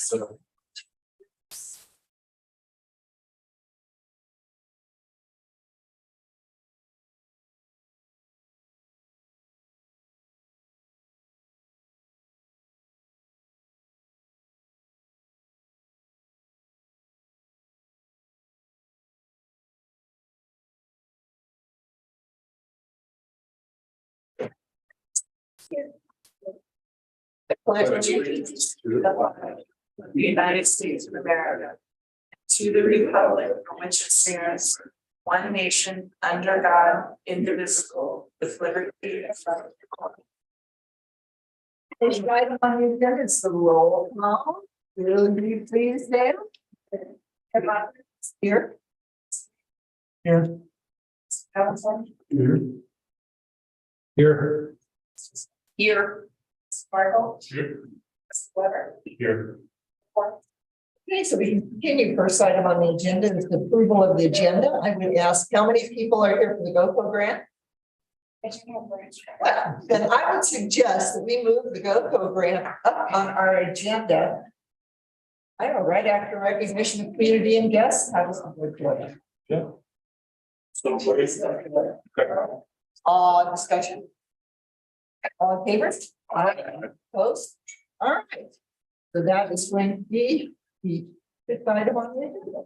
So. The Pledge of Allegiance to the flag of the United States of America, to the republic for which it stands, one nation, under God, indivisible, with liberty and justice for all. It's right on the agenda, it's the roll call. Will you please, Dale? Here. Here. Council. Here. Here. Here. Sparkle. Here. Weber. Here. Okay, so we can continue. First item on the agenda is the approval of the agenda. I would ask, how many people are here for the GoCo grant? Well, then I would suggest that we move the GoCo grant up on our agenda. I don't know, right after recognition of community and guests. How does the board feel? Yeah. So. Discussion. All in favor? Aye. Opposed? All right. So that is going to be the fifth item on the agenda.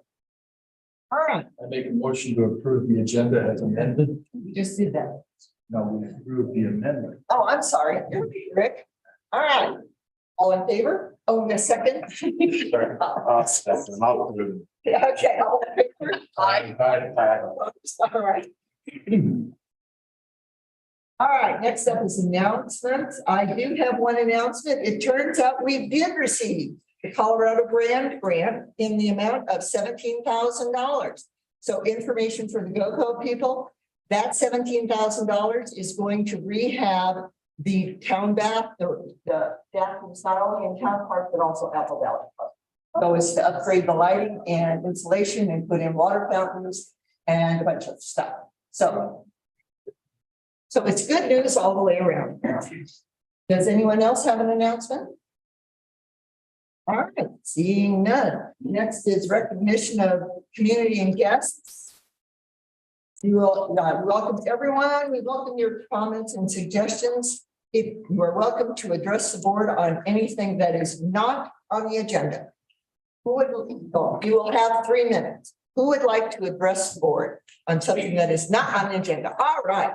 All right, I make a motion to approve the agenda as amended. we just did that. No, we approve the amendment. Oh, I'm sorry, Rick. All right. All in favor? Oh, in a second. Okay, all in favor? Aye. All right. All right, next up is announcements. I do have one announcement. It turns out we did receive the Colorado Brand Grant in the amount of $17,000. So information for the GoCo people, that $17,000 is going to rehab the town bath, the bathrooms, not only in Town Park, but also Apple Valley Park. So it's to upgrade the lighting and insulation and put in water fountains and a bunch of stuff. So it's good news all the way around. Does anyone else have an announcement? All right, seeing none. Next is recognition of community and guests. You will welcome everyone. We welcome your comments and suggestions. If you are welcome to address the board on anything that is not on the agenda. Who would, you will have 3 minutes. Who would like to address the board on something that is not on the agenda? All right.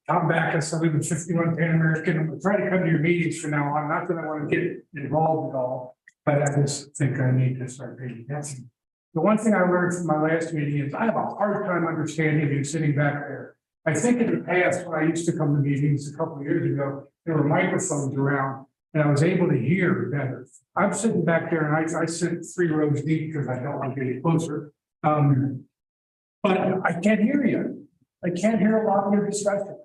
Tom Backus, I live in 51 Pan American. I'm gonna try to come to your meetings from now on. Not that I want to get involved at all, but I just think I need to start paying attention. The one thing I learned from my last meeting is I have a hard time understanding you sitting back there. I think in the past, when I used to come to meetings a couple of years ago, there were microphones around and I was able to hear better. I'm sitting back there and I sit 3 rows deep because I don't want to get any closer. But I can't hear you. I can't hear a lot of your discussion.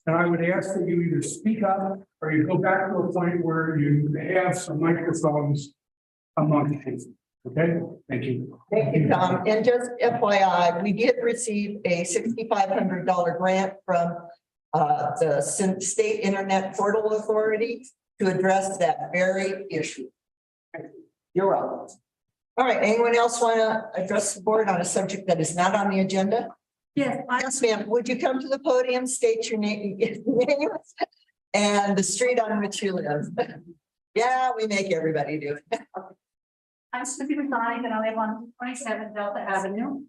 And I would ask that you either speak up or you go back to a point where you have some microphones among you. Okay, thank you. Thank you, Tom. And just FYI, we did receive a $6,500 grant from the State Internet Portal Authority to address that very issue. You're welcome. All right, anyone else want to address the board on a subject that is not on the agenda? Yes, ma'am. Would you come to the podium, state your name and the street on which you live? Yeah, we make everybody do it. I'm Snoopy McDonald and I live on 27 Delta Avenue.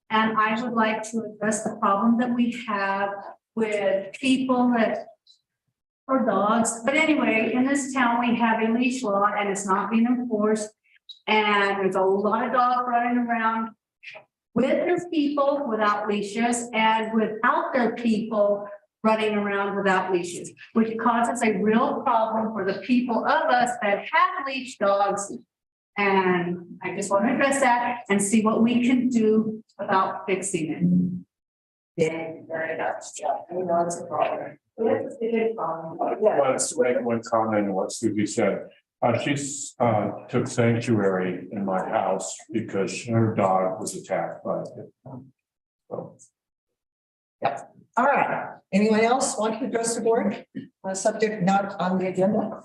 And I would like to address the problem that we have with people that or dogs. But anyway, in this town, we have a leash law and it's not being enforced. And there's a lot of dogs running around with their people without leashes and without their people running around without leashes, which causes a real problem for the people of us that have leash dogs. And I just want to address that and see what we can do about fixing it. Yeah, very much. Yeah, I know it's a problem. It's a big problem. I want to make one comment on what Susie said. She took sanctuary in my house because her dog was attacked by it. So. All right. Anyone else want to address the board on a subject not on the agenda?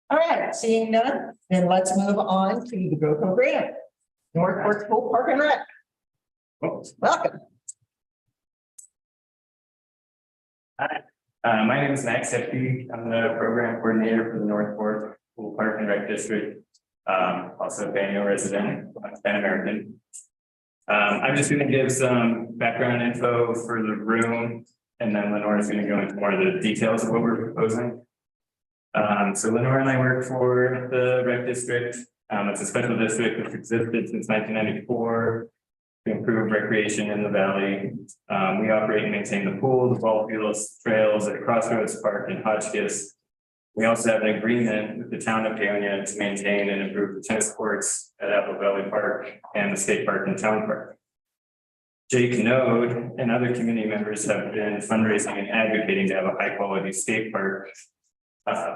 All right, seeing none, then let's move on to the GoCo grant. North Fork Park and Rec. Welcome. My name is Max Hefty. I'm the program coordinator for the North Fork Pool Park and Rec District. Also a Banyo resident, Pan American. I'm just gonna give some background info for the room, and then Lenore is gonna go into more of the details of what we're proposing. So Lenore and I work for the Rec District. It's a special district which existed since 1994. To improve recreation in the valley. We operate and maintain the pool, the ball fields, trails at Crossroads Park in Hotchkiss. We also have an agreement with the town of Paonia to maintain and improve the tennis courts at Apple Valley Park and the skate park and town park. Jake Node and other community members have been fundraising and advocating to have a high quality skate park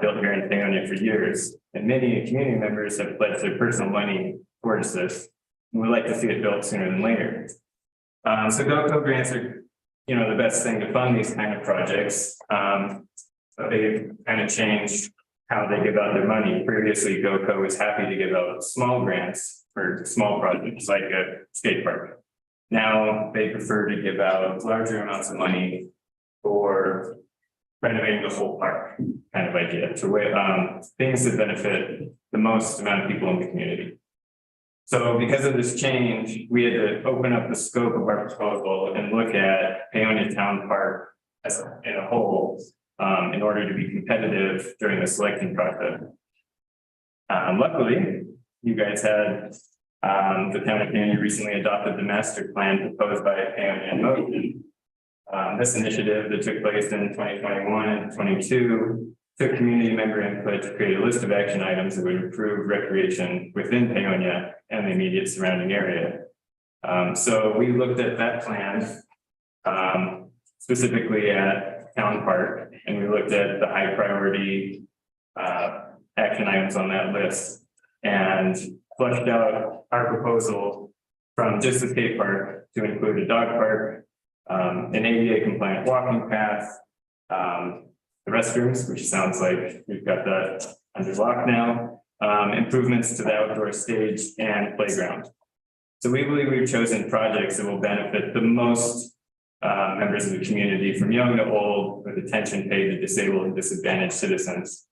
built here in Paonia for years. And many community members have pledged their personal money towards this. We'd like to see it built sooner than later. So GoCo grants are, the best thing to fund these kind of projects. But they've kind of changed how they give out their money. Previously, GoCo was happy to give out small grants for small projects like a skate park. Now they prefer to give out larger amounts of money for renovating the whole park kind of idea. So things that benefit the most amount of people in the community. So because of this change, we had to open up the scope of our proposal and look at Paonia Town Park in a whole in order to be competitive during the selection process. Luckily, you guys had the town of Paonia recently adopted the master plan proposed by Paonia in Motion. This initiative that took place in 2021 and 22 took community member input to create a list of action items that would improve recreation within Paonia and the immediate surrounding area. So we looked at that plan, specifically at Town Park, and we looked at the high priority action items on that list and fleshed out our proposal from just the skate park to include a dog park, an ADA compliant walking path, the restrooms, which sounds like we've got that under lock now, improvements to the outdoor stage and playground. So we believe we've chosen projects that will benefit the most members of the community, from young to old, with attention paid to disabled and disadvantaged citizens.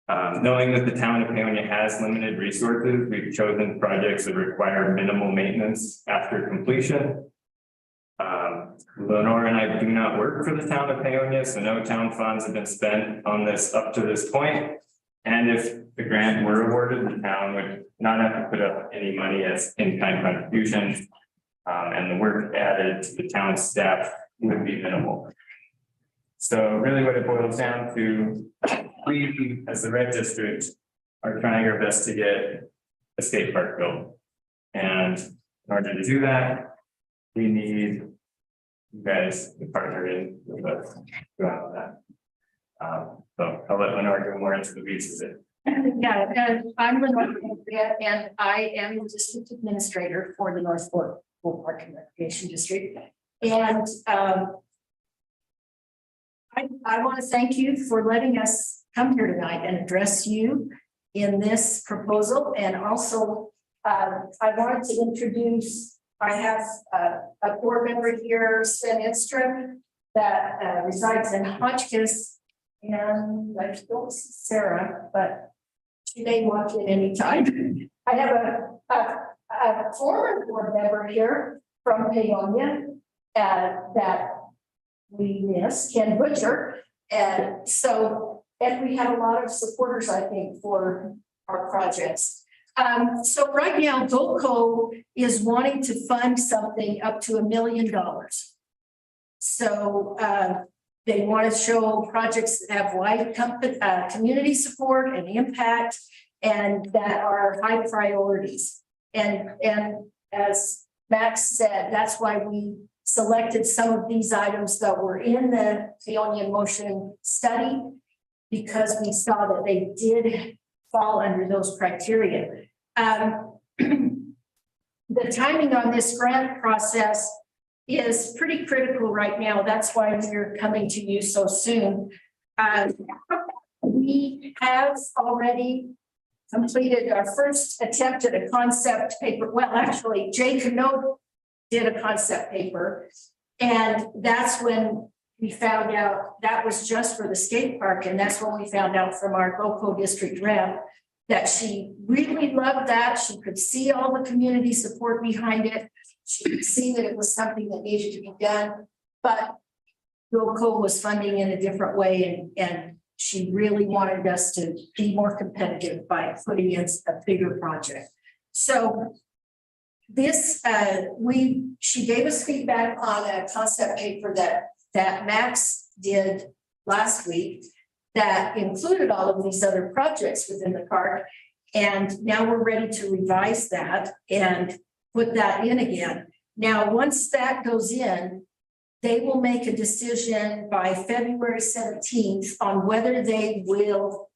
Knowing that the town of Paonia has limited resources, we've chosen projects that require minimal maintenance after completion. Lenore and I do not work for the town of Paonia, so no town funds have been spent on this up to this point. And if the grant were awarded, the town would not have to put up any money as in-kind contributions. And the work added to the town staff would be minimal. So really what it boils down to, we as the Red District are trying our best to get a skate park built. And in order to do that, we need you guys to partner in with us to on that. So I'll let Lenore go more into the weeds of it. Yeah, I'm Lenore, and I am the district administrator for the North Fork Pool Park and Recreation District. And I want to thank you for letting us come here tonight and address you in this proposal. And also, I wanted to introduce, I have a board member here, Sven Edstrom, that resides in Hotchkiss. And I don't see Sarah, but she may walk in anytime. I have a former board member here from Paonia that we miss, Ken Butcher. And so, and we have a lot of supporters, I think, for our projects. So right now, GoCo is wanting to fund something up to $1 million. So they want to show projects that have wide community support and impact, and that are high priorities. And as Max said, that's why we selected some of these items that were in the Paonia Motion study, because we saw that they did fall under those criteria. The timing on this grant process is pretty critical right now. That's why we're coming to you so soon. we have already completed our first attempt at a concept paper. Well, actually, Jay Cano did a concept paper. And that's when we found out that was just for the skate park. And that's when we found out from our GOCO district rep that she really loved that. She could see all the community support behind it. She could see that it was something that needed to be done, but GOCO was funding in a different way, and she really wanted us to be more competitive by putting in a bigger project. So this, she gave us feedback on a concept paper that Max did last week that included all of these other projects within the park. And now we're ready to revise that and put that in again. Now, once that goes in, they will make a decision by February 17th on whether they will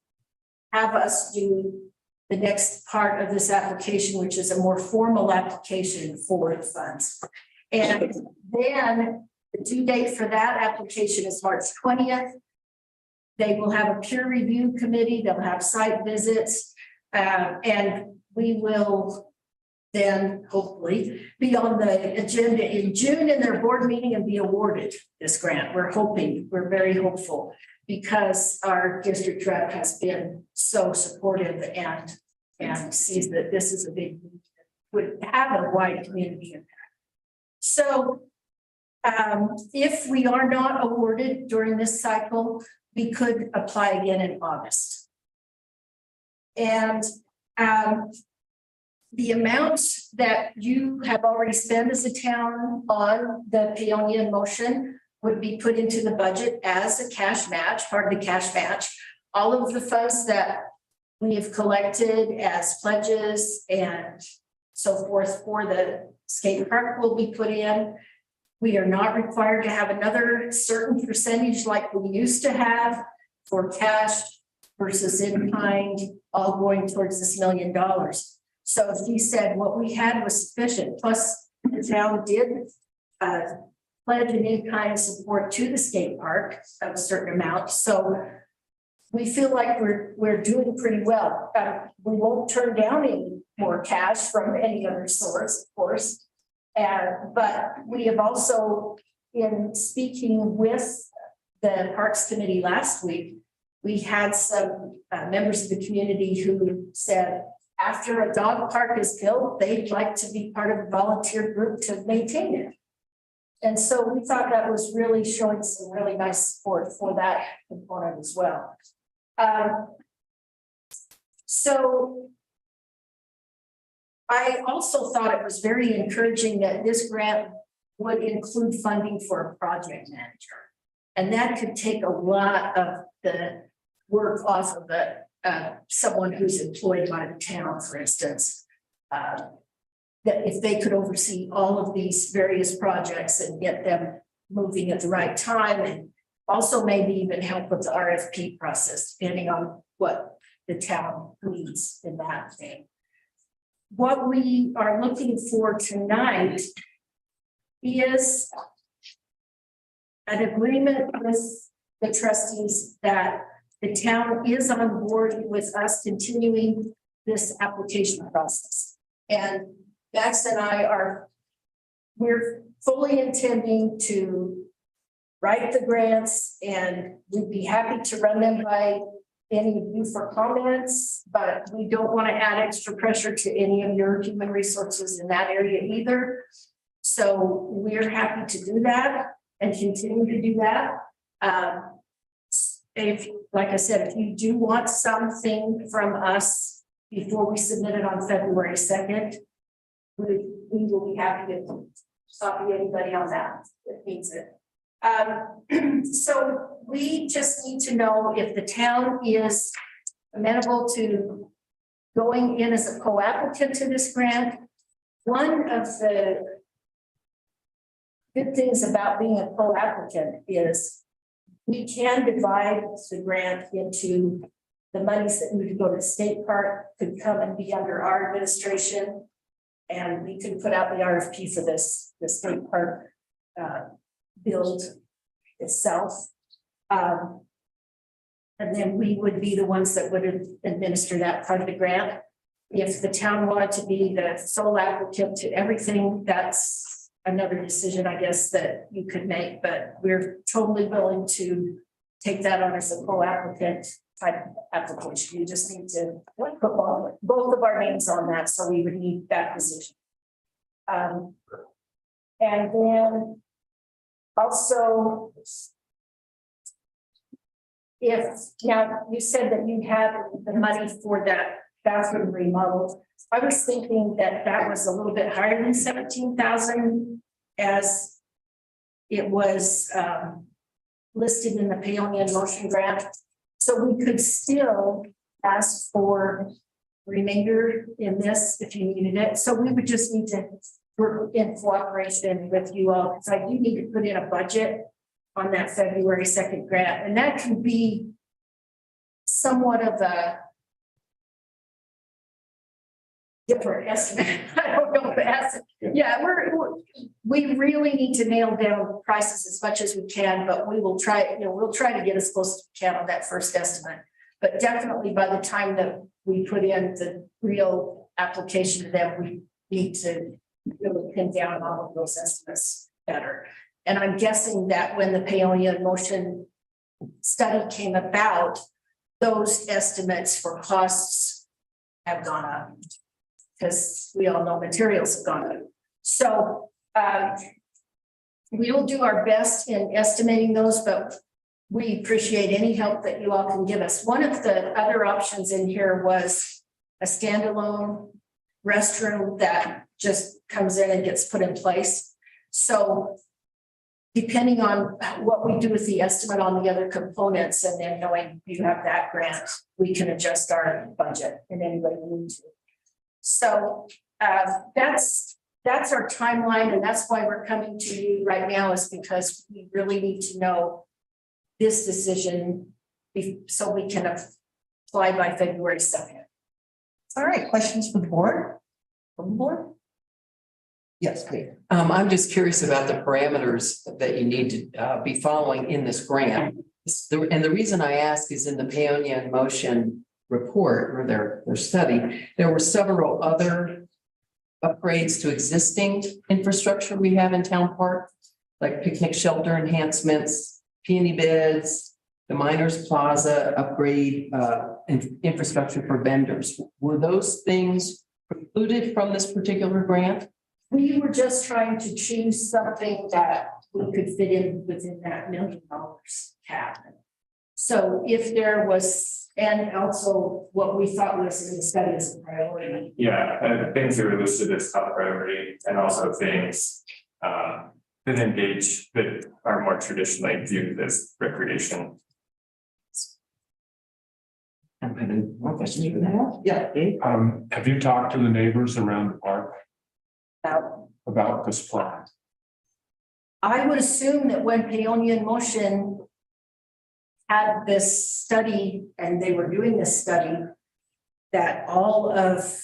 have us do the next part of this application, which is a more formal application for the funds. And then the due date for that application is March 20th. They will have a peer review committee, they'll have site visits, and we will then hopefully be on the agenda in June in their board meeting and be awarded this grant. We're hoping, we're very hopeful, because our district rep has been so supportive and sees that this is a big, would have a wide community impact. So if we are not awarded during this cycle, we could apply again in August. And the amount that you have already spent as a town on the Paonia in Motion would be put into the budget as a cash match, part of the cash match. All of the funds that we have collected as pledges and so forth for the skate park will be put in. We are not required to have another certain percentage like we used to have for cash versus in kind, all going towards this $1 million. So if he said what we had was sufficient, plus the town did pledge an in-kind support to the skate park of a certain amount. So we feel like we're doing pretty well. We won't turn down any more cash from any other source, of course. But we have also, in speaking with the Parks Committee last week, we had some members of the community who said, after a dog park is built, they'd like to be part of a volunteer group to maintain it. And so we thought that was really showing some really nice support for that component as well. So I also thought it was very encouraging that this grant would include funding for a project manager. And that could take a lot of the work off of the someone who's employed by the town, for instance. That if they could oversee all of these various projects and get them moving at the right time, and also maybe even help with the RFP process, depending on what the town needs in that thing. What we are looking for tonight is an agreement with the trustees that the town is on board with us continuing this application process. And Max and I we're fully intending to write the grants, and we'd be happy to run them by any of you for comments, but we don't want to add extra pressure to any of your human resources in that area either. So we're happy to do that and continue to do that. If, like I said, if you do want something from us before we submit it on February 2nd, we will be happy to copy anybody on that needs it. So we just need to know if the town is amenable to going in as a co-applicant to this grant. One of the good things about being a co-applicant is we can divide the grant into the monies that need to go to the state park could come and be under our administration. And we can put out the RFP for this, the state park build itself. And then we would be the ones that would administer that part of the grant. If the town wanted to be the sole applicant to everything, that's another decision, I guess, that you could make, but we're totally willing to take that on as a co-applicant type application. You just need to put both of our names on that, so we would need that position. And then also, if, now, you said that you had the money for that bathroom remodel. I was thinking that that was a little bit higher than 17,000 as it was listed in the Paonia Motion Grant. So we could still ask for remainder in this if you needed it. So we would just need to work in cooperation with you all, because I do need to put in a budget on that February 2nd grant, and that can be somewhat of a different estimate. I don't know if that's, yeah, we really need to nail down prices as much as we can, but we will try, we'll try to get as close as we can on that first estimate. But definitely by the time that we put in the real application to them, we need to really pin down all of those estimates better. And I'm guessing that when the Paonia Motion study came about, those estimates for costs have gone up, because we all know materials have gone up. So we will do our best in estimating those, but we appreciate any help that you all can give us. One of the other options in here was a standalone restroom that just comes in and gets put in place. So depending on what we do with the estimate on the other components, and then knowing you have that grant, we can adjust our budget in any way we need to. So that's our timeline, and that's why we're coming to you right now, is because we really need to know this decision so we can apply by February 2nd. All right, questions for the board? From the board? Yes, please. I'm just curious about the parameters that you need to be following in this grant. And the reason I ask is in the Paonia Motion report or their study, there were several other upgrades to existing infrastructure we have in Town Park, like picnic shelter enhancements, peony beds, the Miners Plaza upgrade, infrastructure for vendors. Were those things precluded from this particular grant? We were just trying to choose something that we could fit in within that $1 million cap. So if there was, and also what we thought was in the study as a priority. Yeah, things that were listed as top priority, and also things that engage, that are more traditionally viewed as recreation. I'm having more questions for that. Yeah, Dave? Have you talked to the neighbors around the park about this plan? I would assume that when Paonia Motion had this study and they were doing this study, that all of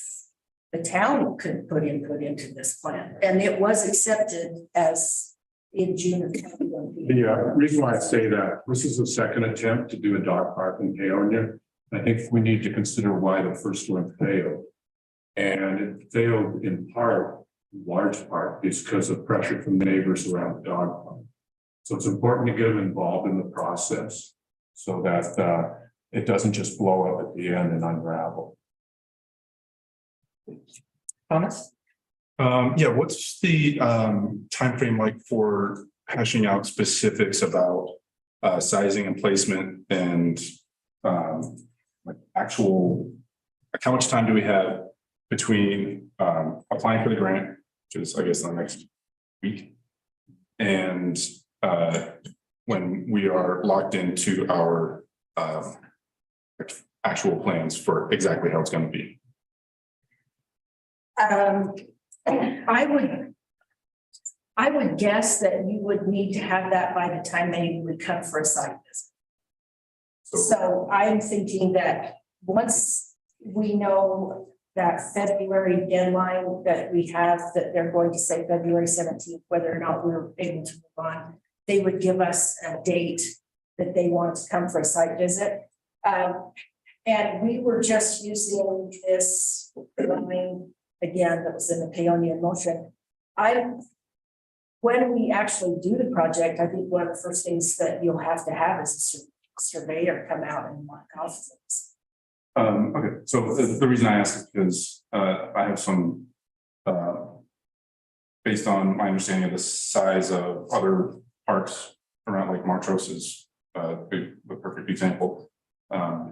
the town could put input into this plan, and it was accepted as in June of 2021. The reason why I say that, this is the second attempt to do a dog park in Paonia. I think we need to consider why the first one failed. And it failed in part, large part, because of pressure from neighbors around the dog park. So it's important to get them involved in the process so that it doesn't just blow up at the end and unravel. Thomas? Yeah, what's the timeframe like for hashing out specifics about sizing and placement and like actual, like how much time do we have between applying for the grant, which is I guess the next week, and when we are locked into our actual plans for exactly how it's going to be? I would guess that you would need to have that by the time they would come for a site visit. So I'm thinking that once we know that February deadline that we have, that they're going to say February 17th, whether or not we're able to move on, they would give us a date that they want to come for a site visit. And we were just using this line again that was in the Paonia motion. When we actually do the project, I think one of the first things that you'll have to have is a surveyor come out and mark off things. Okay, so the reason I ask is because I have some based on my understanding of the size of other parks around Lake Montrose is the perfect example.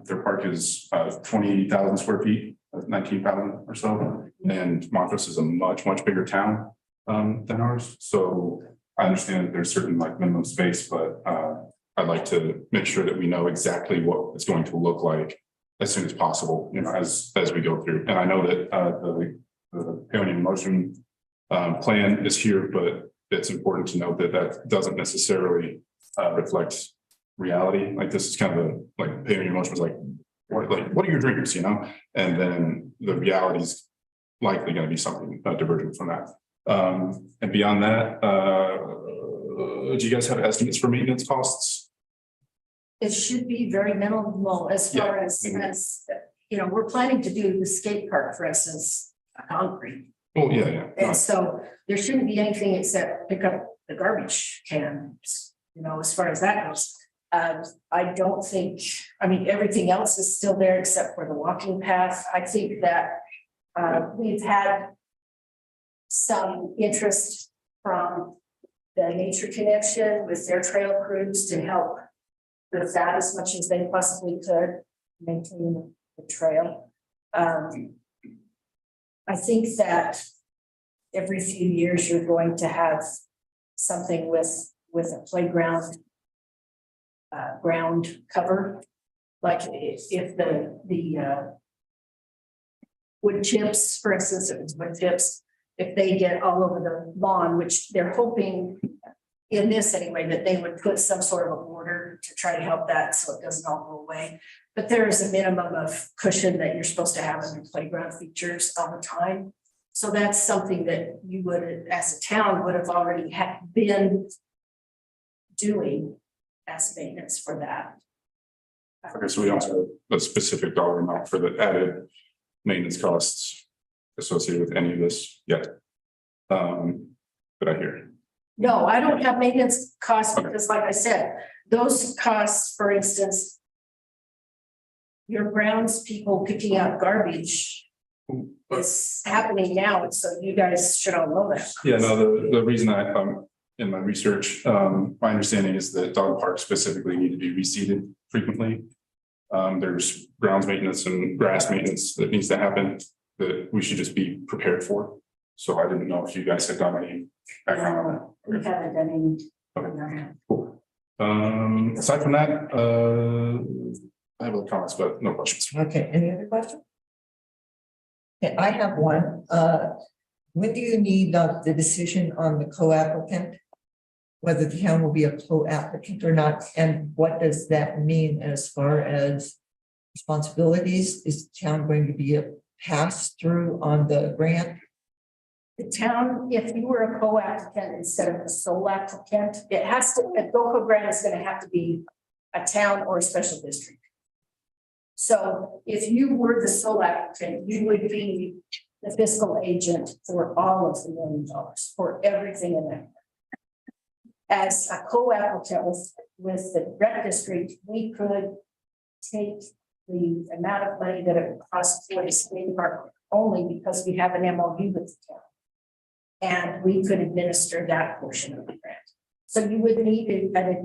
Their park is 20,000 square feet, 19,000 or so, and Montrose is a much bigger town than ours. So I understand that there's certain like minimum space, but I'd like to make sure that we know exactly what it's going to look like as soon as possible, you know, as we go through. And I know that the Paonia motion plan is here, but it's important to note that that doesn't necessarily reflect reality. Like this is kind of a like Paonia motion was like what are your drinkers, you know? And then the reality is likely going to be something divergent from that. And beyond that, do you guys have estimates for maintenance costs? It should be very minimal as far as, you know, we're planning to do the skate park, for instance, concrete. Oh, yeah. And so there shouldn't be anything except pick up the garbage cans, you know, as far as that goes. I don't think, I mean, everything else is still there except for the walking path. I think that we've had some interest from the Nature Connection with their trail crews to help with that as much as they possibly could maintain the trail. I think that every few years you're going to have something with a playground ground cover. Like if the wood chips, for instance, if it's wood chips, if they get all over the lawn, which they're hoping in this anyway, that they would put some sort of a border to try to help that so it doesn't all go away. But there is a minimum of cushion that you're supposed to have in your playground features all the time. So that's something that you would, as a town, would have already been doing as maintenance for that. Okay, so we don't have a specific dollar amount for the added maintenance costs associated with any of this yet. But I hear. No, I don't have maintenance costs because like I said, those costs, for instance, your grounds people picking out garbage is happening now. And so you guys should all know that. Yeah, no, the reason I, in my research, my understanding is that dog parks specifically need to be reseeded frequently. There's grounds maintenance and grass maintenance that needs to happen that we should just be prepared for. So I didn't know if you guys had done any background on that. We haven't done any. Okay, cool. Aside from that, I have other comments, but no questions. Okay, any other questions? Okay, I have one. When do you need the decision on the co-applicant? Whether the town will be a co-applicant or not, and what does that mean as far as responsibilities? Is the town going to be a pass-through on the grant? The town, if you were a co-applicant instead of a sole applicant, it has to, a GOCO grant is going to have to be a town or a special district. So if you were the sole applicant, you would be the fiscal agent for all of the $1 million for everything in that. As a co-applicant with the rec district, we could take the amount of money that it would cost for the skate park only because we have an MOU with the town. And we could administer that portion of the grant. So you would need an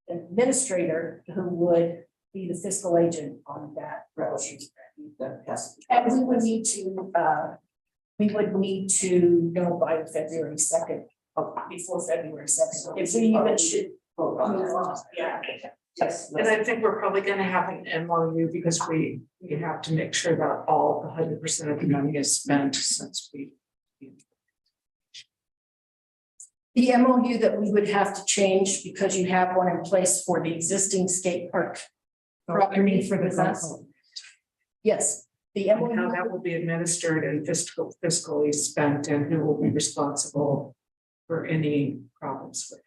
administrator who would be the fiscal agent on that relationship. And we would need to know by February 2nd, before February 2nd. If we even should vote on that. Yeah. Yes. And I think we're probably gonna have an MOU because we have to make sure that all 100% of the money is spent since we. The MOU that we would have to change because you have one in place for the existing skate park property for the us. Yes, the And how MOU, that will be administered and fiscally spent and who will be responsible for any problems with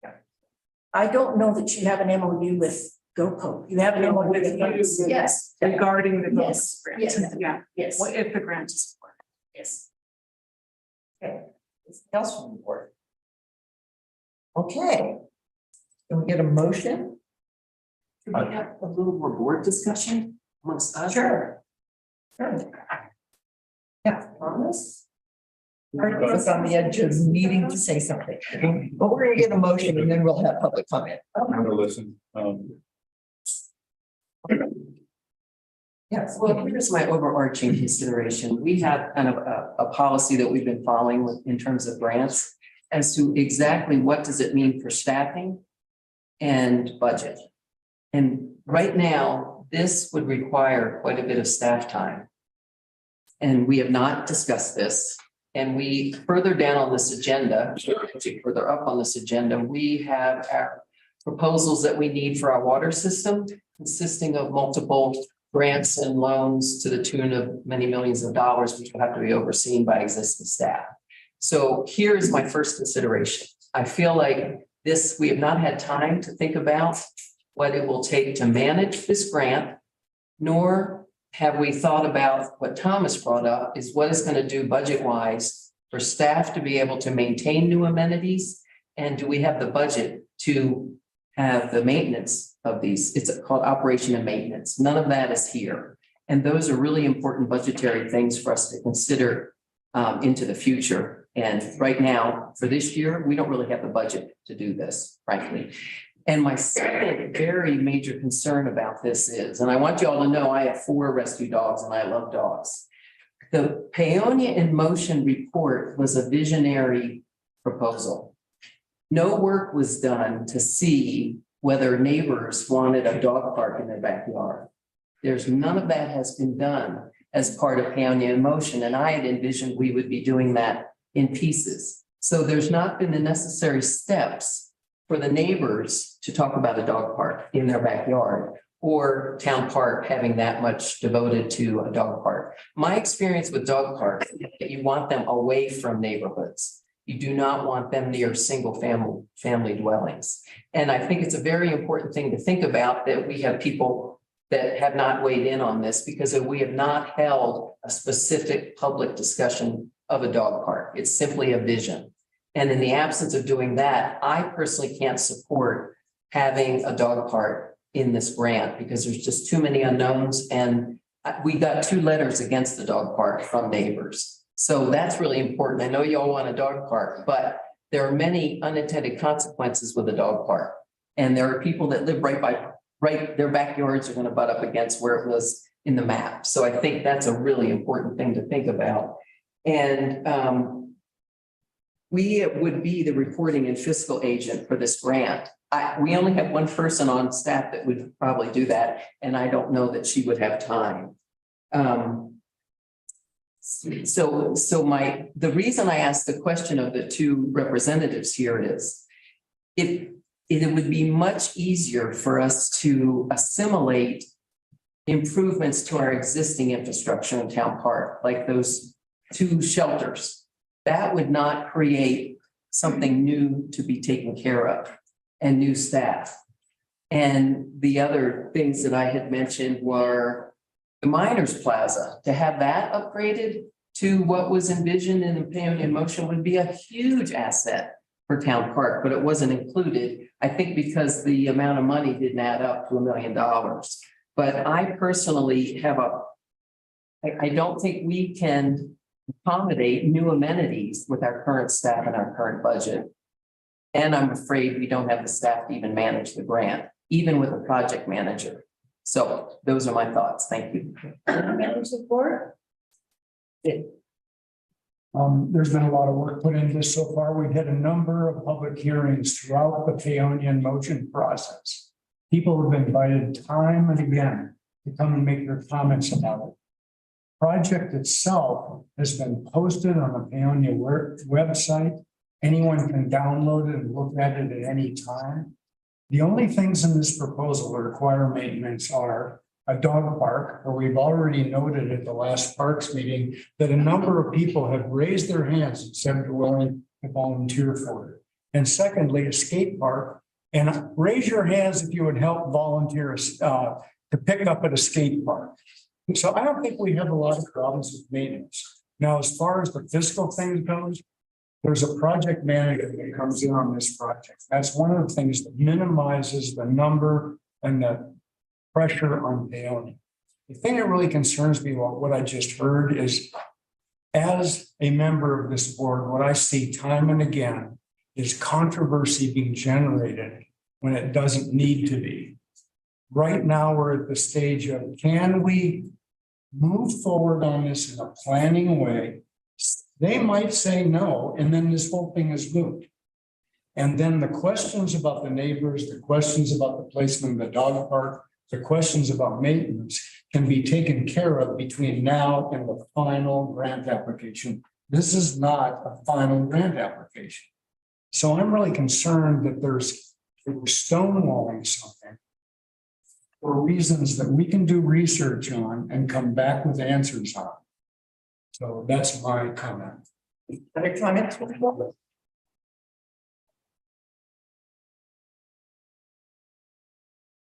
that. I don't know that you have an MOU with GoCo. You have no with you Yes. regarding the Yes, grant. yes. Yeah, Yes, what if the grant is for? yes. Anything else from the board? Okay. Can we get a motion? Could we have a little more board discussion amongst us? Sure. Yeah, Thomas? Or was on the edge of needing to say something. But we're gonna get a motion and then we'll have public comment. I'm gonna listen. Yes. Well, here's my overarching consideration. We have kind of a policy that we've been following with in terms of grants as to exactly what does it mean for staffing and budget. And right now, this would require quite a bit of staff time. And we have not discussed this. And we further down on this agenda, further up on this agenda, we have our proposals that we need for our water system consisting of multiple grants and loans to the tune of many millions of dollars, which will have to be overseen by existing staff. So here's my first consideration. I feel like this, we have not had time to think about what it will take to manage this grant, nor have we thought about what Thomas brought up is what it's going to do budget wise for staff to be able to maintain new amenities. And do we have the budget to have the maintenance of these? It's called operation and maintenance. None of that is here. And those are really important budgetary things for us to consider into the future. And right now, for this year, we don't really have the budget to do this, frankly. And my second very major concern about this is, and I want you all to know I have 4 rescue dogs and I love dogs. The Paonia in Motion report was a visionary proposal. No work was done to see whether neighbors wanted a dog park in their backyard. There's none of that has been done as part of Paonia in Motion, and I had envisioned we would be doing that in pieces. So there's not been the necessary steps for the neighbors to talk about a dog park in their backyard or town park having that much devoted to a dog park. My experience with dog parks is that you want them away from neighborhoods. You do not want them near single family dwellings. And I think it's a very important thing to think about that we have people that have not weighed in on this because we have not held a specific public discussion of a dog park. It's simply a vision. And in the absence of doing that, I personally can't support having a dog park in this grant because there's just too many unknowns. And we got 2 letters against the dog park from neighbors. So that's really important. I know you all want a dog park, but there are many unintended consequences with a dog park. And there are people that live their backyards are going to butt up against where it was in the map. So I think that's a really important thing to think about. And we would be the reporting and fiscal agent for this grant. We only have 1 person on staff that would probably do that, and I don't know that she would have time. The reason I asked the question of the 2 representatives here is it would be much easier for us to assimilate improvements to our existing infrastructure in town park, like those 2 shelters. That would not create something new to be taken care of and new staff. And the other things that I had mentioned were the Miners Plaza, to have that upgraded to what was envisioned in the Paonia in Motion would be a huge asset for town park, but it wasn't included. I think because the amount of money didn't add up to $1 million. But I personally have I don't think we can accommodate new amenities with our current staff and our current budget. And I'm afraid we don't have the staff to even manage the grant, even with a project manager. So those are my thoughts. Thank you. Members of the board? There's been a lot of work put into this so far. We've had a number of public hearings throughout the Paonia in Motion process. People have been invited time and again to come and make their comments about it. Project itself has been posted on the Paonia website. Anyone can download it and look at it at any time. The only things in this proposal that require maintenance are a dog park, where we've already noted at the last parks meeting that a number of people have raised their hands and said they're willing to volunteer for it. And secondly, a skate park And raise your hands if you would help volunteer to pick up at a skate park. So I don't think we have a lot of problems with maintenance. Now, as far as the fiscal thing goes, there's a project manager that comes in on this project. That's one of the things that minimizes the number and the pressure on Paonia. The thing that really concerns me about what I just heard is, as a member of this board, what I see time and again is controversy being generated when it doesn't need to be. Right now, we're at the stage of, can we move forward on this in a planning way? They might say no, and then this whole thing is moot. And then the questions about the neighbors, the questions about the placement of the dog park, the questions about maintenance can be taken care of between now and the final grant application. This is not a final grant application. So I'm really concerned that we're stonewalling something for reasons that we can do research on and come back with answers on. So that's my comment. Other comments from the board?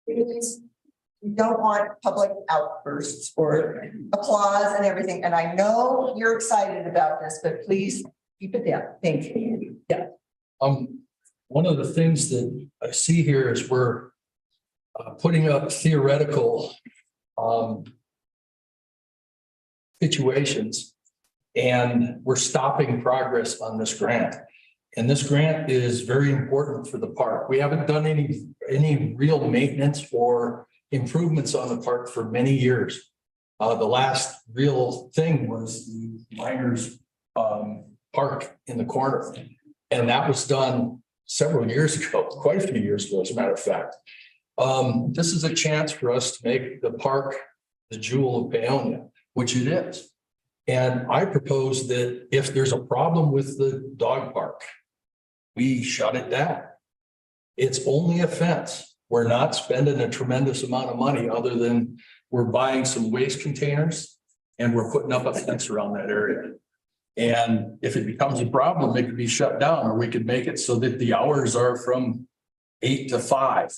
You don't want public outbursts or applause and everything. And I know you're excited about this, but please keep it down. Thank you. Yeah. One of the things that I see here is we're putting up theoretical situations, and we're stopping progress on this grant. And this grant is very important for the park. We haven't done any real maintenance or improvements on the park for many years. The last real thing was the Miners Park in the corner. And that was done several years ago, quite a few years ago, as a matter of fact. This is a chance for us to make the park the jewel of Paonia, which it is. And I propose that if there's a problem with the dog park, we shut it down. It's only a fence. We're not spending a tremendous amount of money other than we're buying some waste containers and we're putting up a fence around that area. And if it becomes a problem, it could be shut down, or we could make it so that the hours are from 8 to 5.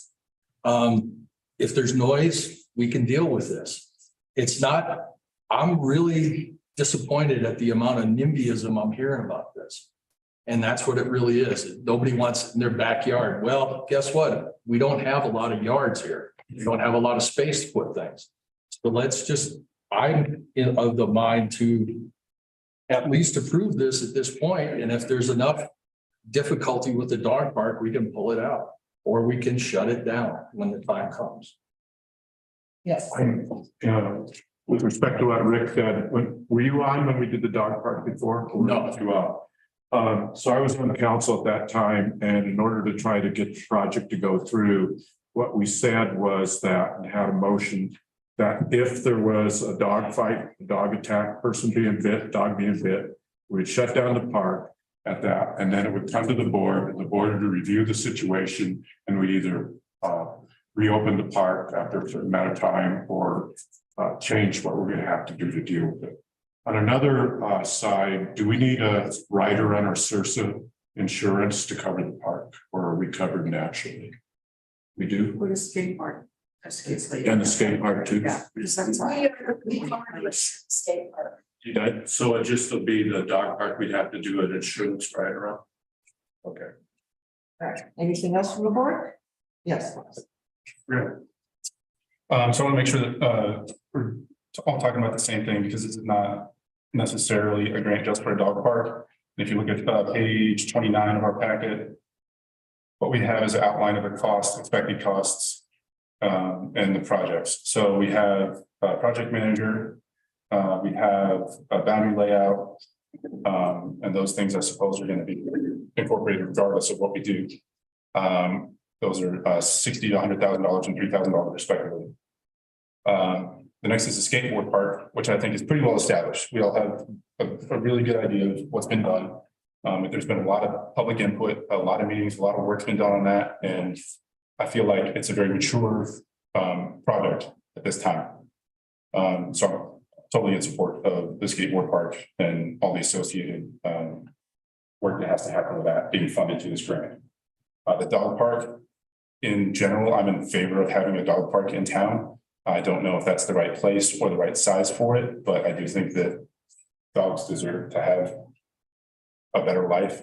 If there's noise, we can deal with this. It's not, I'm really disappointed at the amount of NIMBYism I'm hearing about this. And that's what it really is. Nobody wants it in their backyard. Well, guess what? We don't have a lot of yards here. We don't have a lot of space to put things. So let's just, I'm of the mind to at least approve this at this point. And if there's enough difficulty with the dog park, we can pull it out or we can shut it down when the time comes. Yes. With respect to what Rick said, were you on when we did the dog park before? No. You are. So I was on the council at that time, and in order to try to get the project to go through, what we said was that, and had a motion that if there was a dog fight, a dog attack, person being bit, dog being bit, we'd shut down the park at that, and then it would come to the board, and the board would review the situation, and we either reopen the park after a certain amount of time or change what we're going to have to do to deal with it. On another side, do we need a rider on our CIRSA insurance to cover the park, or are we covered naturally? We do. With a skate park. And the skate park too. Yeah, because that's why. State park. So it just will be the dog park, we'd have to do an insurance rider on. Okay. All right. Anything else from the board? Yes. Yeah. So I want to make sure that we're all talking about the same thing, because this is not necessarily a grant just for a dog park. If you look at page 29 of our packet, what we have is an outline of the cost, expected costs, and the projects. So we have a project manager, we have a boundary layout, and those things I suppose are going to be incorporated regardless of what we do. Those are $60,000 to $100,000 and $3,000 respectively. The next is the skateboard park, which I think is pretty well established. We all have a really good idea of what's been done. There's been a lot of public input, a lot of meetings, a lot of work's been done on that. And I feel like it's a very mature project at this time. So I'm totally in support of the skateboard park and all the associated work that has to happen with that being funded through this grant. The dog park, in general, I'm in favor of having a dog park in town. I don't know if that's the right place or the right size for it, but I do think that dogs deserve to have a better life,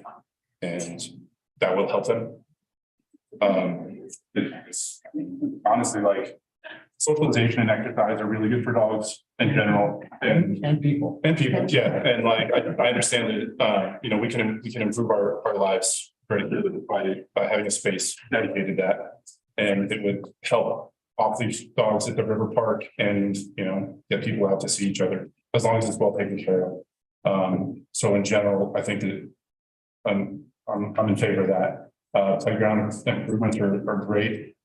and that will help them. It's honestly, like, socialization and exercise are really good for dogs in general, And people. and people, yeah, and like, I understand that, you know, we can improve our lives very clearly by having a space dedicated to that. And it would help off these dogs at the river park and, you know, get people out to see each other, as long as it's well taken care of. So in general, I think that I'm in favor of that. Playground improvements are great.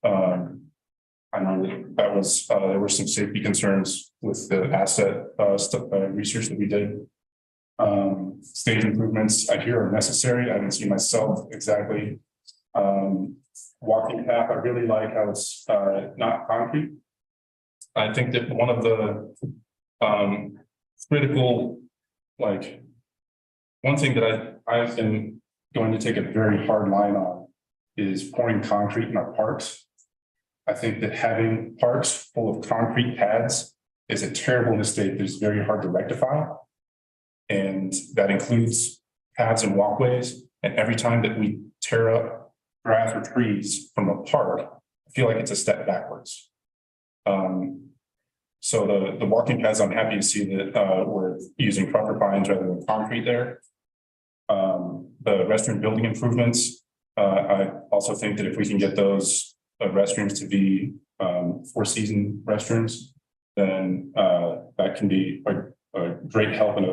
I know that was, there were some safety concerns with the asset, research that we did. Stage improvements I hear are necessary. I haven't seen myself exactly. Walking path, I really like how it's, not concrete. I think that one of the, critical, like, one thing that I've been going to take a very hard line on is pouring concrete in our parks. I think that having parks full of concrete pads is a terrible mistake that's very hard to rectify. And that includes paths and walkways. And every time that we tear up grass or trees from a park, I feel like it's a step backwards. So the walking paths, I'm happy to see that we're using proper pines rather than concrete there. The restroom building improvements, I also think that if we can get those restrooms to be four-season restrooms, then that can be a great help and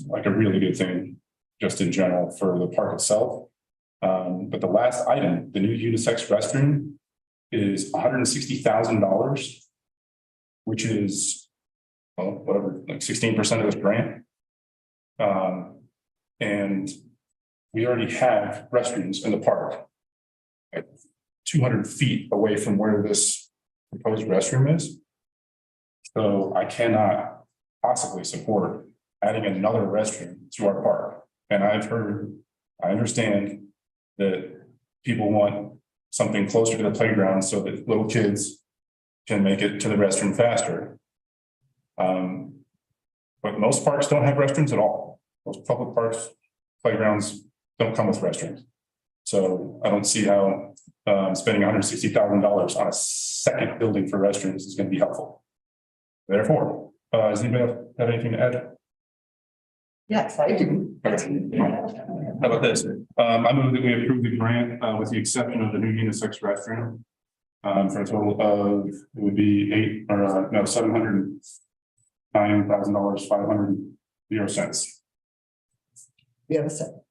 like a really good thing just in general for the park itself. But the last item, the new unisex restroom, is $160,000, which is, well, whatever, like 16% of this grant. And we already have restrooms in the park, like 200 feet away from where this proposed restroom is. So I cannot possibly support adding another restroom to our park. And I understand that people want something closer to the playground so that little kids can make it to the restroom faster. But most parks don't have restrooms at all. Most public parks, playgrounds don't come with restrooms. So I don't see how spending $160,000 on a second building for restrooms is going to be helpful. Therefore, does anybody have anything to add? Yes, I do. How about this? I move that we approve the grant with the exception of the new unisex restroom. For a total of, it would be $709,000, 500 cents. We have a second.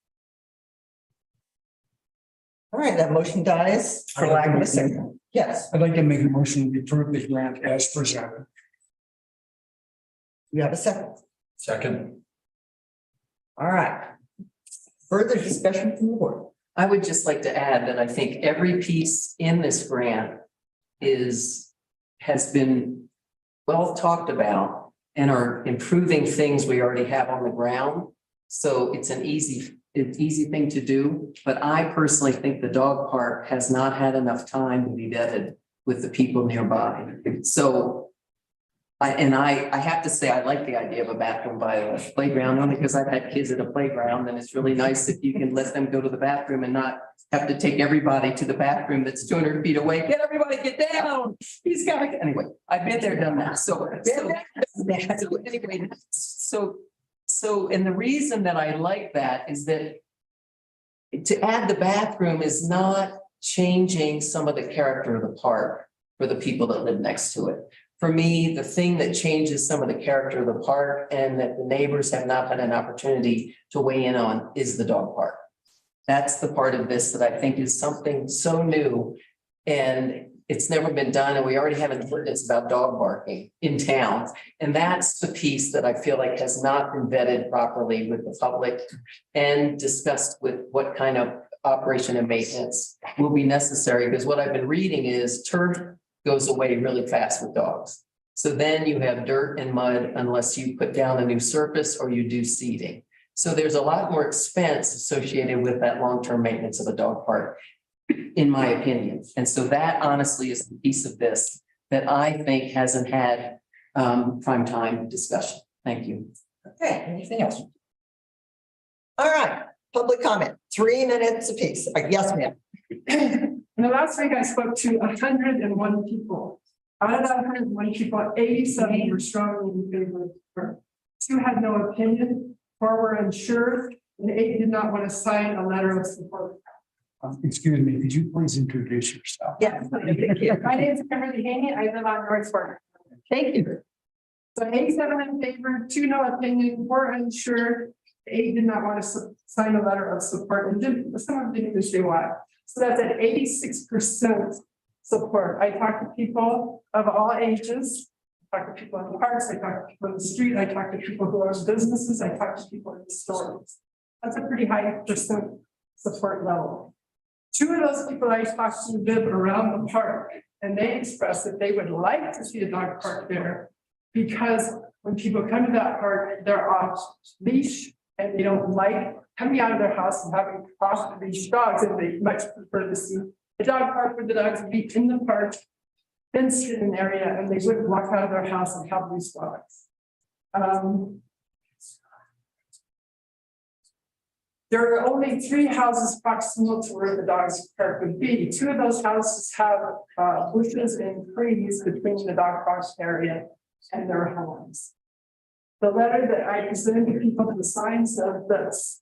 All right, that motion dies for lack of a second. Yes, I'd like to make a motion to approve the grant as presented. we have a second. Second. All right. Further discussion from the board. I would just like to add that I think every piece in this grant has been well talked about and are improving things we already have on the ground. So it's an easy thing to do, but I personally think the dog park has not had enough time to be vetted with the people nearby. So I have to say, I like the idea of a bathroom by a playground only because I've had kids at a playground and it's really nice if you can let them go to the bathroom and not have to take everybody to the bathroom that's 200 feet away. Get everybody, get down. He's got to, anyway, I've been there, done that. So, and the reason that I like that is that to add the bathroom is not changing some of the character of the park for the people that live next to it. For me, the thing that changes some of the character of the park and that the neighbors have not had an opportunity to weigh in on is the dog park. That's the part of this that I think is something so new and it's never been done. And we already have an ordinance about dog barking in town. And that's the piece that I feel like has not been vetted properly with the public and discussed with what kind of operation and maintenance will be necessary. Because what I've been reading is turf goes away really fast with dogs. So then you have dirt and mud unless you put down a new surface or you do seeding. So there's a lot more expense associated with that long-term maintenance of a dog park. in my opinion. And so that honestly is the piece of this that I think hasn't had prime time discussion. Thank you. Okay, anything else? All right, public comment, 3 minutes apiece. Yes, ma'am. In the last week, I spoke to 101 people. Out of that 101 people, 87 were strongly in favor of her. 2 had no opinion, 4 were unsure, and 8 did not want to sign a letter of support. Excuse me, could you please introduce yourself? Yes. My name is Kimberly Haney. I live on North Fork. Thank you. So 87 in favor, 2 no opinion, 4 unsure, 8 did not want to sign a letter of support, and some of them didn't even say why. So that's at 86% support. I talked to people of all ages. I talked to people in the parks, I talked to people in the street, I talked to people who own businesses, I talked to people in the stores. That's a pretty high percent support level. 2 of those people I talked to live around the park, and they expressed that they would like to see a dog park there because when people come to that park, they're off leash and they don't like coming out of their house and having crossed leash dogs, and they much prefer to see a dog park where the dogs would be in the park, fenced in an area, and they wouldn't walk out of their house and have these dogs. There are only 3 houses proximal to where the dog's park would be. 2 of those houses have bushes and trees between the dog park area and their homes. The letter that I presented to people to sign said this.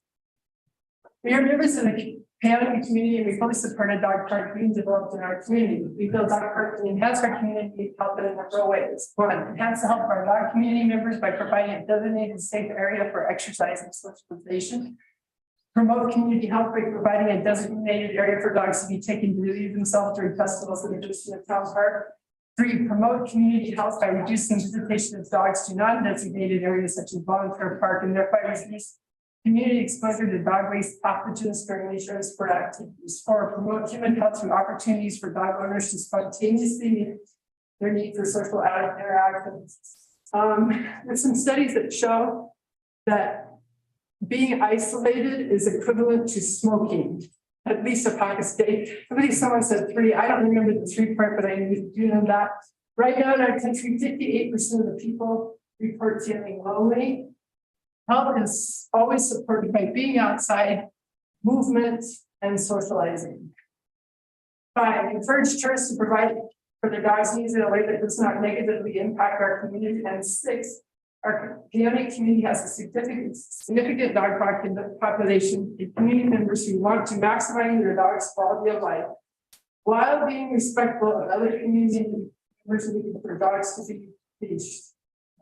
We are members of the Paonia community, and we fully support a dog park being developed in our community. We feel dog park can enhance our community, help it in a number of ways. 1, enhance the health of our dog community members by providing a designated safe area for exercise and socialization. Promote community health by providing a designated area for dogs to be taken to relieve themselves during festivals that exist in the town park. 3, promote community health by reducing visitation of dogs to non-designated areas such as volunteer park, and thereby reduce community exposure to dog waste pathogens during leisure and sport activities. 4, promote human health through opportunities for dog owners to spontaneously meet their need for social interactions. There's some studies that show that being isolated is equivalent to smoking, at least a pack a day. Someone said 3. I don't remember the 3 part, but I do know that. Right now in our country, 58% of the people report feeling lonely. Health is always supported by being outside, movement, and socializing. 5, encourage tourists to provide for their dogs' needs in a way that does not negatively impact our community. And 6, our Paonia community has a significant dog population, and community members who want to maximize their dog's quality of life while being respectful of other community members looking for dogs to be leashed.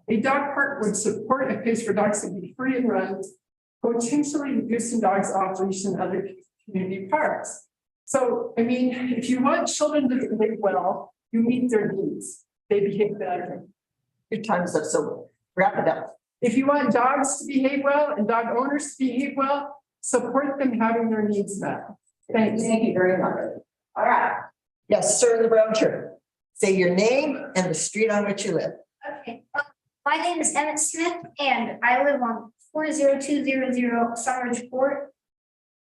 A dog park would support a place for dogs to be free and run, potentially reducing dogs off leash in other community parks. So, I mean, if you want children to behave well, you meet their needs. They behave better. Your time's up, so wrap it up. If you want dogs to behave well and dog owners to behave well, support them having their needs met. Thank you very much. All right. Yes, sir, in the brown shirt. Say your name and the street on which you live. Okay, my name is Emmett Smith and I live on 40200 Sunridge Court.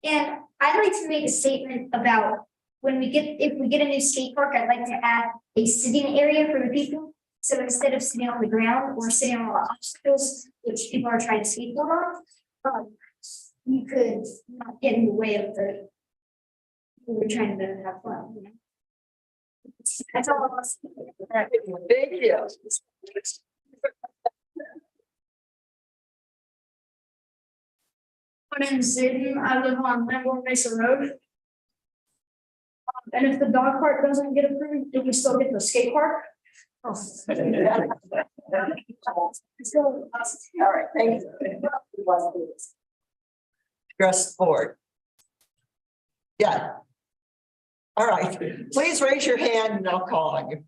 And I'd like to make a statement about if we get a new skate park, I'd like to add a sitting area for the people. So instead of sitting on the ground or sitting on the obstacles, which people are trying to skateboard on, you could not get in the way of the people who are trying to have fun. You know? That's all I want to say. Thank you. My name is Zayden. I live on Lamborn Mesa Road. And if the dog park doesn't get approved, do we still get the skate park? All right, thank you. Address the board. Yeah. All right, please raise your hand and I'll call on you.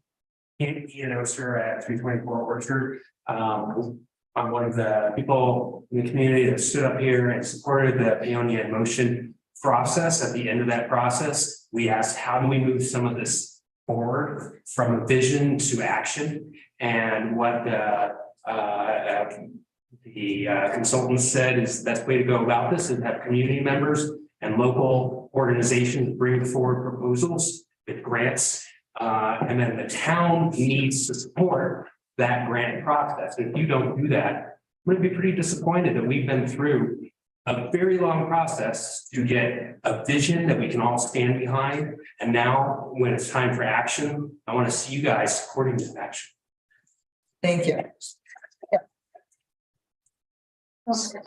Ian Oster at 324 Orchard. I'm one of the people in the community that stood up here and supported the Paonia in Motion process. At the end of that process, we asked, how do we move some of this forward from a vision to action? And what the consultant said is the best way to go about this is have community members and local organizations bring forward proposals with grants. And then the town needs to support that grant process. If you don't do that, I'm gonna be pretty disappointed that we've been through a very long process to get a vision that we can all stand behind. And now, when it's time for action, I want to see you guys supporting that action. Thank you.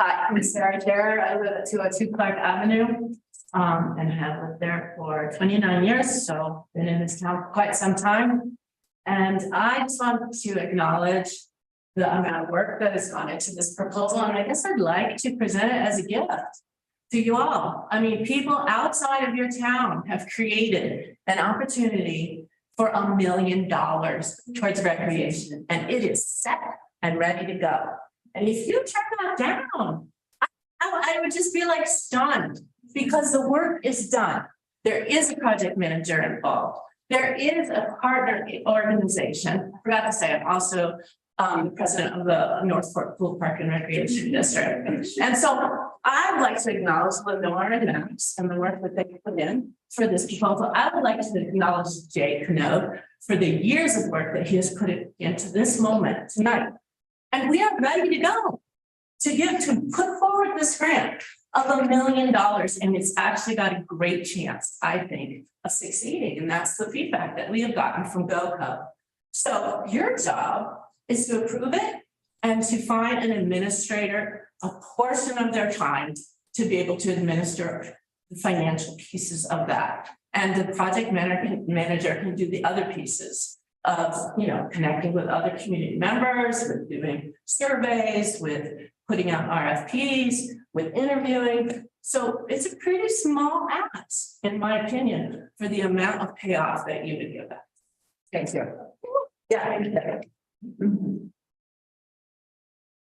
Hi, I'm Sarah Jarrett. I live at 202 Clark Avenue. And have lived there for 29 years, so been in this town for quite some time. And I just wanted to acknowledge the amount of work that has gone into this proposal, and I guess I'd like to present it as a gift to you all. I mean, people outside of your town have created an opportunity for $1 million towards recreation, and it is set and ready to go. And if you turn that down, I would just be like stunned, because the work is done. There is a project manager involved. There is a partner organization. I forgot to say, I'm also the president of the Northport Pool Park and Recreation District. And so I'd like to acknowledge Lenore and Max and the work that they put in for this proposal. I would like to acknowledge Jay Knob for the years of work that he has put into this moment tonight. And we are ready to go to put forward this grant of $1 million. And it's actually got a great chance, I think, of succeeding. And that's the feedback that we have gotten from GoCo. So your job is to approve it and to find an administrator, a portion of their time to be able to administer the financial pieces of that. And the project manager can do the other pieces of, connecting with other community members, with doing surveys, with putting out RFPs, with interviewing. So it's a pretty small ask, in my opinion, for the amount of payoff that you would give it. Thank you. Yeah.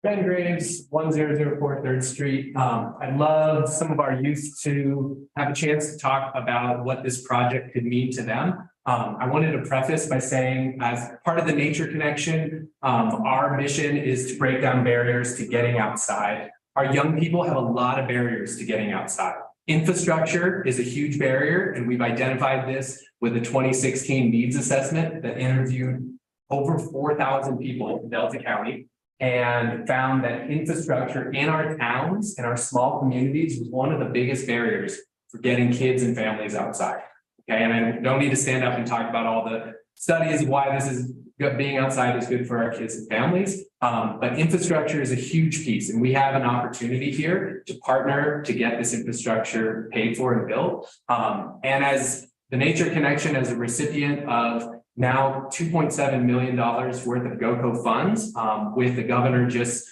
Ben Graves, 1004 3rd Street. I'd love some of our youth to have a chance to talk about what this project could mean to them. I wanted to preface by saying, as part of the Nature Connection, our mission is to break down barriers to getting outside. Our young people have a lot of barriers to getting outside. Infrastructure is a huge barrier, and we've identified this with a 2016 needs assessment that interviewed over 4,000 people in Delta County and found that infrastructure in our towns and our small communities was one of the biggest barriers for getting kids and families outside. Okay, and I don't need to stand up and talk about all the studies of why this is being outside is good for our kids and families. But infrastructure is a huge piece, and we have an opportunity here to partner to get this infrastructure paid for and built. And as the Nature Connection, as a recipient of now $2.7 million worth of GoCo funds, with the governor just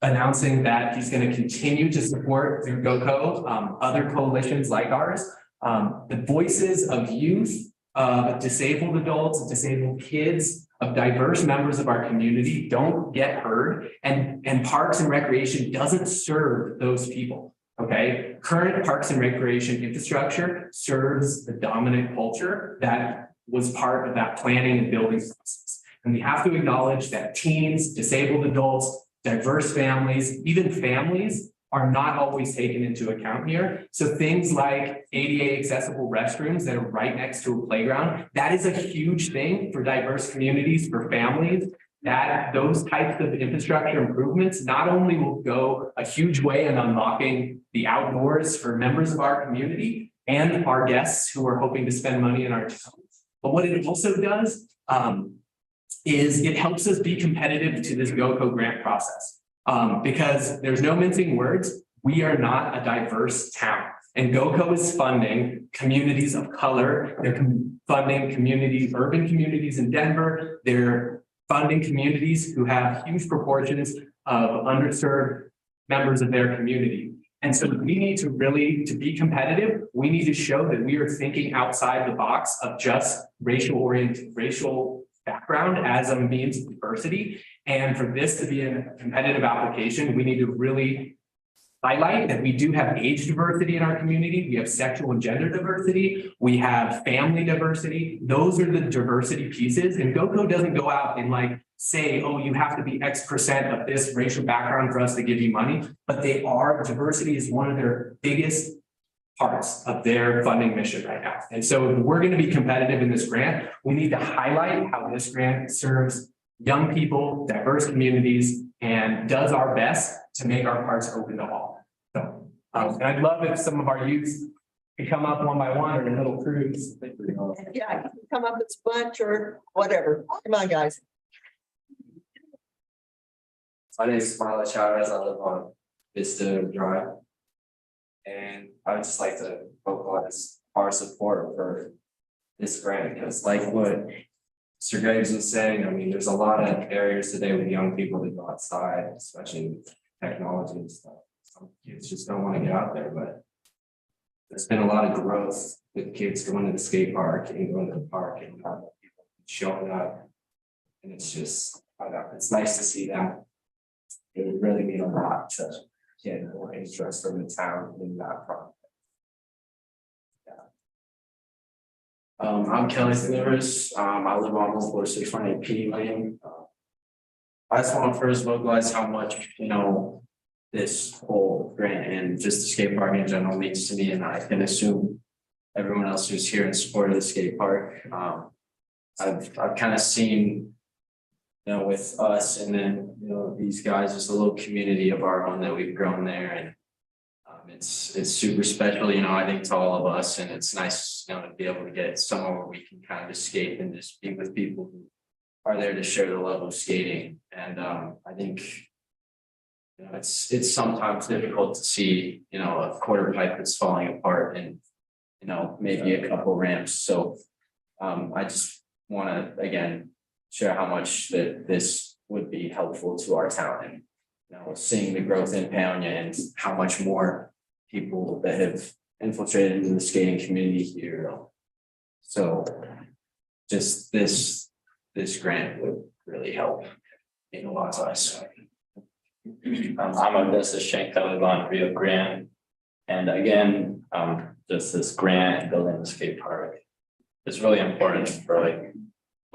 announcing that he's going to continue to support through GoCo, other coalitions like ours. The voices of youth, of disabled adults, disabled kids, of diverse members of our community don't get heard, and Parks and Recreation doesn't serve those people. Okay, current Parks and Recreation infrastructure serves the dominant culture that was part of that planning and building process. And we have to acknowledge that teens, disabled adults, diverse families, even families are not always taken into account here. So things like ADA accessible restrooms that are right next to a playground, that is a huge thing for diverse communities, for families. That those types of infrastructure improvements not only will go a huge way in unlocking the outdoors for members of our community and our guests who are hoping to spend money in our town, but what it also does is it helps us be competitive to this GoCo grant process. Because there's no mincing words, we are not a diverse town. And GoCo is funding communities of color. They're funding urban communities in Denver. They're funding communities who have huge proportions of underserved members of their community. And so we need to to be competitive, we need to show that we are thinking outside the box of just racial background as a means of diversity. And for this to be a competitive application, we need to really highlight that we do have age diversity in our community. We have sexual and gender diversity. We have family diversity. Those are the diversity pieces. And GoCo doesn't go out and say, oh, you have to be X% of this racial background for us to give you money. But diversity is one of their biggest parts of their funding mission right now. And so if we're going to be competitive in this grant, we need to highlight how this grant serves young people, diverse communities, and does our best to make our parks open to all. So, and I'd love if some of our youth could come up one by one or in little crews. Yeah, come up as a bunch or whatever. Come on, guys. My name is Marla Chavez. I live on Vista Drive. And I would just like to vocalize our support for this grant, because like what Mr. Graves was saying, I mean, there's a lot of barriers today with young people to go outside, especially with technology and stuff. Some kids just don't want to get out there, but there's been a lot of growth with kids going to the skate park and going to the park and people showing up. And it's just, I don't know, it's nice to see that. It would really mean a lot to get more interest from the town in that project. I'm Kelly Slivers. I live on 14618 P Lane. I just want to first vocalize how much, this whole grant and just the skate park in general means to me, and I can assume everyone else who's here in support of the skate park. I've kind of seen, with us and then, these guys, there's a little community of our own that we've grown there, and it's super special, I think, to all of us, and it's nice, to be able to get somewhere where we can kind of escape and just be with people who are there to share the love of skating. And I think, it's sometimes difficult to see, a quarter pipe that's falling apart and, maybe a couple ramps. So I just want to, again, share how much that this would be helpful to our town, and seeing the growth in Paonia and how much more people that have infiltrated into the skating community here. So just this grant would really help in a lot of us. I'm Odessa Shank. I live on Rio Grande. And again, just this grant and building the skate park is really important for a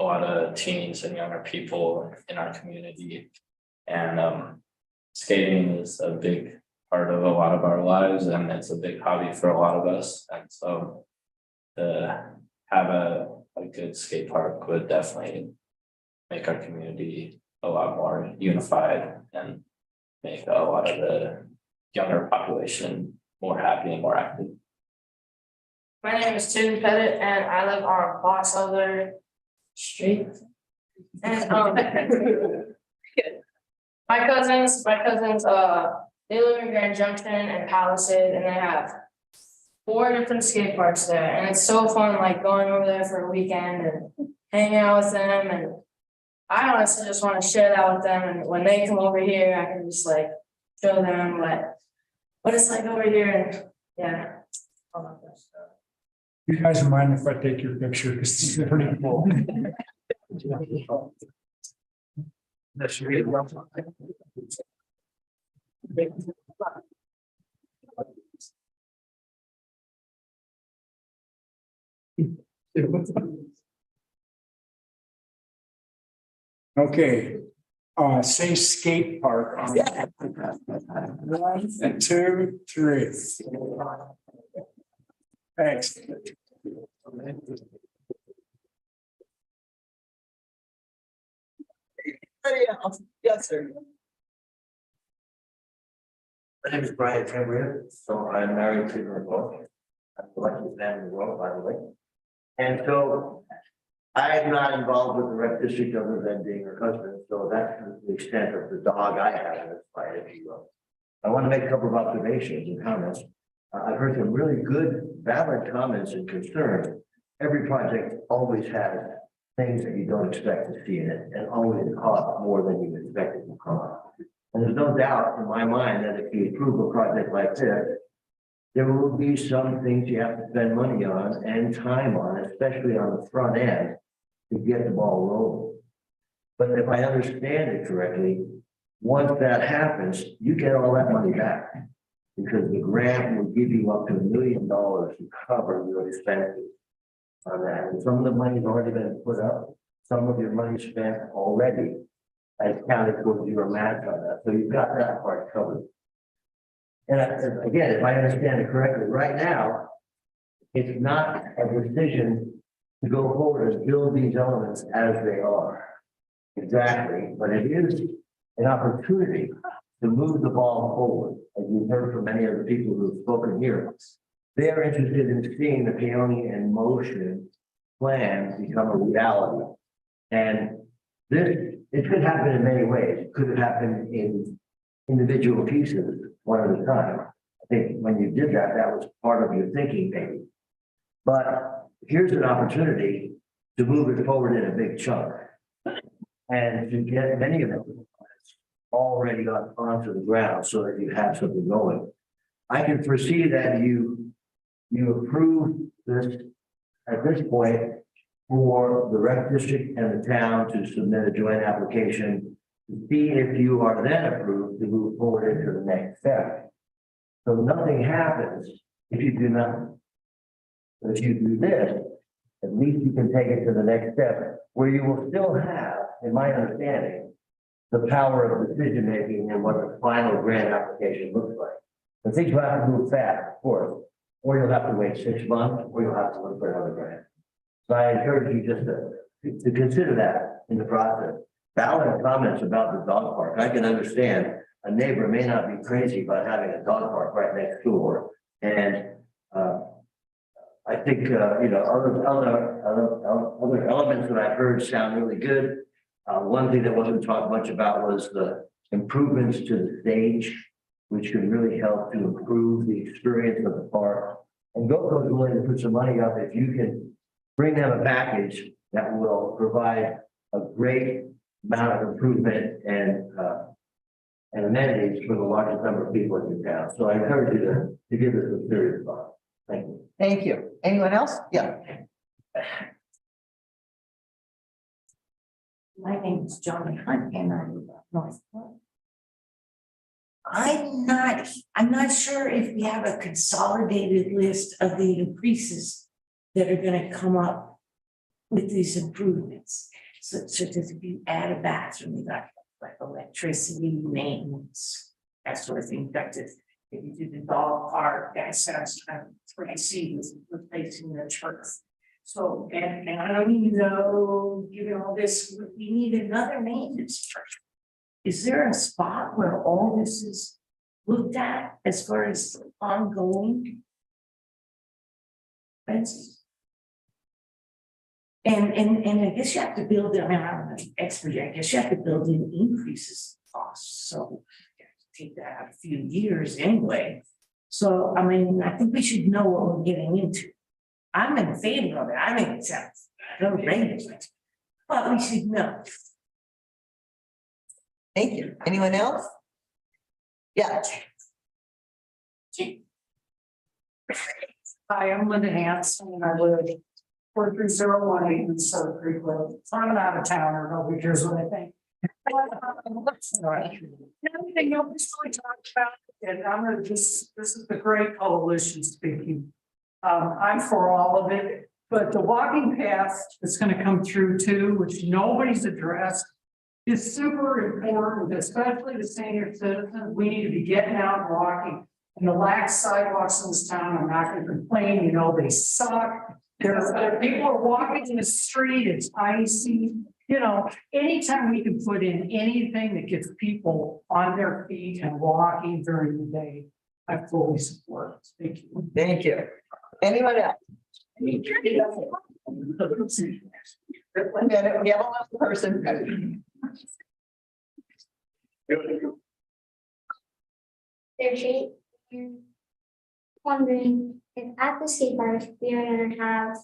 lot of teens and younger people in our community. And skating is a big part of a lot of our lives, and it's a big hobby for a lot of us. And so to have a good skate park would definitely make our community a lot more unified and make a lot of the younger population more happy and more active. My name is Tim Pettit and I live on Box Elder Street. And my cousins, they live in Grand Junction and Palisade, and they have 4 different skate parks there. And it's so fun, going over there for a weekend and hanging out with them. And I honestly just want to share that with them. And when they come over here, I can just show them what it's like over here. And yeah. You guys don't mind if I take your picture, because this is pretty cool. Okay, say skate park on 1, 2, 3. Thanks. Anybody else? Yes, sir. My name is Brian Cambria, so I'm married to Nicole. I'm the luckiest man in the world, by the way. And so I'm not involved with the rec district other than being her husband, so that's the extent of the dog I have in this fight, if you will. I want to make a couple of observations and comments. I've heard some really good, valid comments and concerns. Every project always has things that you don't expect to see in it, and always cost more than you expected to cost. And there's no doubt in my mind that if you approve a project like this, there will be some things you have to spend money on and time on, especially on the front end, to get the ball rolling. But if I understand it correctly, once that happens, you get all that money back, because the grant will give you up to $1 million to cover your expenses on that. And some of the money's already been put up, some of your money spent already as counted towards your match on that. So you've got that part covered. again, if I understand it correctly, right now, it's not a decision to go forward and build these elements as they are. Exactly, but it is an opportunity to move the ball forward, as you've heard from many of the people who have spoken here. They're interested in seeing the Peony in motion plan become a reality. And it could happen in many ways. It could have happened in individual pieces, one at a time. I think when you did that, that was part of your thinking, maybe. But here's an opportunity to move it forward in a big chunk. And to get many of them already onto the ground so that you have something going. I can foresee that you approve this at this point for the rec district and the town to submit a joint application to see if you are then approved to move forward into the next step. So nothing happens if you do nothing. But if you do this, at least you can take it to the next step where you will still have, in my understanding, the power of decision-making and what the final grant application looks like. The things will have to move fast, of course, or you'll have to wait 6 months, or you'll have to look for another grant. So I encourage you just to consider that in the process. Valid comments about the dog park. I can understand a neighbor may not be crazy about having a dog park right next door. And I think, other elements that I've heard sound really good. One thing that wasn't talked much about was the improvements to the stage, which can really help to improve the experience of the park. And GoCo is willing to put some money up if you can bring them a package that will provide a great amount of improvement and amenities for the largest number of people in your town. So I encourage you to give this a serious thought. Thank you. Thank you. Anyone else? Yeah. My name is Johnny Hunt and I live up north. I'm not sure if we have a consolidated list of the increases that are gonna come up with these improvements. Such as if you add a bathroom, you got like electricity, maintenance, that sort of thing. Got to, if you do the dog park, that sounds kind of crazy with replacing the turf. So, and I don't know, given all this, we need another maintenance person. Is there a spot where all this is looked at as far as ongoing expenses? And I guess you have to build in, I mean, I'm not an expert, I guess you have to build in increases in costs, so you have to take that out a few years anyway. So, I mean, I think we should know what we're getting into. I'm in favor of it, I think it sounds outrageous, but we should know. Thank you. Anyone else? Yeah. Hi, I'm Linda Hanson and I live 43018 in Southern Creek Road. I'm an out of towner, nobody cares what I think. Everything nobody's really talked about, and I'm gonna just, this is the Great Coalition speaking. I'm for all of it, but the walking path that's gonna come through too, which nobody's addressed, is super important, especially the senior citizens. We need to be getting out and walking. And the lax sidewalks in this town, I'm not gonna complain, you know, they suck. There people are walking in the street, it's icy. You know, anytime we can put in anything that gets people on their feet and walking during the day, I fully support it. Thank you. Thank you. Anyone else? We have another person. Their shape. Wondering if at the skate park we are gonna have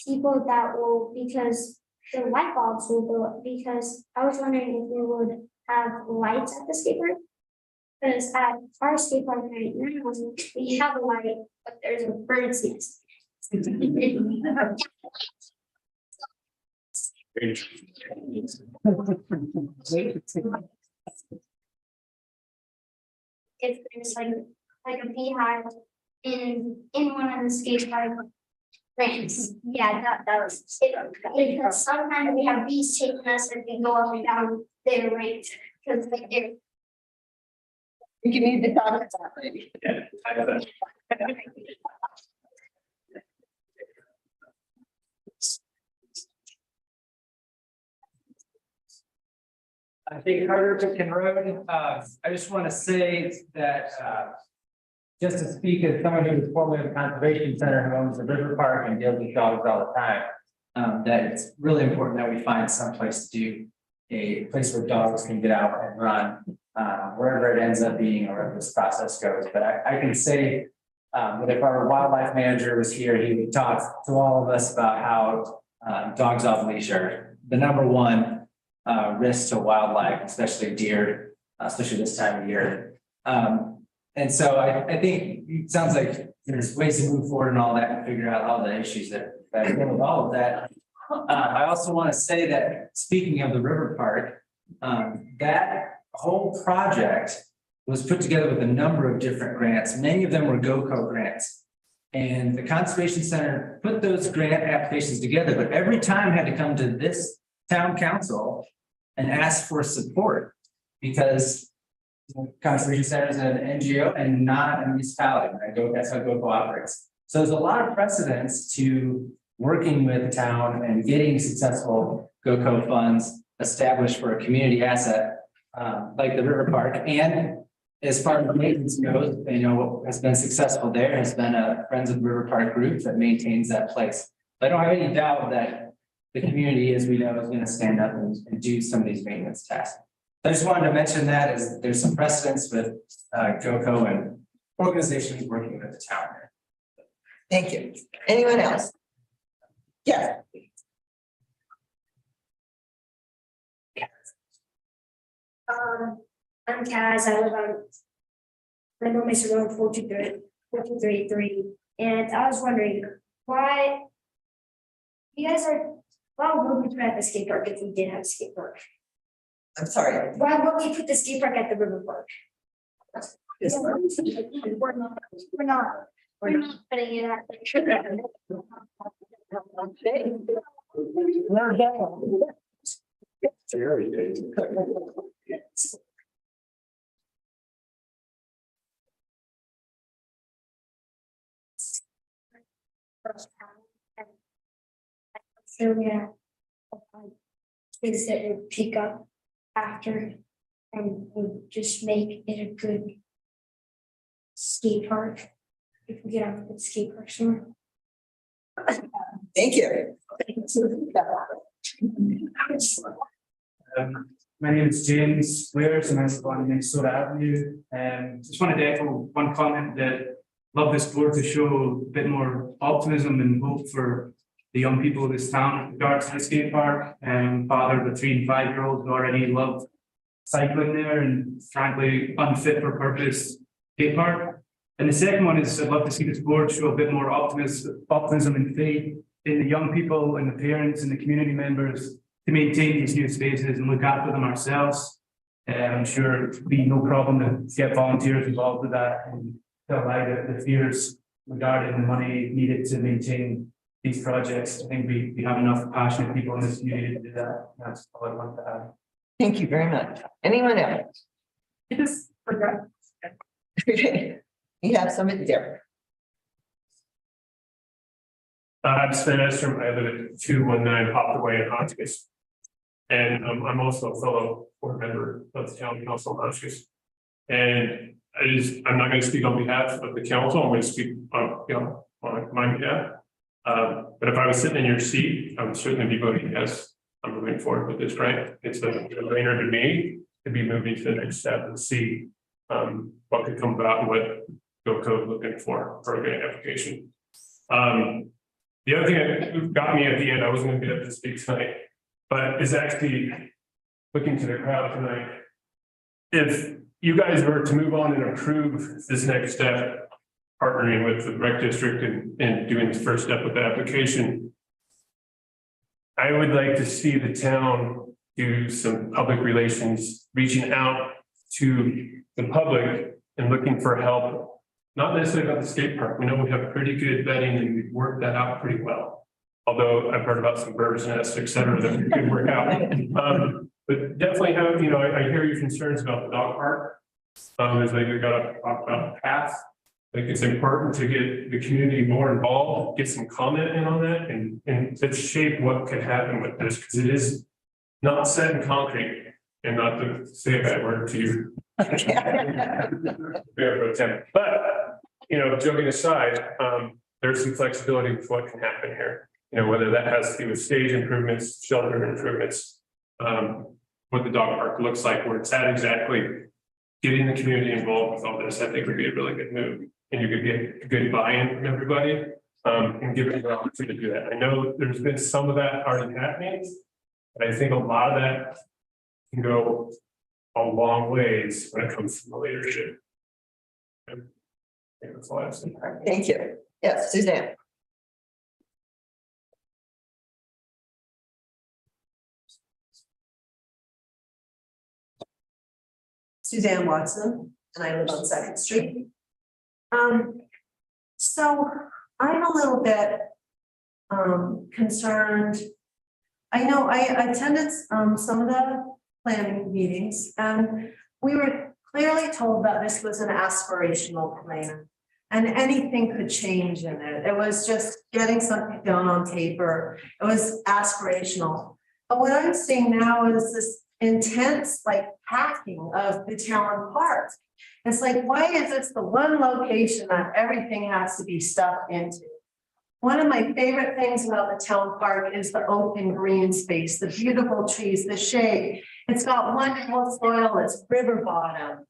people that will, because the light bulbs will go, because I was wondering if we would have lights at the skate park. Because at our skate park right now, we have a light, but there's a bird's nest. If there's like a beehive in one of the skate park ramps. Yeah, that was it. Because sometimes we have bees chasing us and we go up and down their ramps because like they're You need to talk about it. Yeah, I got that. I think Carter Pickin Road, I just want to say that, just to speak as someone who was formerly of the Conservation Center, who owns the River Park and deals with dogs all the time, that it's really important that we find someplace to do a place where dogs can get out and run, wherever it ends up being or wherever this process goes. But I can say, that if our wildlife manager was here, he would talk to all of us about how, dogs off leash are the number one risk to wildlife, especially deer, especially this time of year. And so I think it sounds like there's ways to move forward and all that and figure out all the issues that go with all of that. I also want to say that speaking of the River Park, that whole project was put together with a number of different grants. Many of them were GOCO grants. And the Conservation Center put those grant applications together, but every time had to come to this town council and ask for support because Conservation Center is an NGO and not a municipality, right? That's how GOCO operates. So there's a lot of precedence to working with the town and getting successful GOCO funds established for a community asset like the River Park. And as far as maintenance goes, what has been successful there has been a Friends of the River Park group that maintains that place. I don't have any doubt that the community, as we know, is going to stand up and do some of these maintenance tasks. I just wanted to mention that as there's some precedence with GOCO and organizations working with the town. Thank you. Anyone else? Yes. I'm Kaz. I live on Rainbow Mesa Road 423, and I was wondering why would we put at the skate park if we did have a skate park? I'm sorry. Why would we put the skate park at the River Park? We're not putting it at the. So yeah, things that would pick up after and would just make it a good skate park. If we get out the skate park somewhere. Thank you. My name is James Wares and I live on Minnesota Avenue. Just wanted to echo one comment that love this board to show a bit more optimism and hope for the young people of this town with regards to the skate park. Father of a 3- and 5-year-old who already loved cycling there and frankly unfit for purpose skate park. And the second one is I'd love to see this board show a bit more optimism and faith in the young people and the parents and the community members to maintain these new spaces and look after them ourselves. I'm sure it'd be no problem to get volunteers involved with that and to allay the fears regarding the money needed to maintain these projects. I think we have enough passionate people in this community to do that. That's all I want to add. Thank you very much. Anyone else? I just forgot. You have somebody there. I'm Sven Estrom. I live at 219 Hopperway in Hotchkiss. And I'm also a fellow board member of the town council in Hotchkiss. And I'm not going to speak on behalf of the council. I'm going to speak on my behalf. But if I was sitting in your seat, I would certainly be voting yes. I'm moving forward with this grant. It's a no-brainer to me to be moving to the next step and see what could come about and what GOCO is looking for a grant application. The other thing that got me at the end, I wasn't going to be able to speak tonight, but is actually looking to the crowd tonight. If you guys were to move on and approve this next step, partnering with the rec district and doing this first step with the application, I would like to see the town do some public relations, reaching out to the public and looking for help. Not necessarily about the skate park. We know we have pretty good vetting and we've worked that out pretty well. Although I've heard about some bird's nests, et cetera, that we could work out. But definitely have, I hear your concerns about the dog park. As they got up to talk about the path. I think it's important to get the community more involved, get some comment in on that and to shape what could happen with this, because it is not set in concrete. And not to say a bad word to you. But, you know, joking aside, there's some flexibility with what can happen here. You know, whether that has to do with stage improvements, shelter improvements, what the dog park looks like, where it's at exactly. Getting the community involved with all this, I think would be a really good move. And you could get good buy-in from everybody, and give it the opportunity to do that. I know there's been some of that already happening. But I think a lot of that can go a long ways when it comes to the leadership. Yeah, that's all I have to say. Thank you. Yes, Suzanne. Suzanne Watson, and I live on Second Street. So I'm a little bit concerned. I know I attended some of the planning meetings, and we were clearly told that this was an aspirational plan and anything could change in it. It was just getting something down on paper. It was aspirational. But what I'm seeing now is this intense like hacking of the town park. It's like, why is this the one location that everything has to be stuffed into? One of my favorite things about the town park is the open green space, the beautiful trees, the shade. It's got wonderful soil, it's river bottom.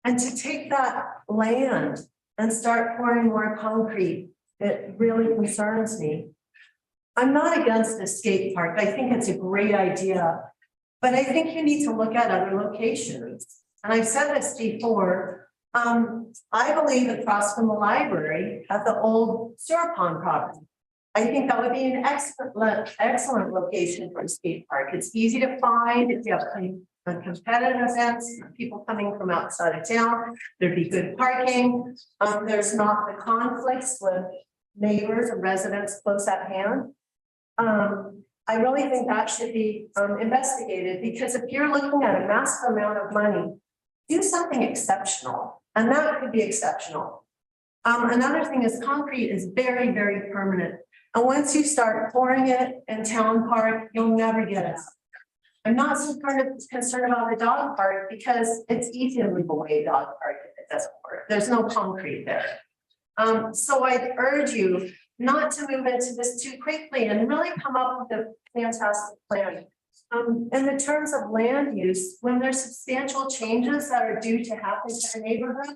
And to take that land and start pouring more concrete, it really concerns me. I'm not against the skate park. I think it's a great idea. But I think you need to look at other locations. And I've said this before, I believe across from the library at the old sewer pond property. I think that would be an excellent location for a skate park. It's easy to find if you have competitive events, people coming from outside of town, there'd be good parking. There's not the conflicts with neighbors and residents close at hand. I really think that should be investigated, because if you're looking at a massive amount of money, do something exceptional, and that could be exceptional. Another thing is concrete is very, very permanent. And once you start pouring it in town park, you'll never get it. I'm not so concerned about the dog park, because it's easy to move away dog park if it doesn't work. There's no concrete there. So I urge you not to move into this too quickly and really come up with a fantastic plan. In the terms of land use, when there's substantial changes that are due to happen to a neighborhood,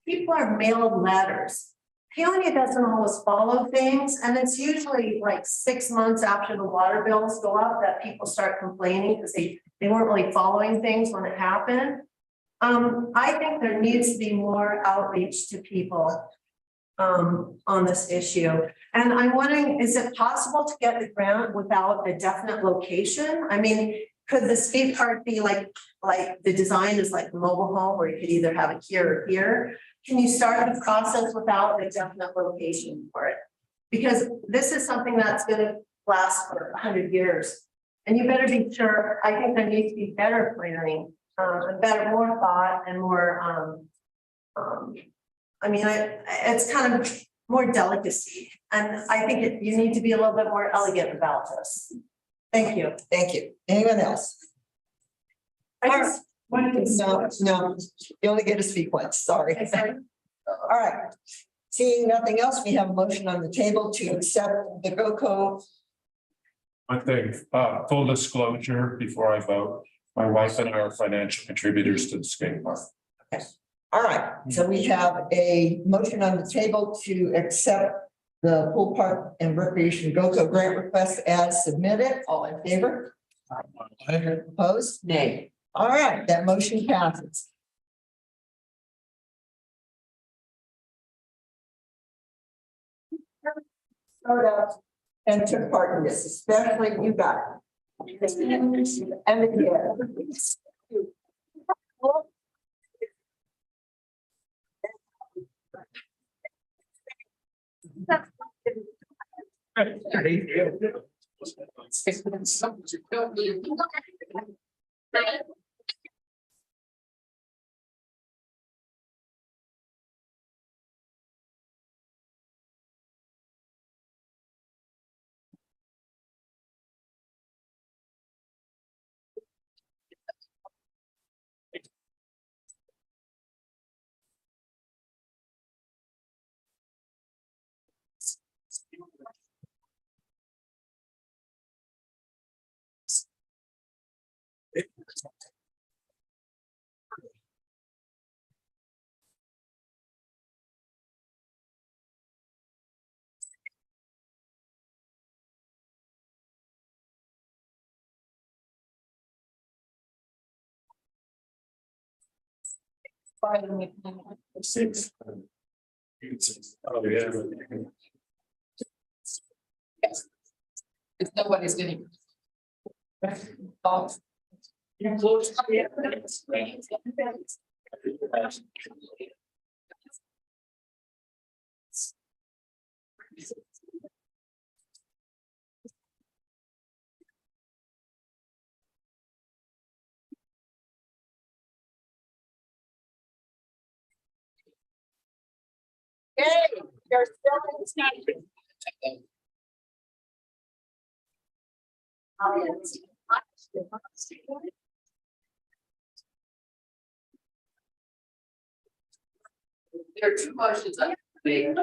people are mailed letters. Peonia doesn't always follow things, and it's usually like 6 months after the water bills go up that people start complaining because they weren't really following things when it happened. I think there needs to be more outreach to people on this issue. And I'm wondering, is it possible to get the grant without a definite location? I mean, could the skate park be like the design is like a mobile home where you could either have it here or here? Can you start the process without a definite location for it? Because this is something that's going to last for 100 years. And you better be sure, I think there needs to be better planning, and more thought and more, I mean, it's kind of more delicacy. And I think you need to be a little bit more elegant about this. Thank you. Thank you. Anyone else? No, you only get to speak once, sorry. All right. Seeing nothing else, we have a motion on the table to accept the GOCO. One thing, full disclosure before I vote, my wife and I are financial contributors to the skate park. Okay. All right, so we have a motion on the table to accept the pool park and recreation GOCO grant request as submitted. All in favor? Opposed? Nay. All right, that motion passes. Start out and took part in this, especially you guys. And the kids. Six. Oh, yeah. If nobody's getting. Hey, there's still in discussion. There are two motions I make.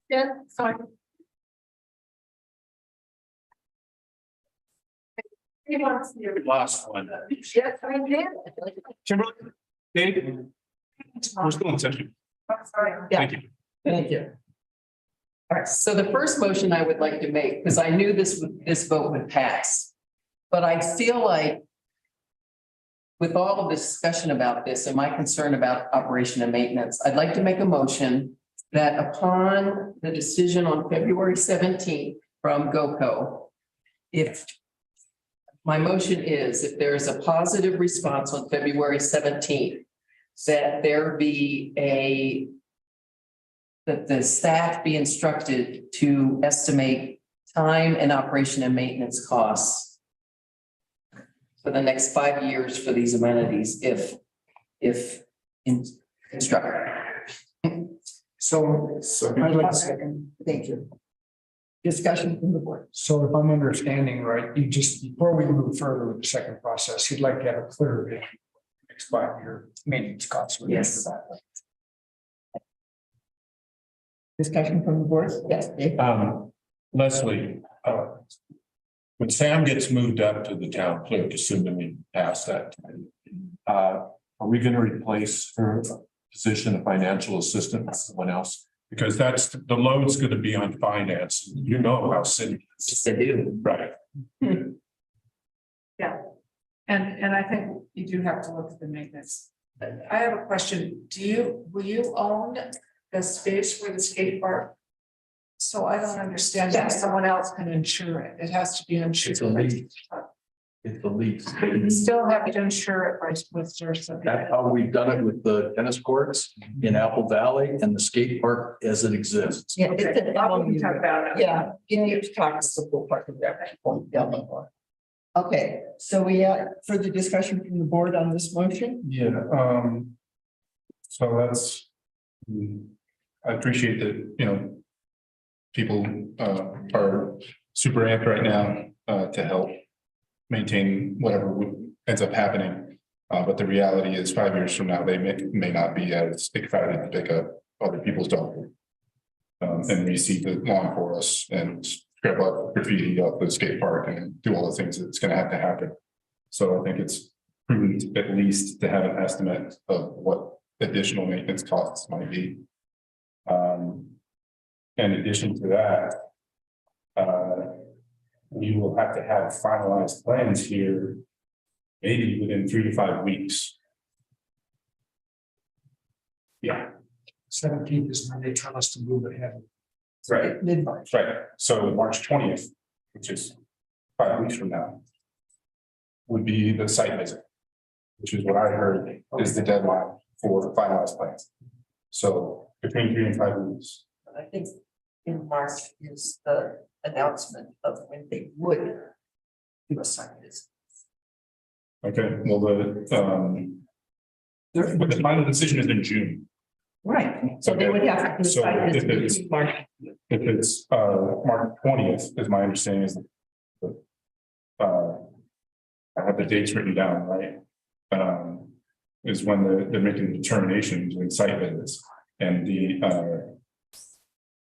Yeah, sorry. Last one. Yes, I did. Kimberly, Dave, we're still in session. Thank you. Thank you. All right, so the first motion I would like to make, because I knew this vote would pass. But I feel like with all of the discussion about this and my concern about operation and maintenance, I'd like to make a motion that upon the decision on February 17th from GOCO, if my motion is, if there is a positive response on February 17th, that there be that the staff be instructed to estimate time and operation and maintenance costs for the next 5 years for these amenities, if instructed. So I'd like to Second, thank you. Discussion from the board. So if I'm understanding right, you just, before we move further with the second process, you'd like to have a clear vision. Next 5 year maintenance costs. Yes. Discussion from the board? Yes, Dave? Leslie, when Sam gets moved up to the town clerk, assuming we pass that, are we going to replace her position of financial assistant with someone else? Because that's, the load's going to be on finance. You know how city. They do. Right. Yeah. And I think you do have to look at the maintenance. I have a question. Will you own the space for the skate park? So I don't understand how someone else can insure it. It has to be insured. It's a lease. It's a lease. You still have to insure it by with Dursa. That's how we've done it with the tennis courts in Apple Valley and the skate park as it exists. Yeah, it's an We talk about it. Yeah, you need to talk to the full part of that point down the line. Okay, so we had further discussion from the board on this motion? Yeah, so that's, I appreciate that, you know, people are super amped right now to help maintain whatever ends up happening. But the reality is 5 years from now, they may not be as excited to pick up other people's dog. And we see the lawn for us and scrap up graffiti off the skate park and do all the things that's going to have to happen. So I think it's prudent at least to have an estimate of what additional maintenance costs might be. In addition to that, we will have to have finalized plans here maybe within 3 to 5 weeks. Yeah. 17th is when they tell us to move ahead. Right. Mid-March. Right. So March 20th, which is 5 weeks from now, would be the site visit, which is what I heard is the deadline for finalized plans. So between 3 and 5 weeks. I think in March is the announcement of when they would do a site visit. Okay, well, the final decision is in June. Right, so they would have to. So if it's March 20th, is my understanding is I have the dates written down, right? Is when they're making the determinations and site visits. And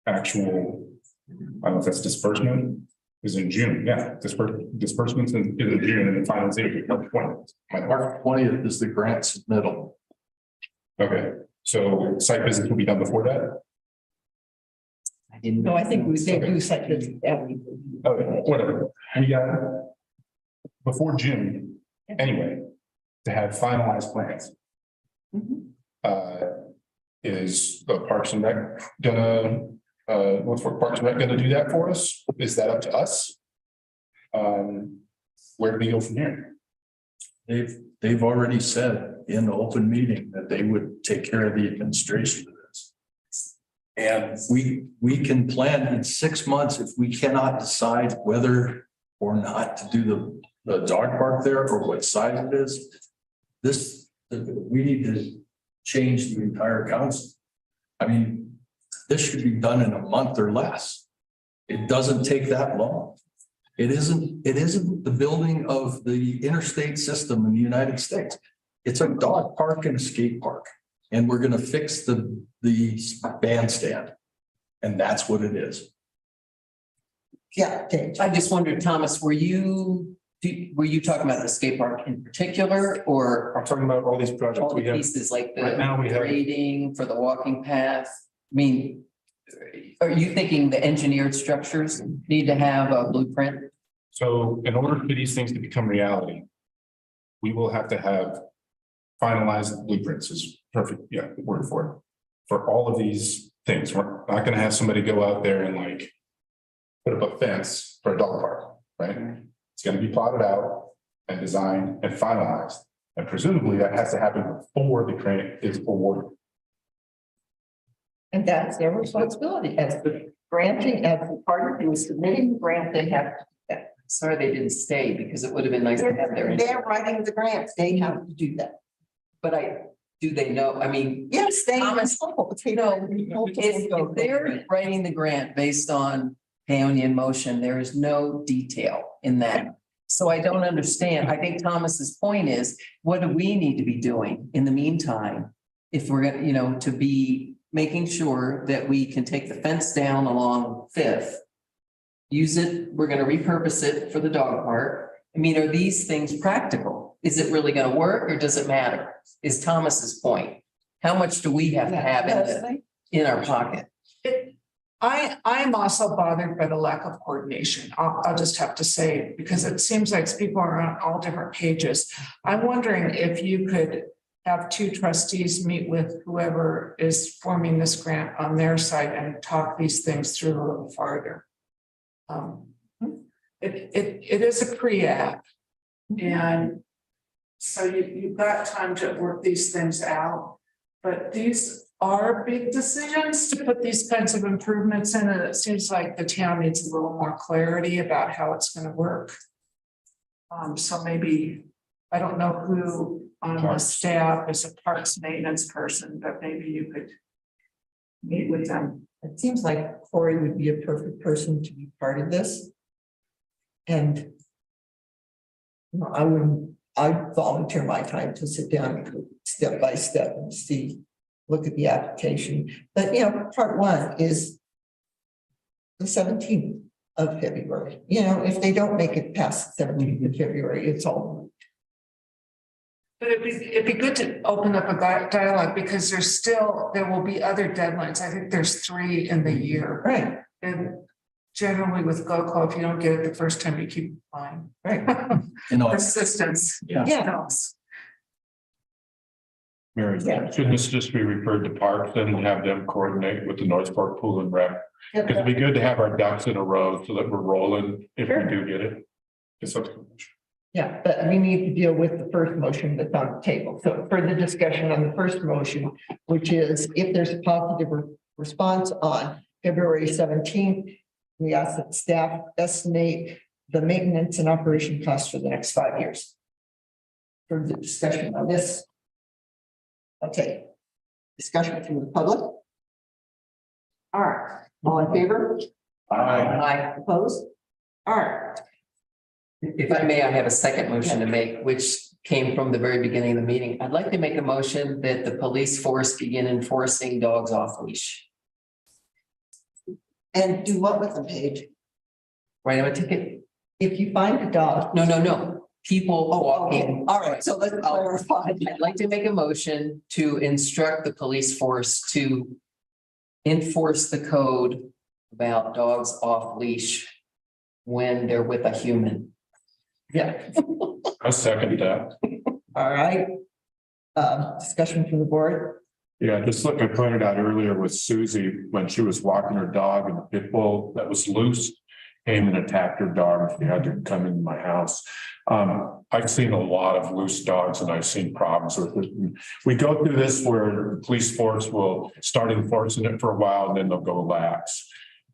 actual, I don't know if that's disbursement, is in June, yeah, disbursements in June and then finalization of 20. March 20th is the grant submittal. Okay, so site visits will be done before that? No, I think they do such as every. Okay, whatever, we got before June, anyway, to have finalized plans. Is the Parks and Rec gonna, what's for Parks and Rec gonna do that for us? Is that up to us? Where do we go from here? They've already said in the open meeting that they would take care of the administration of this. And we can plan in 6 months if we cannot decide whether or not to do the dog park there or what size it is. We need to change the entire council. I mean, this should be done in a month or less. It doesn't take that long. It isn't the building of the interstate system in the United States. It's a dog park and a skate park. And we're gonna fix the bandstand. And that's what it is. Yeah, Dave. I just wondered, Thomas, were you talking about the skate park in particular, or I'm talking about all these projects all the we have. pieces like Right now we the have- grading for the walking path? I mean, are you thinking the engineered structures need to have a blueprint? So in order for these things to become reality, we will have to have finalized blueprints is perfect, yeah, the word for it. For all of these things, we're not gonna have somebody go out there and like put up a fence for a dog park, right? It's gonna be plotted out and designed and finalized. And presumably that has to happen before the grant is awarded. And that's their responsibility as the granting, as the party who is submitting the grant, they have to do that. Sorry, they didn't stay because it would have been nice to have their. They're writing the grants, they have to do that. But do they know? I mean, Yes, they. Thomas, if they're writing the grant based on Paonian motion, there is no detail in that. So I don't understand. I think Thomas's point is, what do we need to be doing in the meantime? If we're gonna, to be making sure that we can take the fence down along Fifth. Use it, we're gonna repurpose it for the dog park. I mean, are these things practical? Is it really gonna work or does it matter? Is Thomas's point. How much do we have to have in our pocket? I'm also bothered by the lack of coordination. I'll just have to say, because it seems like people are on all different pages. I'm wondering if you could have two trustees meet with whoever is forming this grant on their side and talk these things through a little farther. It is a pre-app. And so you've got time to work these things out. But these are big decisions to put these kinds of improvements in, and it seems like the town needs a little more clarity about how it's gonna work. So maybe, I don't know who on the staff is a parks maintenance person, but maybe you could meet with them. It seems like Corey would be a perfect person to be part of this. And I'd volunteer my time to sit down and go step by step and look at the application. But, part one is the 17th of February. If they don't make it past the 17th of February, it's all. But it'd be good to open up a dialogue, because there will be other deadlines. I think there's 3 in the year. Right. And generally with GoCo, if you don't get it the first time, you keep applying. Right. Persistence. Yeah. Mary, should this just be referred to parks and have them coordinate with the North Park Pool and Rec? Because it'd be good to have our ducks in a row so that we're rolling if we do get it. It's up to the commission. Yeah, but we need to deal with the first motion that's on the table. So further discussion on the first motion, which is if there's a positive response on February 17th, we ask that staff estimate the maintenance and operation costs for the next 5 years. Further discussion on this. Okay. Discussion from the public. All right, all in favor? Aye. Opposed? All right. If I may, I have a second motion to make, which came from the very beginning of the meeting. I'd like to make a motion that the police force begin enforcing dogs off leash. And do what with them, Paige? Write them a ticket. If you find a dog. No. People walking. All right, so let's clarify. I'd like to make a motion to instruct the police force to enforce the code about dogs off leash when they're with a human. Yeah, I second that. all right. Discussion from the board. Yeah, just like I pointed out earlier with Susie, when she was walking her dog and the pit bull that was loose came and attacked her dog. She had to come into my house. I've seen a lot of loose dogs and I've seen problems with it. We go through this where the police force will start enforcing it for a while and then they'll go lax.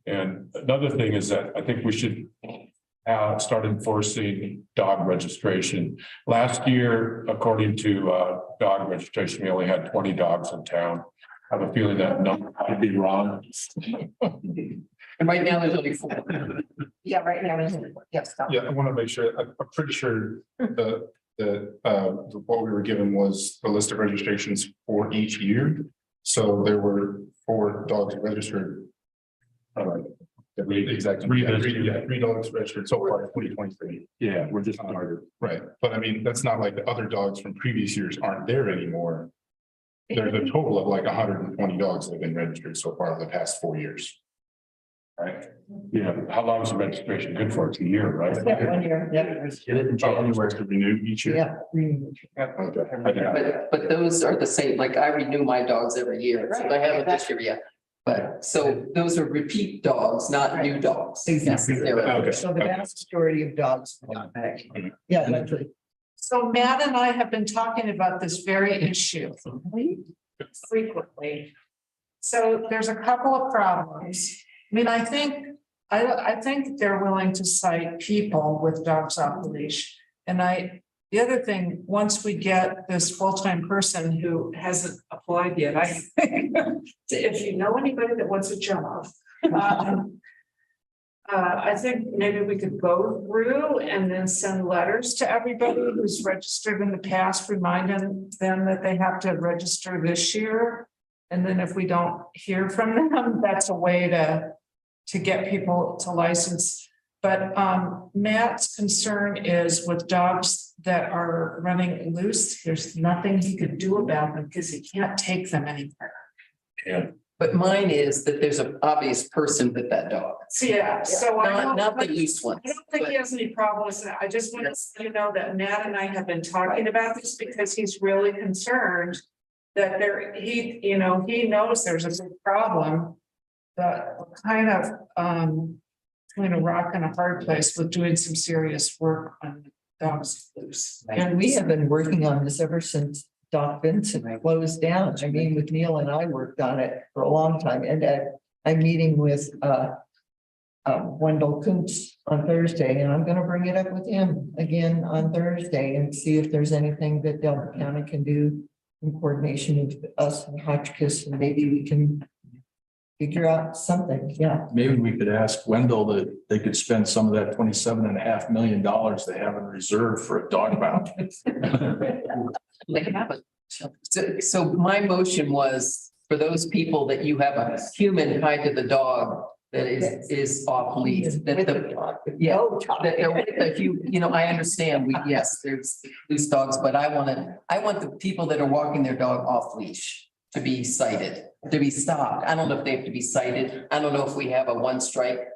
And another thing is that I think we should start enforcing dog registration. Last year, according to dog registration, we only had 20 dogs in town. I have a feeling that number might be wrong. And right now there's only 4. Yeah, right now, yes. Yeah, I want to make sure, I'm pretty sure what we were given was a list of registrations for each year. So there were 4 dogs registered. Exactly. 3 dogs registered so far in 2023. Yeah, we're just started. Right, but I mean, that's not like the other dogs from previous years aren't there anymore. There's a total of like 120 dogs that have been registered so far in the past 4 years. Right? Yeah, how long is the registration good for? It's a year, right? Yeah, 1 year, yeah. Get it in January to renew each year. Yeah. But those are the same, like I renew my dogs every year, so I haven't this year yet. But so those are repeat dogs, not new dogs. Exactly. Okay. So the vast majority of dogs. Yeah, that's right. So Matt and I have been talking about this very issue frequently. So there's a couple of problems. I mean, I think they're willing to cite people with dogs off the leash. And the other thing, once we get this full-time person who hasn't applied yet, I think, if you know anybody that wants a job, I think maybe we could go through and then send letters to everybody who's registered in the past, reminding them that they have to register this year. And then if we don't hear from them, that's a way to get people to license. But Matt's concern is with dogs that are running loose, there's nothing he could do about them because he can't take them anywhere. Yeah. But mine is that there's an obvious person with that dog. So yeah, so Not the loose ones. I don't think he has any problem with that. I just want to let you know that Matt and I have been talking about this because he's really concerned that he knows there's a big problem. That kind of between a rock and a hard place with doing some serious work on dogs loose. And we have been working on this ever since Doc Vincent closed down. I mean, with Neil and I worked on it for a long time. And I'm meeting with Wendell Kuntz on Thursday, and I'm gonna bring it up with him again on Thursday and see if there's anything that Delta County can do in coordination with us and Hotchkiss, and maybe we can figure out something. Yeah. Maybe we could ask Wendell that they could spend some of that $27.5 million they have in reserve for a dog pound. They have it. So my motion was for those people that you have a human tied to the dog that is off leash, that that they're with a I understand, yes, there's loose dogs, but I want the people that are walking their dog off leash to be cited, to be stopped. I don't know if they have to be cited. I don't know if we have a 1 strike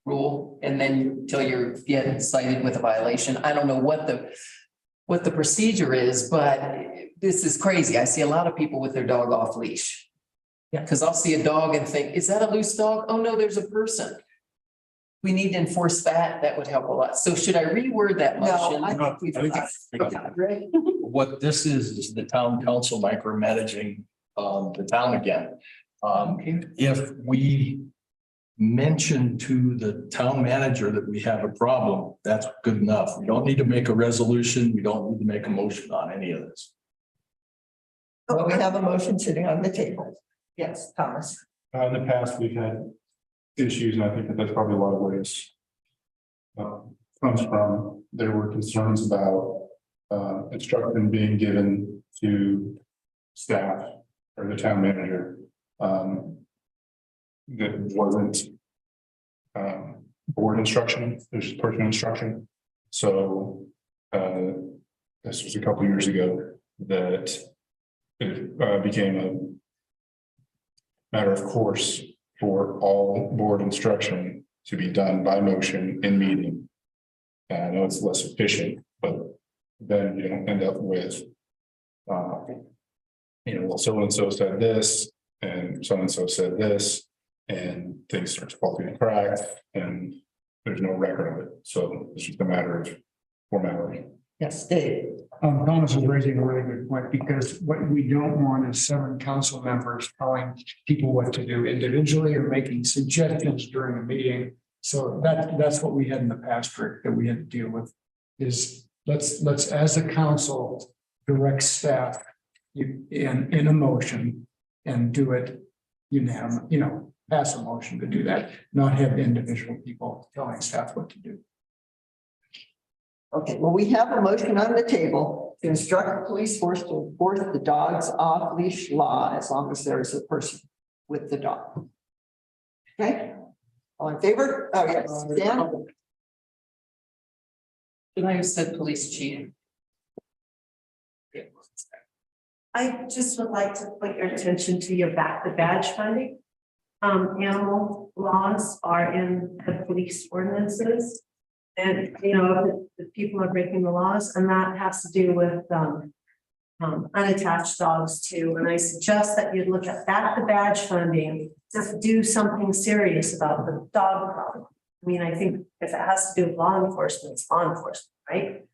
rule and then until you're getting cited with a violation. I don't know what the procedure is, but this is crazy. I see a lot of people with their dog off leash. Yeah, because I'll see a dog and think, is that a loose dog? Oh, no, there's a person. We need to enforce that. That would help a lot. So should I reword that motion? What this is the town council micromanaging the town again. If we mention to the town manager that we have a problem, that's good enough. We don't need to make a resolution. We don't need to make a motion on any of this. Well, we have a motion sitting on the table. Yes, Thomas. In the past, we've had issues, and I think that's probably a lot of ways comes from. There were concerns about instruction being given to staff or the town manager that wasn't board instruction, there's person instruction. So this was a couple years ago that it became a matter of course for all board instruction to be done by motion in meeting. And I know it's less efficient, but then you don't end up with well, so-and-so said this, and so-and-so said this, and things start to fall through the cracks, and there's no record of it. So it's just a matter of formality. Yes, Dave. Thomas is raising a really good point, because what we don't want is 7 council members telling people what to do individually or making suggestions during a meeting. So that's what we had in the past, Rick, that we had to deal with, is let's as a council direct staff in a motion and do it unanimously, pass a motion to do that, not have individual people telling staff what to do. Okay, well, we have a motion on the table to instruct the police force to enforce the dogs off leash law as long as there is a person with the dog. Okay, all in favor? Oh, yes, Dan? Should I have said police chief? I just would like to put your attention to your the badge funding. Animal laws are in the police ordinances. And, the people are breaking the laws, and that has to do with unattached dogs too. And I suggest that you look at the badge funding, just do something serious about the dog problem. I mean, I think if it has to do with law enforcement, it's law enforcement, right?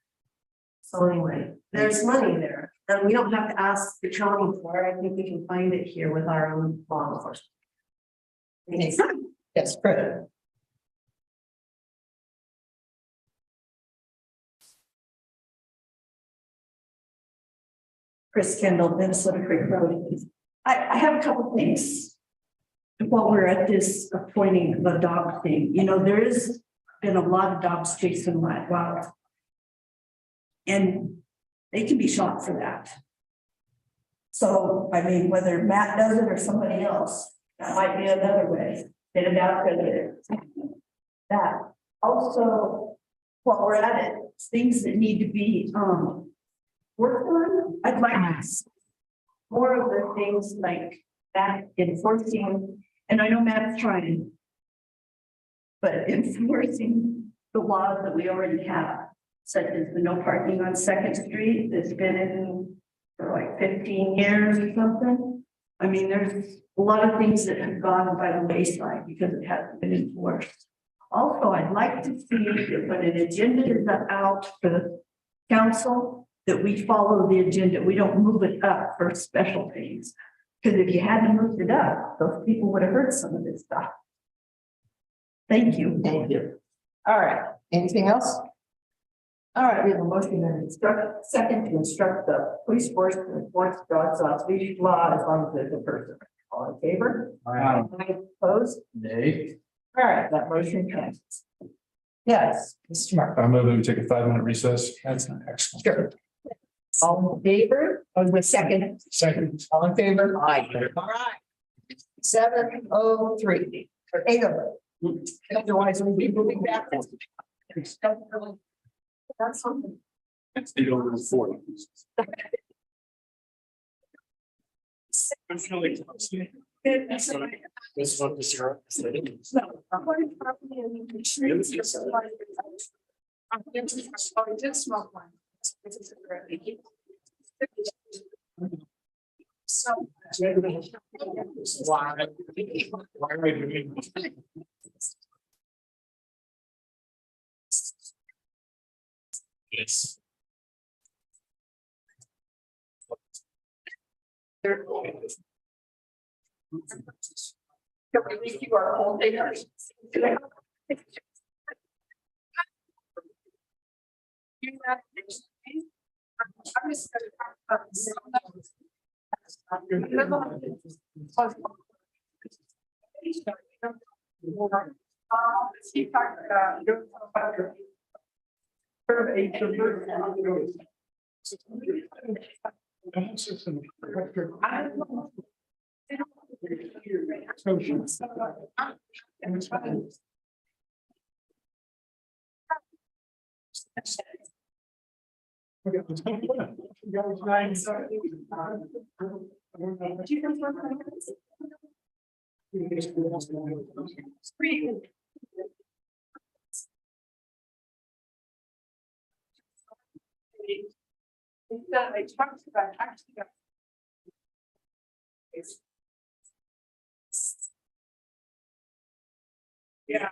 So anyway, there's money there, and we don't have to ask the county for it. I think we can find it here with our own law enforcement. Yes, Fred. Chris Kendall, Minnesota Creek Road. I have a couple things. While we're at this appointing the dog thing, there has been a lot of dogs chasing wild. And they can be shot for that. So, I mean, whether Matt does it or somebody else, that might be another way. Get it out there. That also, while we're at it, things that need to be worked on. I'd like more of the things like that enforcing, and I know Matt's trying, but enforcing the laws that we already have, such as the no parking on 2nd Street that's been in for like 15 years or something. I mean, there's a lot of things that have gone by the wayside because it hasn't been enforced. Also, I'd like to see that when an agenda is out for the council, that we follow the agenda. We don't move it up for special things. Because if you hadn't moved it up, those people would have heard some of this stuff. Thank you. Thank you. All right, anything else? All right, we have a motion to second to instruct the police force to enforce dogs off leash law as long as there's a person. All in favor? Aye. Opposed? Nay. All right, that motion passes. Yes, Mr. Mark. I move that we take a 5-minute recess. That's an excellent. Sure. All in favor? Oh, with second. Second. All in favor? Aye. All right. 7:03 or 8:00. Otherwise, we'll be moving back. That's something. It's 8:04. This one is zero. I did smoke one. So. Why are you doing? Yes. Can we leave you our whole day? I'm just gonna talk about this. He talked about sort of a diverse. I don't know. I talked about actually. Yeah.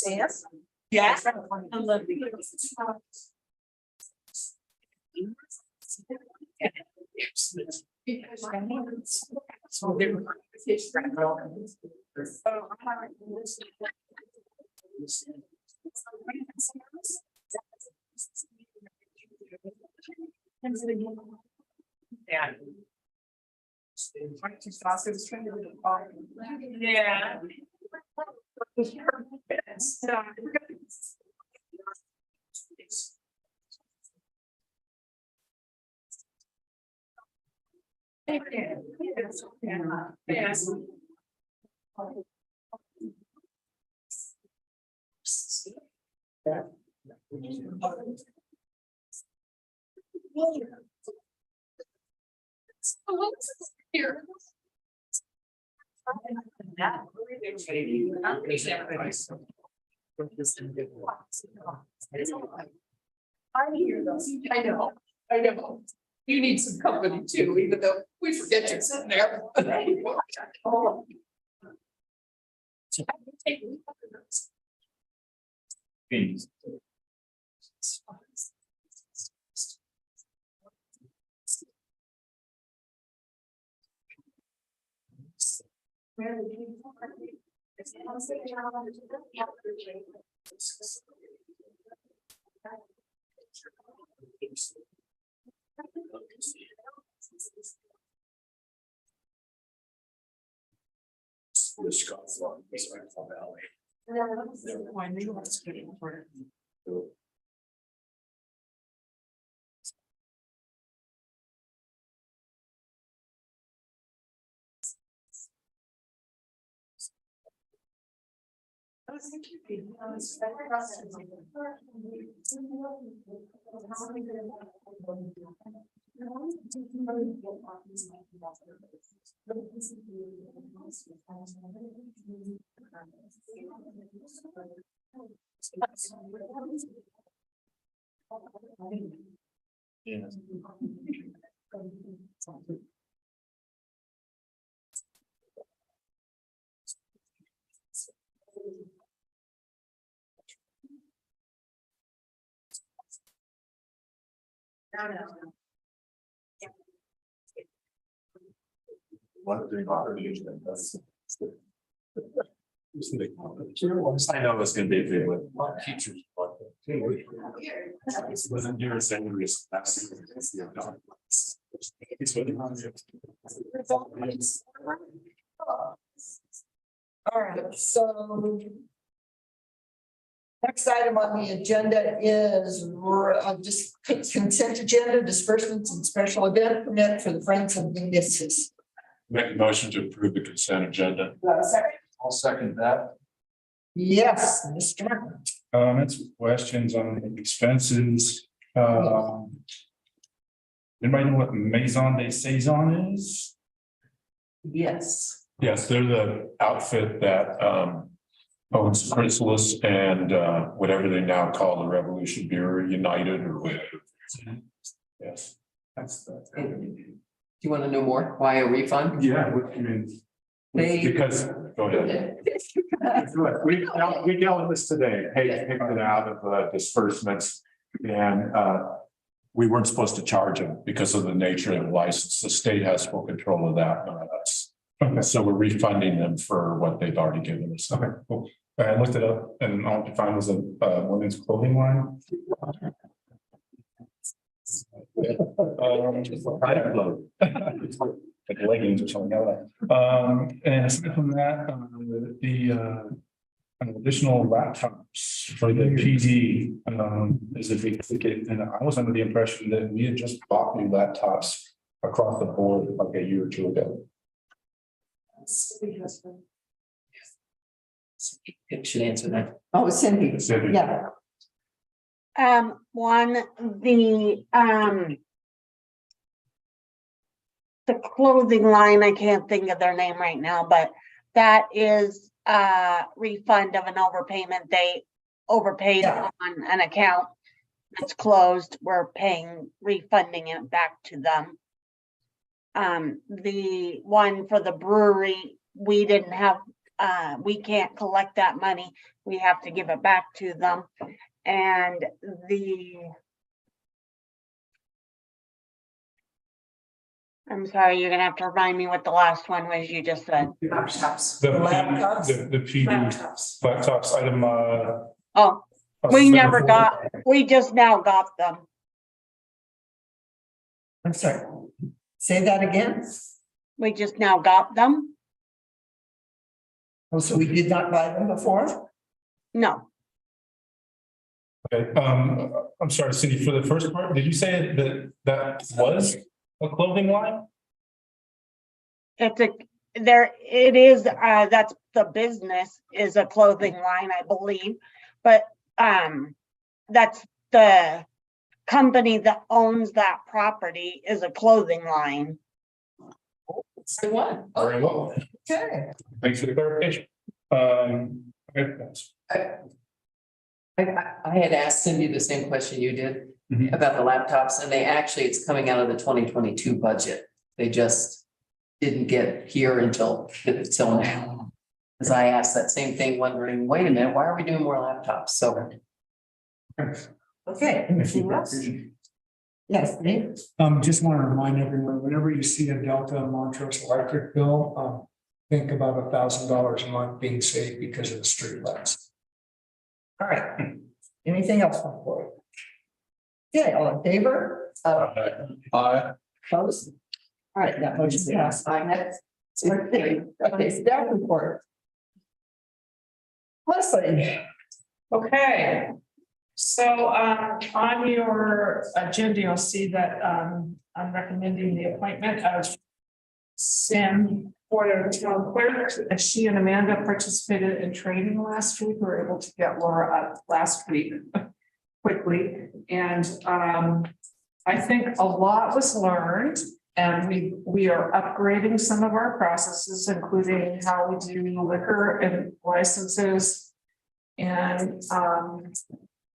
Yes. Yeah. I love the. Because I know it's so they were. Yeah. Yeah. Yes. Here. I hear those. I know. You need some company too, even though we forget you're sitting there. I know it's gonna be a big one. Teachers. Wasn't your secondary. All right, so. Next item on the agenda is just consent agenda disbursements and special event permit for the Friends of Ulysses. Make a motion to approve the consent agenda. I'll second that. Yes, Mr. Martin. Comments, questions on the expenses? Anybody know what Maison de Saison is? Yes. Yes, they're the outfit that owns Chrysalis and whatever they now call the Revolution Bureau United or whatever. Yes, that's Do you want to know more? Why a refund? yeah, I mean, because, go ahead. We dealt with this today. Hey, picked it out of disbursements and we weren't supposed to charge them because of the nature of the license. The state has full control of that, not us. Okay. So we're refunding them for what they've already given us. Okay, cool. I looked it up and all I could find was a women's clothing line. Like leggings or something like that. And aside from that, additional laptops for the PD is a big ticket. And I was under the impression that we had just bought new laptops across the board like a year or two ago. Should answer that. Oh, Cindy, Cindy. yeah. The clothing line, I can't think of their name right now, but that is a refund of an overpayment. They overpaid Yeah. on an account that's closed. We're refunding it back to them. The one for the brewery, we didn't have, we can't collect that money. We have to give it back to them. And I'm sorry, you're gonna have to remind me what the last one was you just said. Laptops. The Laptops? the PD laptops item, Oh, we never got, we just now got them. I'm sorry. Say that again? We just now got them? Oh, so we did not buy them before? No, Okay, I'm sorry, Cindy, for the first part, did you say that was a clothing line? it's it is, that's the business is a clothing line, I believe. But, that's the company that owns that property is a clothing line. So what? Very well. Okay. Thanks for the clarification. Okay, thanks. I had asked Cindy the same question you did Mhm. about the laptops, and it's coming out of the 2022 budget. They just didn't get here until now. As I asked that same thing, wondering, wait a minute, why are we doing more laptops? So Okay, anything else? Yes, Nate? Just want to remind everyone, whenever you see a Delta Montrose electric bill, think about $1,000 a month being saved because of the street lights. All right. Anything else on the board? Okay, all in favor? Aye. Opposed? All right, that motion passed. Okay, staff report. Leslie. Okay. So on your agenda, you'll see that I'm recommending the appointment of Sam Porter, town clerk. She and Amanda participated in training last week. We were able to get Laura up last week quickly. And I think a lot was learned, and we are upgrading some of our processes, including how we do liquor and licenses. And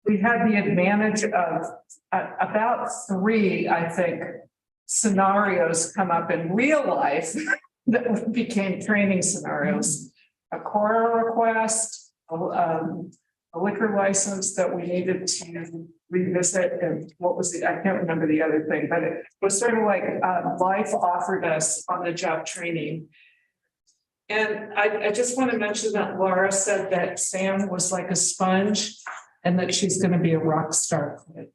we had the advantage of about 3, I think, scenarios come up in real life that became training scenarios. A CORA request, a liquor license that we needed to revisit, and what was I can't remember the other thing, but it was sort of like life offered us on the job training. And I just want to mention that Laura said that Sam was like a sponge and that she's going to be a rock star clerk.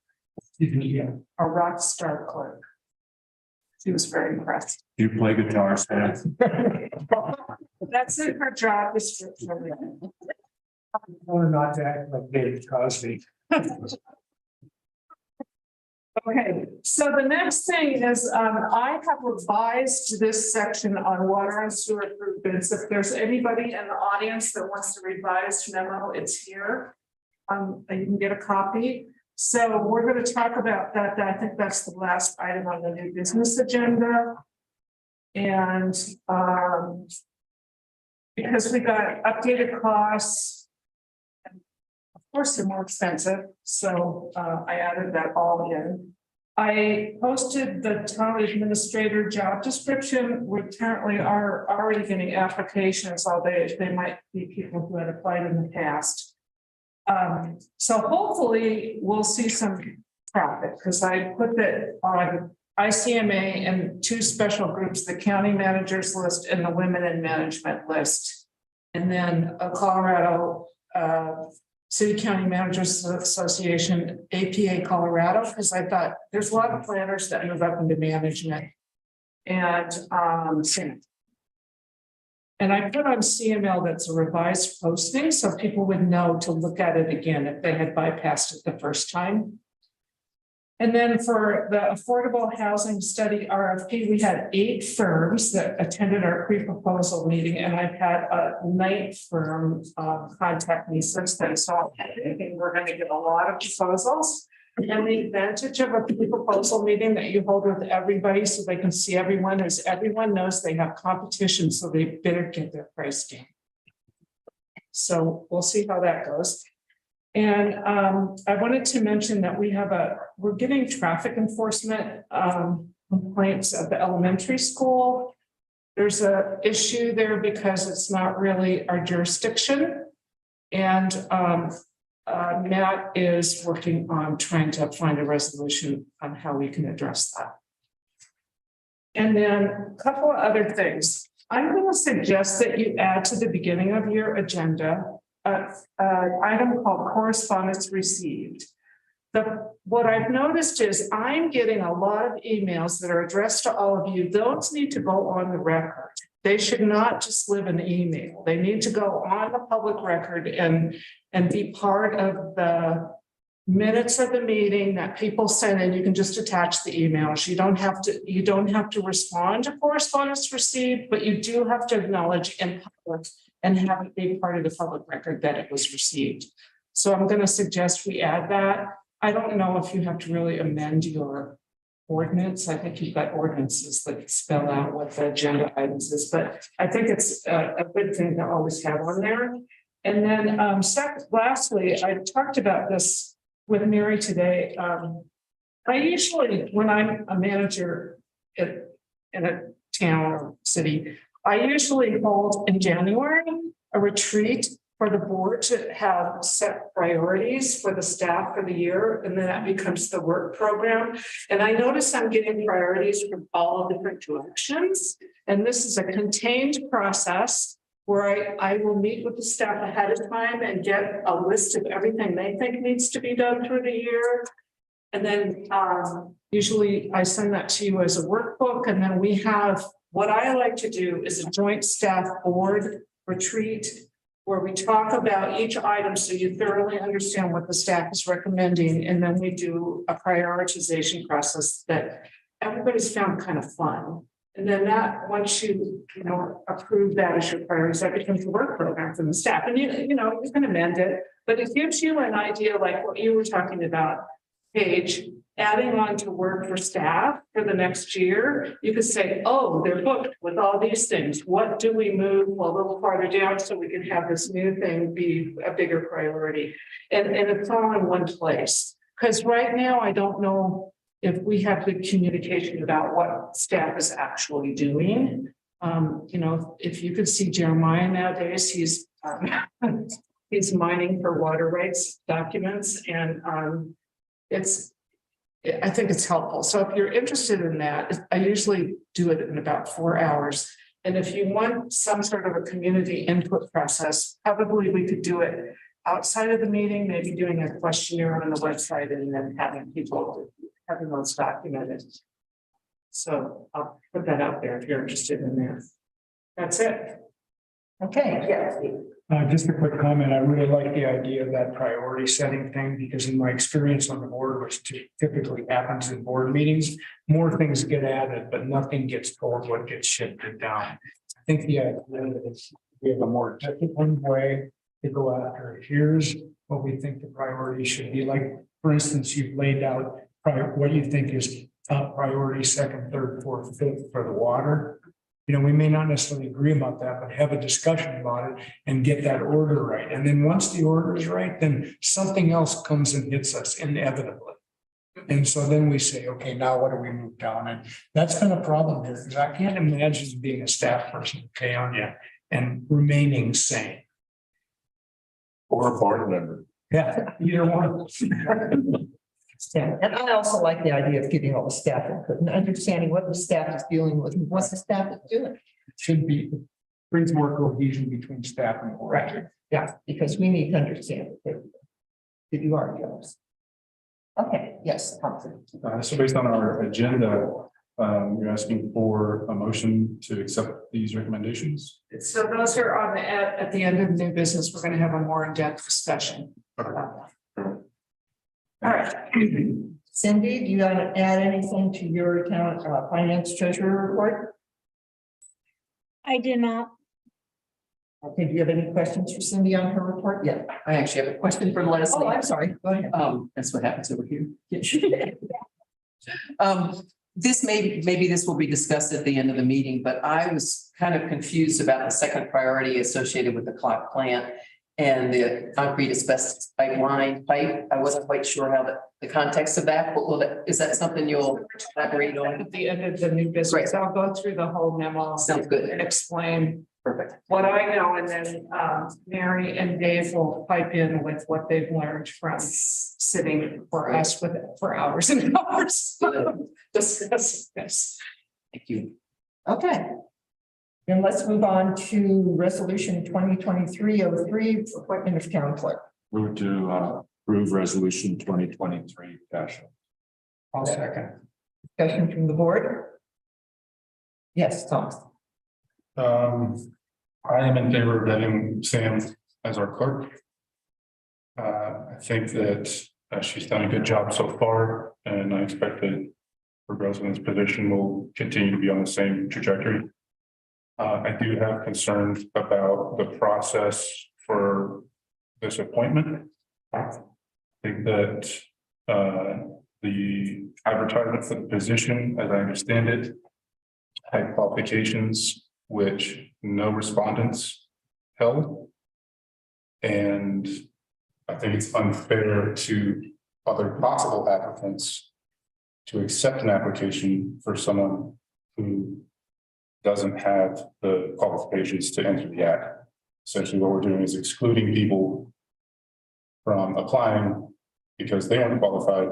A rock star clerk. She was very impressed. You play guitar, Sam? That's in her job description. Or not to act like David Cosby. Okay, so the next thing is, I have revised this section on water and sewer improvements. If there's anybody in the audience that wants to revise memo, it's here. You can get a copy. So we're going to talk about that. I think that's the last item on the new business agenda. And because we got updated costs, and of course they're more expensive, so I added that all in. I posted the town administrator job description. We apparently are already getting applications, although they might be people who had applied in the past. So hopefully we'll see some profit, because I put that on ICMA and 2 special groups, the county managers list and the women in management list. And then a Colorado City County Managers Association, APA Colorado, because I thought there's a lot of planners that move up into management. And I put on CML that's a revised posting, so people would know to look at it again if they had bypassed it the first time. And then for the affordable housing study RFP, we had 8 firms that attended our pre-proposal meeting, and I've had a 9th firm contact me since then. So I think we're going to get a lot of proposals. And the advantage of a pre-proposal meeting that you hold with everybody so they can see everyone is everyone knows they have competition, so they better get their price down. So we'll see how that goes. And I wanted to mention that we're getting traffic enforcement complaints at the elementary school. There's an issue there because it's not really our jurisdiction. And Matt is working on trying to find a resolution on how we can address that. And then a couple of other things. I'm going to suggest that you add to the beginning of your agenda an item called correspondence received. What I've noticed is I'm getting a lot of emails that are addressed to all of you. Those need to go on the record. They should not just live in email. They need to go on the public record and be part of the minutes of the meeting that people send in. You can just attach the emails. You don't have to respond to correspondence received, but you do have to acknowledge in public and have it be part of the public record that it was received. So I'm going to suggest we add that. I don't know if you have to really amend your ordinance. I think you've got ordinances that spell out what the agenda items is, but I think it's a good thing to always have on there. And then lastly, I talked about this with Mary today. I usually, when I'm a manager in a town or city, I usually hold in January a retreat for the board to have set priorities for the staff for the year, and then that becomes the work program. And I notice I'm getting priorities from all different directions. And this is a contained process where I will meet with the staff ahead of time and get a list of everything they think needs to be done through the year. And then usually I send that to you as a workbook. And then we have, what I like to do is a joint staff board retreat where we talk about each item so you thoroughly understand what the staff is recommending. And then we do a prioritization process that everybody's found kind of fun. And then that, once you approve that as your priorities, that becomes a work program for the staff. And you can amend it, but it gives you an idea like what you were talking about, Paige, adding on to work for staff for the next year. You could say, oh, they're booked with all these things. What do we move a little farther down so we can have this new thing be a bigger priority? And it's all in one place. Because right now, I don't know if we have good communication about what staff is actually doing. If you could see Jeremiah nowadays, he's mining for water rights documents, and I think it's helpful. So if you're interested in that, I usually do it in about 4 hours. And if you want some sort of a community input process, probably we could do it outside of the meeting, maybe doing a questionnaire on the website and then having those documented. So I'll put that out there if you're interested in that. That's it. Okay, yes. Just a quick comment. I really like the idea of that priority setting thing, because in my experience on the board, which typically happens in board meetings, more things get added, but nothing gets told what gets shifted down. I think the idea is we have a more disciplined way to go after. Here's what we think the priority should be. Like, for instance, you've laid out what you think is top priority, second, third, fourth, fifth for the water. We may not necessarily agree about that, but have a discussion about it and get that order right. And then once the order is right, then something else comes and hits us inevitably. And so then we say, okay, now what do we move down? And that's been a problem here, because I can't imagine being a staff person, and remaining sane. Or a board member. Yeah, either one. Yeah, and I also like the idea of getting all the staff input and understanding what the staff is dealing with and what the staff is doing. It should be, brings more cohesion between staff and board. Right, yeah, because we need to understand that they do our jobs. Okay, yes. So based on our agenda, you're asking for a motion to accept these recommendations? So those are on at the end of the new business. We're going to have a more in-depth discussion about that. All right. Cindy, do you want to add anything to your town finance treasurer report? I do not. Okay, do you have any questions for Cindy on her report? Yeah. I actually have a question for Leslie. Oh, I'm sorry. Go ahead. That's what happens over here. This maybe this will be discussed at the end of the meeting, but I was kind of confused about the second priority associated with the clock plant and the concrete asbestos pipe. I wasn't quite sure how the context of that, but is that something you'll elaborate on? At the end of the new business, I'll go through the whole memo. Sounds good. And explain Perfect. what I know, and then Mary and Dave will pipe in with what they've learned from sitting for us with it for hours and hours. Discussing this. Thank you. Okay. Then let's move on to resolution 2023-03, appointment of town clerk. Move to approve resolution 2023 dash. I'll second. Discussion from the board? Yes, Thomas. I am in favor of having Sam as our clerk. I think that she's done a good job so far, and I expect that her growth in this position will continue to be on the same trajectory. I do have concerns about the process for this appointment. I think that the advertisement for the position, as I understand it, had qualifications which no respondents held. And I think it's unfair to other possible applicants to accept an application for someone who doesn't have the qualifications to enter the ad. Essentially, what we're doing is excluding people from applying because they weren't qualified,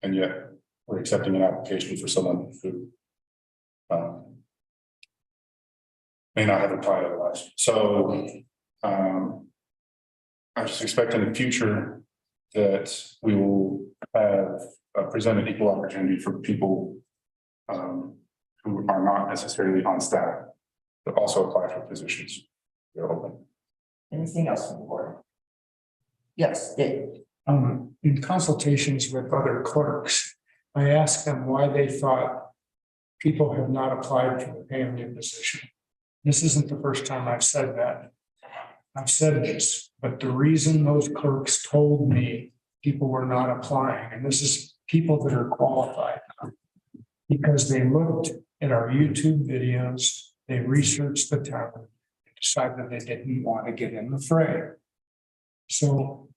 and yet we're accepting an application for someone who may not have applied otherwise. So I just expect in the future that we will have presented equal opportunity for people who are not necessarily on staff, but also apply for positions. They're open. Anything else from the board? Yes, Dave. In consultations with other clerks, I asked them why they thought people have not applied for the Payoneer position. This isn't the first time I've said that. I've said this, but the reason those clerks told me people were not applying, and this is people that are qualified, because they looked at our YouTube videos, they researched the town, decided they didn't want to get in the fray. So,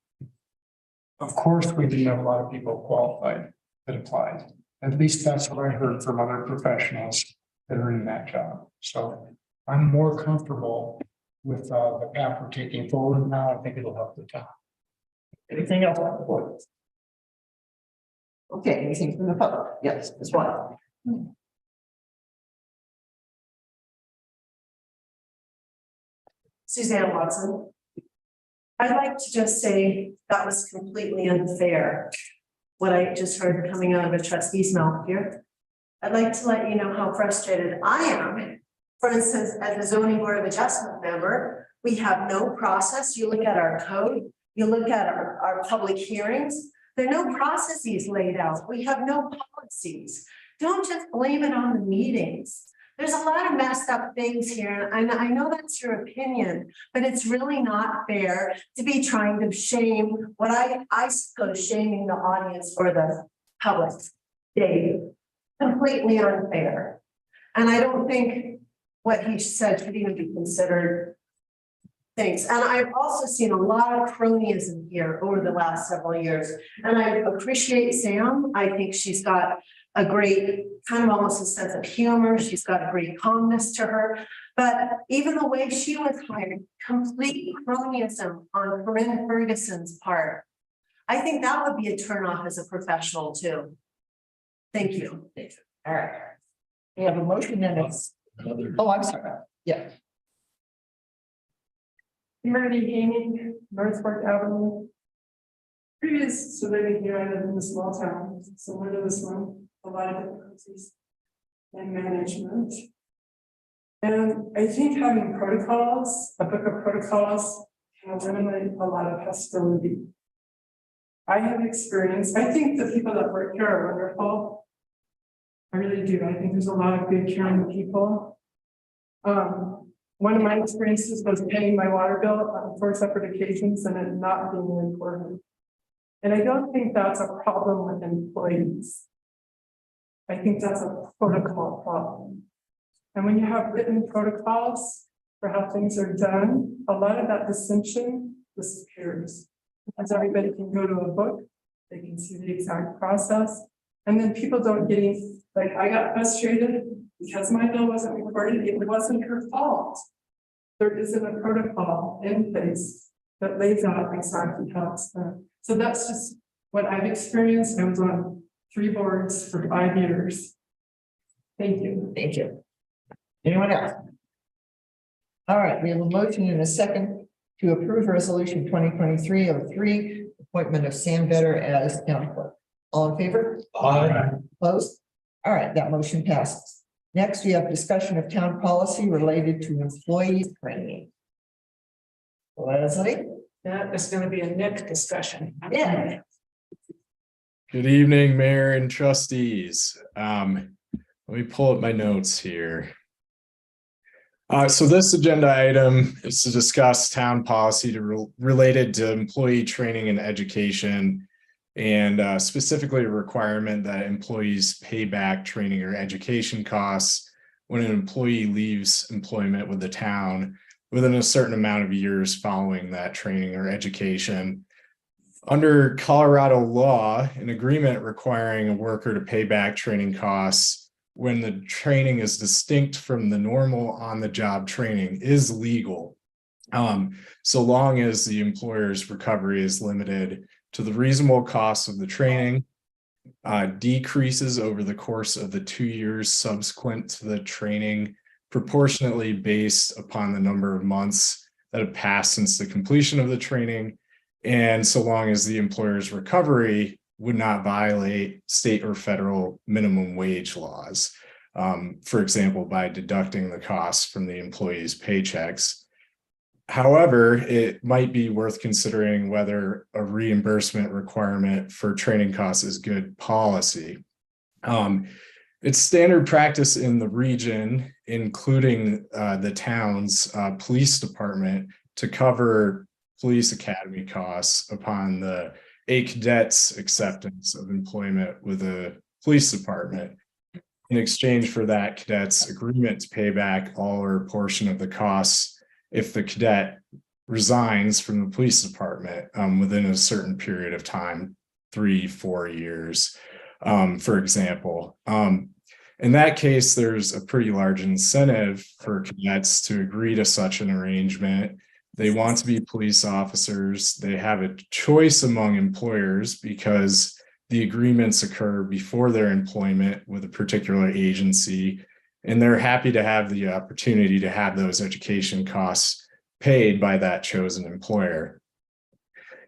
of course, we didn't have a lot of people qualified that applied. At least that's what I heard from other professionals that are in that job. So I'm more comfortable with the path we're taking forward now. I think it'll help the town. Anything else on the board? Okay, anything from the public? Yes, that's one. Suzanne Watson. I'd like to just say that was completely unfair, what I just heard coming out of a trustee's mouth here. I'd like to let you know how frustrated I am. For instance, as a zoning board of adjustment member, we have no process. You look at our code, you look at our public hearings, there are no processes laid out. We have no policies. Don't just blame it on the meetings. There's a lot of messed up things here, and I know that's your opinion, but it's really not fair to be trying to shame what I suppose shaming the audience or the public. Dave, completely unfair. And I don't think what he said should even be considered. Thanks. And I've also seen a lot of cronyism here over the last several years. And I appreciate Sam. I think she's got a great kind of almost a sense of humor. She's got a great calmness to her. But even the way she was hired, complete cronyism on Corinne Ferguson's part. I think that would be a turnoff as a professional too. Thank you. All right. We have a motion and it's. Oh, I'm sorry. Yeah. Mary Gaming, Northport Avenue. Previous to living here, I lived in a small town, similar to this one, a lot of difficulties in management. And I think having protocols, a book of protocols, can eliminate a lot of hostility. I have experience, I think the people that work here are wonderful. I really do. I think there's a lot of good caring people. One of my experiences was paying my water bill on 4 separate occasions and it not being reported. And I don't think that's a problem with employees. I think that's a protocol problem. And when you have written protocols for how things are done, a lot of that dissension disappears. Because everybody can go to a book, they can see the exact process. And then people don't get like, I got frustrated because my bill wasn't reported. It wasn't her fault. There isn't a protocol in place that lays out exactly how it's done. So that's just what I've experienced. I was on 3 boards for 5 years. Thank you. Thank you. Anyone else? All right, we have a motion and a second to approve resolution 2023-03, appointment of Sam Vetter as town clerk. All in favor? Aye. Opposed? All right, that motion passes. Next, we have discussion of town policy related to employee training. Leslie? That is going to be a Nick discussion. Yeah. Good evening, Mayor and trustees. Let me pull up my notes here. So this agenda item is to discuss town policy related to employee training and education, and specifically a requirement that employees pay back training or education costs when an employee leaves employment with the town within a certain amount of years following that training or education. Under Colorado law, an agreement requiring a worker to pay back training costs when the training is distinct from the normal on-the-job training is legal, so long as the employer's recovery is limited to the reasonable cost of the training, decreases over the course of the 2 years subsequent to the training, proportionately based upon the number of months that have passed since the completion of the training, and so long as the employer's recovery would not violate state or federal minimum wage laws. For example, by deducting the costs from the employee's paychecks. However, it might be worth considering whether a reimbursement requirement for training costs is good policy. It's standard practice in the region, including the town's police department, to cover police academy costs upon a cadet's acceptance of employment with a police department. In exchange for that cadet's agreement to pay back all or a portion of the costs if the cadet resigns from the police department within a certain period of time, 3-4 years, for example. In that case, there's a pretty large incentive for cadets to agree to such an arrangement. They want to be police officers. They have a choice among employers because the agreements occur before their employment with a particular agency, and they're happy to have the opportunity to have those education costs paid by that chosen employer.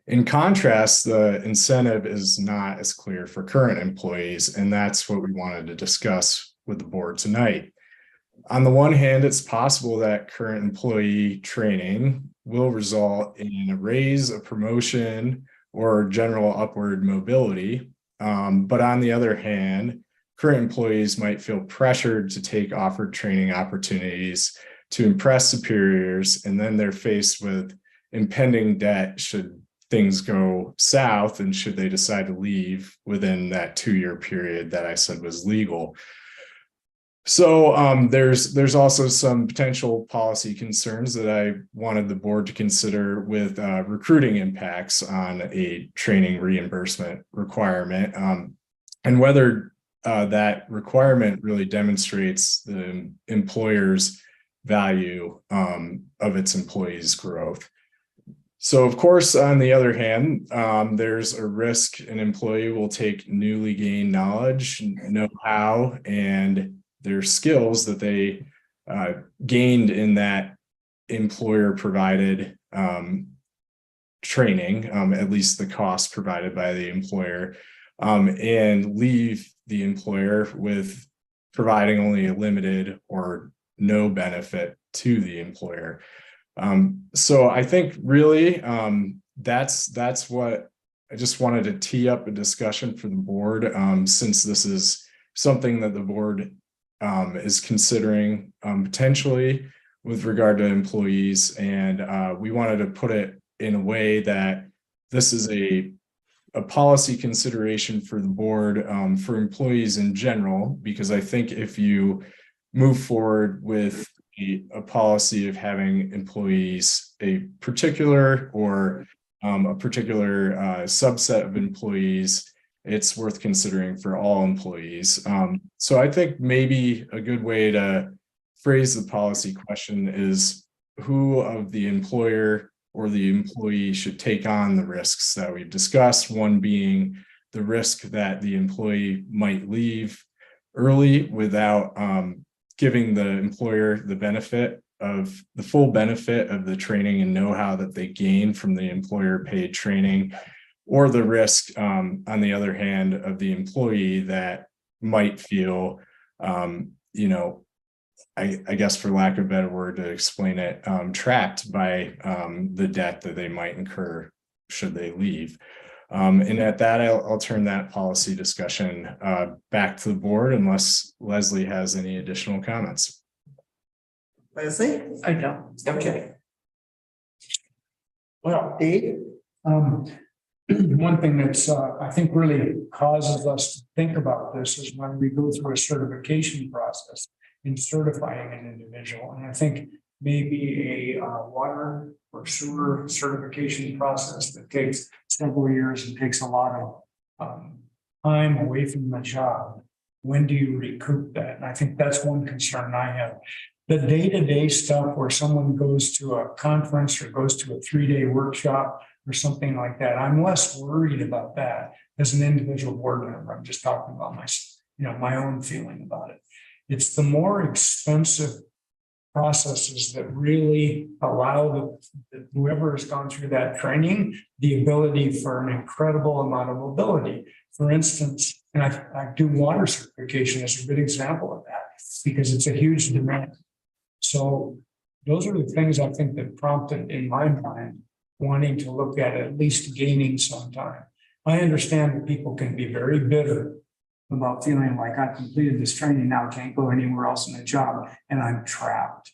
In contrast, the incentive is not as clear for current employees, and that's what we wanted to discuss with the board tonight. On the one hand, it's possible that current employee training will result in a raise, a promotion, or general upward mobility. But on the other hand, current employees might feel pressured to take offered training opportunities to impress superiors, and then they're faced with impending debt should things go south and should they decide to leave within that 2-year period that I said was legal. So there's also some potential policy concerns that I wanted the board to consider with recruiting impacts on a training reimbursement requirement, and whether that requirement really demonstrates the employer's value of its employees' growth. So of course, on the other hand, there's a risk an employee will take newly gained knowledge, know-how, and their skills that they gained in that employer provided training, at least the cost provided by the employer, and leave the employer with providing only a limited or no benefit to the employer. So I think really that's what I just wanted to tee up a discussion for the board, since this is something that the board is considering potentially with regard to employees. And we wanted to put it in a way that this is a policy consideration for the board, for employees in general, because I think if you move forward with a policy of having employees, a particular or a particular subset of employees, it's worth considering for all employees. So I think maybe a good way to phrase the policy question is who of the employer or the employee should take on the risks that we've discussed, one being the risk that the employee might leave early without giving the employer the benefit of the full benefit of the training and know-how that they gain from the employer paid training, or the risk on the other hand of the employee that might feel I guess for lack of a better word to explain it, trapped by the debt that they might incur should they leave. And at that, I'll turn that policy discussion back to the board unless Leslie has any additional comments. Leslie? I don't. Okay. Well, Dave? One thing that's, I think really causes us to think about this is when we go through a certification process in certifying an individual. And I think maybe a water or sewer certification process that takes several years and takes a lot of time away from the job. When do you recoup that? And I think that's one concern I have. The day-to-day stuff where someone goes to a conference or goes to a 3-day workshop or something like that, I'm less worried about that as an individual board member. I'm just talking about my own feeling about it. It's the more expensive processes that really allow whoever has gone through that training the ability for an incredible amount of mobility. For instance, and I do water certification as a good example of that because it's a huge demand. So those are the things I think that prompted in my mind wanting to look at least gaining some time. I understand that people can be very bitter about feeling like I completed this training, now I can't go anywhere else in the job and I'm trapped.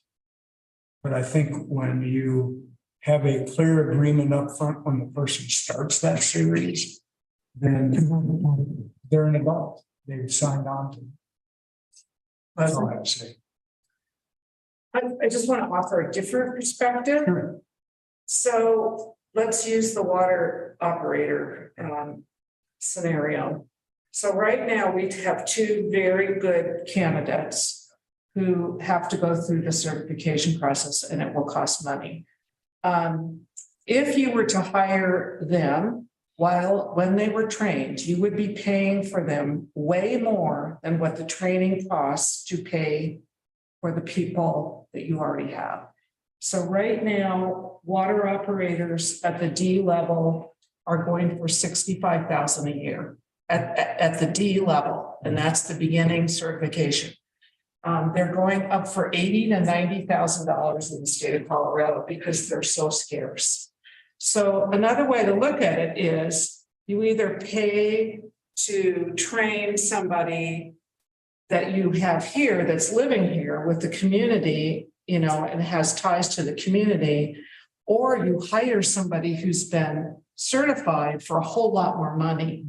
But I think when you have a clear agreement up front when the person starts that series, then they're an adult. They've signed on to it. That's all I have to say. I just want to offer a different perspective. Sure. So let's use the water operator scenario. So right now we have 2 very good candidates who have to go through the certification process and it will cost money. If you were to hire them when they were trained, you would be paying for them way more than what the training costs to pay for the people that you already have. So right now, water operators at the D level are going for $65,000 a year at the D level, and that's the beginning certification. They're going up for $80,000 to $90,000 in the state of Colorado because they're so scarce. So another way to look at it is you either pay to train somebody that you have here that's living here with the community, and has ties to the community, or you hire somebody who's been certified for a whole lot more money.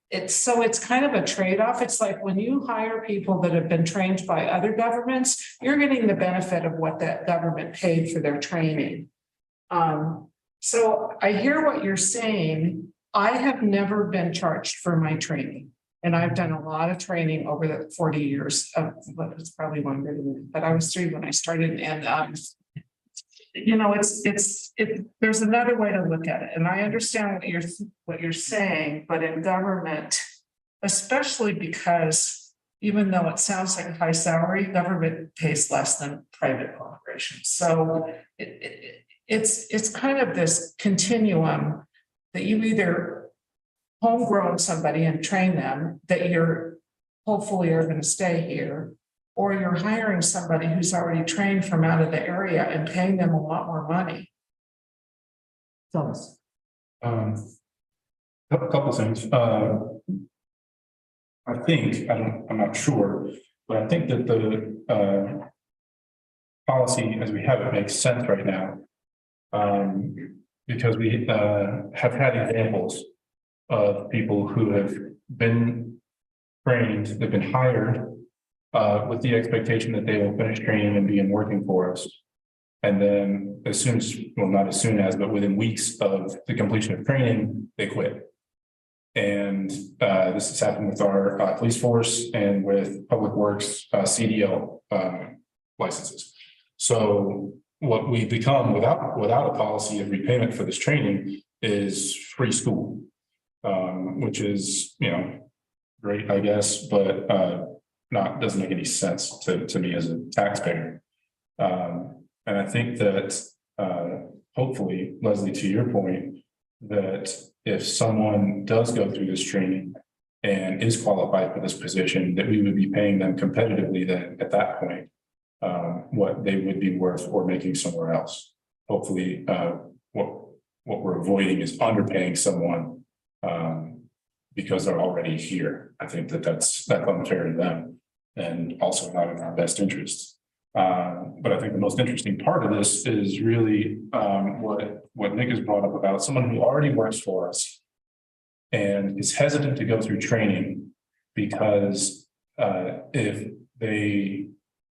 It's kind of a trade-off. It's like when you hire people that have been trained by other governments, you're getting the benefit of what that government paid for their training. So I hear what you're saying. I have never been charged for my training. And I've done a lot of training over the 40 years of what was probably longer than that, but I was 3 when I started. And, there's another way to look at it. And I understand what you're saying, but in government, especially because even though it sounds like a high salary, government pays less than private corporations. So it's kind of this continuum that you either homegrown somebody and train them that you're hopefully are going to stay here, or you're hiring somebody who's already trained from out of the area and paying them a lot more money. Thomas. A couple things. I'm not sure, but I think that the policy as we have it makes sense right now. Because we have had examples of people who have been trained, they've been hired with the expectation that they will finish training and begin working for us. And then as soon as, well, not as soon as, but within weeks of the completion of training, they quit. And this has happened with our police force and with Public Works CDL licenses. So what we become without a policy of repayment for this training is free school, which is, you know, great, I guess, but doesn't make any sense to me as a taxpayer. And I think that hopefully, Leslie, to your point, that if someone does go through this training and is qualified for this position, that we would be paying them competitively then at that point, what they would be worth or making somewhere else. Hopefully, what we're avoiding is underpaying someone because they're already here. I think that's unfair to them and also not in our best interest. But I think the most interesting part of this is really what Nick has brought up about someone who already works for us and is hesitant to go through training because if they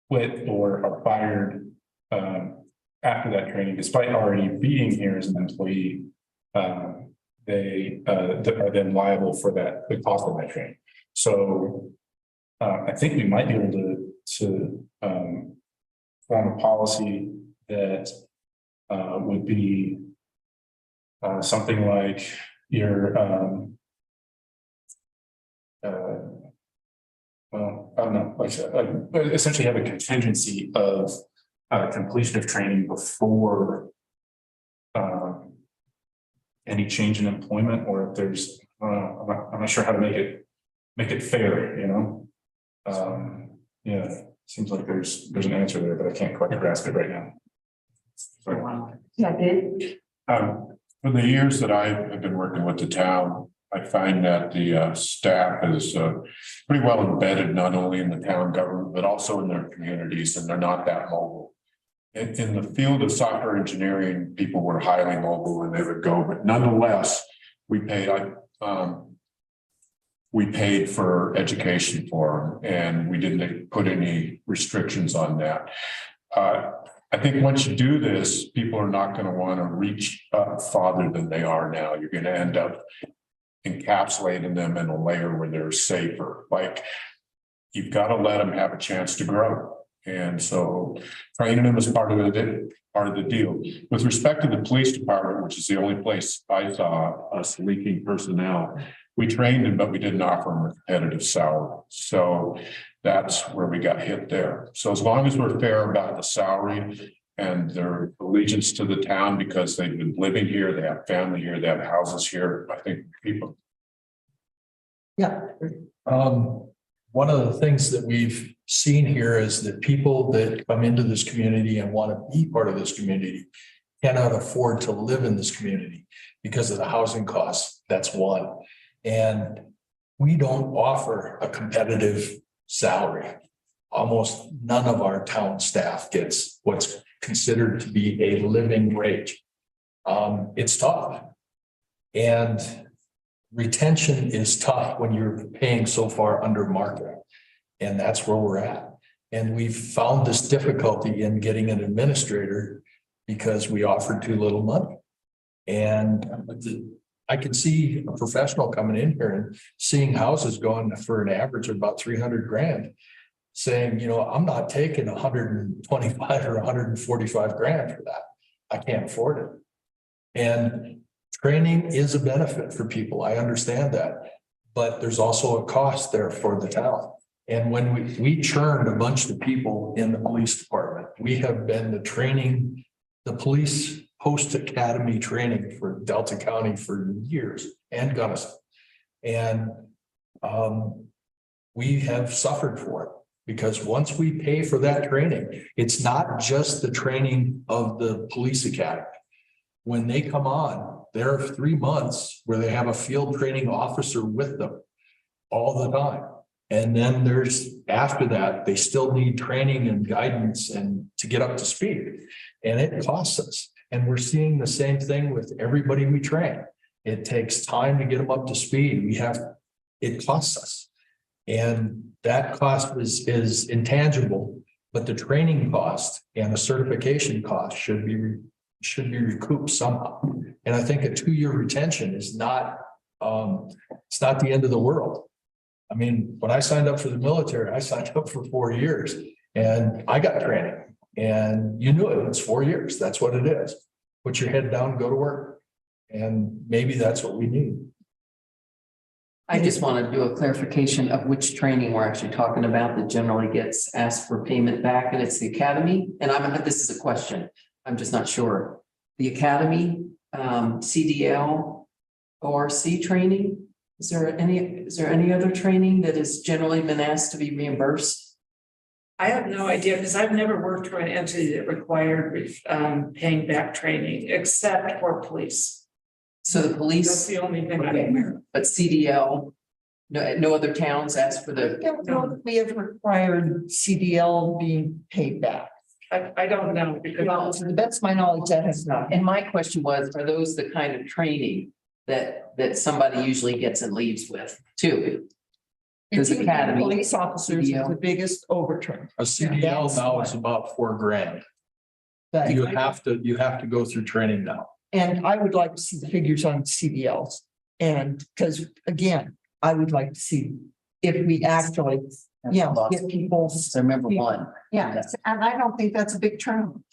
quit or are fired after that training, despite already being here as an employee, they are then liable for the cost of that training. So I think we might be able to form a policy that would be something like your well, I don't know, like essentially have a contingency of completion of training before any change in employment, or if there's I'm not sure how to make it fair, you know. Yeah, seems like there's an answer there, but I can't quite grasp it right now. Sorry. Yeah, Dave. For the years that I have been working with the town, I find that the staff is pretty well embedded, not only in the town government, but also in their communities, and they're not that mobile. In the field of software engineering, people were highly mobile and they would go, but nonetheless, we paid for education for them, and we didn't put any restrictions on that. I think once you do this, people are not going to want to reach up farther than they are now. You're going to end up encapsulating them in a layer where they're safer. Like, you've got to let them have a chance to grow. And so training them is part of the deal. With respect to the police department, which is the only place I saw us leaking personnel, we trained them, but we didn't offer them a competitive salary. So that's where we got hit there. So as long as we're fair about the salary and their allegiance to the town, because they've been living here, they have family here, they have houses here, I think people. Yeah. One of the things that we've seen here is that people that come into this community and want to be part of this community cannot afford to live in this community because of the housing costs. That's one. And we don't offer a competitive salary. Almost none of our town staff gets what's considered to be a living wage. It's tough. And retention is tough when you're paying so far under market. And that's where we're at. And we've found this difficulty in getting an administrator because we offered too little money. And I could see a professional coming in here and seeing houses going for an average of about 300 grand, saying, you know, I'm not taking 125 or 145 grand for that. I can't afford it. And training is a benefit for people. I understand that, but there's also a cost there for the town. And when we churned a bunch of people in the police department, we have been the police post academy training for Delta County for years and Gunnison. And we have suffered for it because once we pay for that training, it's not just the training of the police academy. When they come on, there are 3 months where they have a field training officer with them all the time. And then there's, after that, they still need training and guidance and to get up to speed. And it costs us. And we're seeing the same thing with everybody we train. It takes time to get them up to speed. It costs us. And that cost is intangible, but the training cost and the certification cost should be recouped somehow. And I think a 2-year retention is not, it's not the end of the world. I mean, when I signed up for the military, I signed up for 4 years and I got training, and you knew it. It's 4 years. That's what it is. Put your head down, go to work. And maybe that's what we need. I just want to do a clarification of which training we're actually talking about that generally gets asked for payment back, and it's the academy. And this is a question. I'm just not sure. The academy, CDL, ORC training. Is there any other training that has generally been asked to be reimbursed? I have no idea, because I've never worked for an entity that required paying back training except for police. So the police. That's the only thing I'm aware of. But CDL, no other towns asked for the. I don't know that we have required CDL being paid back. I don't know, because Well, to the best of my knowledge, that has not. And my question was, are those the kind of training that somebody usually gets and leaves with too? Because academy. Police officers is the biggest overturn. A CDL now is about $4,000. But- You have to go through training now. And I would like to see the figures on CDLs. And because again, I would like to see if we actually, get people. I remember one. Yeah, and I don't think that's a big turn.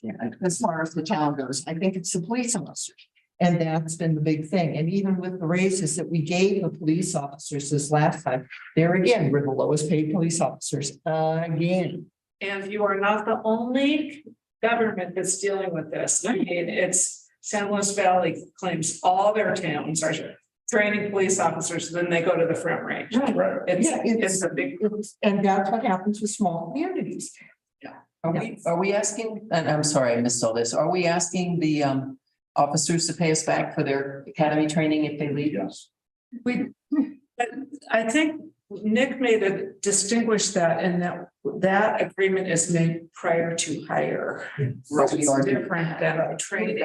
As far as the town goes, I think it's the police officers. And that's been the big thing. And even with the raises that we gave the police officers this last time, there again, we're the lowest paid police officers again. and you are not the only government that's dealing with this. I mean, it's San Luis Valley claims all their towns are training police officers, then they go to the front range. Right. It's a big. And that's what happens with small communities. Are we asking, and I'm sorry, I missed all this. Are we asking the officers to pay us back for their academy training if they leave? Yes. I think Nick made a distinguish that, and that agreement is made prior to hire. Right, we are It's different than a training.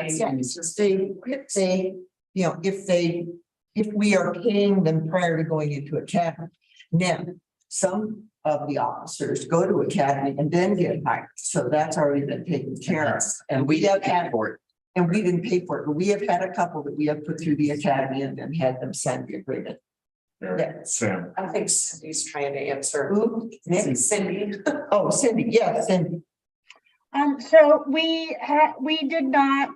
If we are paying them prior to going into academy. Now, some of the officers go to academy and then get hired, so that's already been taken care of. And we have paid for it. And we didn't pay for it, but we have had a couple that we have put through the academy and then had them sign the agreement. Yeah. Sam. I think Cindy's trying to answer. Who? Nick? Cindy. Oh, Cindy, yes, Cindy. So we did not,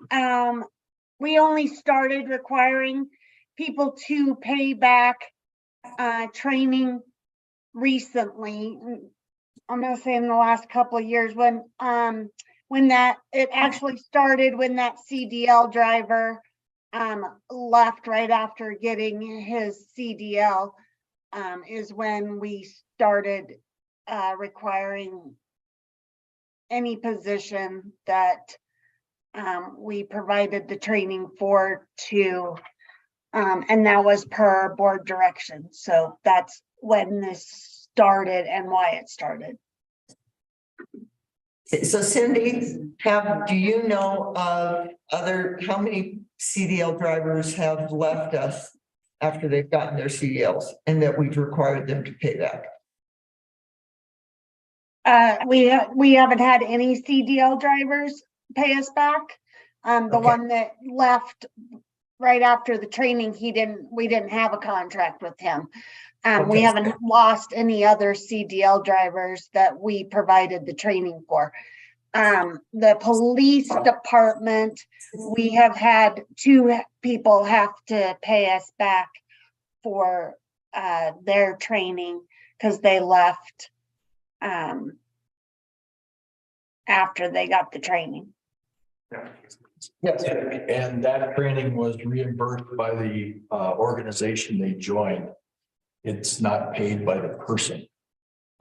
we only started requiring people to pay back training recently. I'm gonna say in the last couple of years when it actually started when that CDL driver left right after getting his CDL is when we started requiring any position that we provided the training for to and that was per board direction. So that's when this started and why it started. So Cindy, do you know of how many CDL drivers have left us after they've gotten their CDLs and that we've required them to pay back? We haven't had any CDL drivers pay us back. The one that left right after the training, we didn't have a contract with him. We haven't lost any other CDL drivers that we provided the training for. The police department, we have had 2 people have to pay us back for their training because they left after they got the training. Yes. And that training was reimbursed by the organization they joined. It's not paid by the person.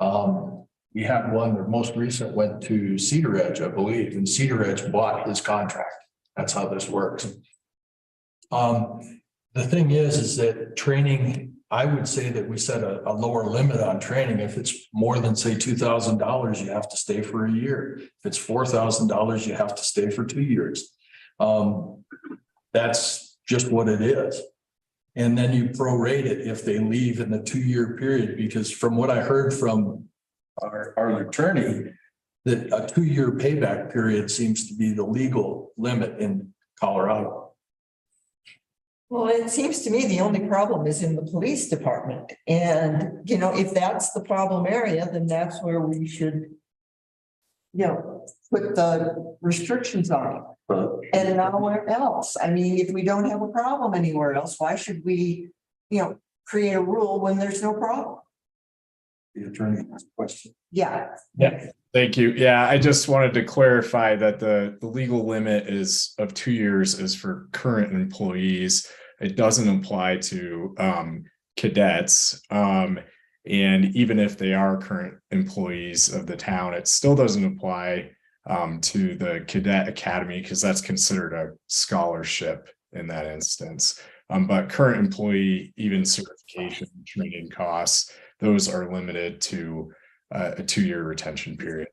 We had one, the most recent went to Cedar Edge, I believe, and Cedar Edge bought his contract. That's how this works. The thing is that training, I would say that we set a lower limit on training. If it's more than, say, $2,000, you have to stay for a year. If it's $4,000, you have to stay for 2 years. That's just what it is. And then you prorate it if they leave in the 2-year period, because from what I heard from our attorney, that a 2-year payback period seems to be the legal limit in Colorado. Well, it seems to me the only problem is in the police department. And, you know, if that's the problem area, then that's where we should, you know, put the restrictions on. And nowhere else. I mean, if we don't have a problem anywhere else, why should we, you know, create a rule when there's no problem? The attorney has a question. Yeah. Yeah, thank you. Yeah, I just wanted to clarify that the legal limit is of 2 years is for current employees. It doesn't apply to cadets. And even if they are current employees of the town, it still doesn't apply to the cadet academy because that's considered a scholarship in that instance. But current employee, even certification training costs, those are limited to a 2-year retention period.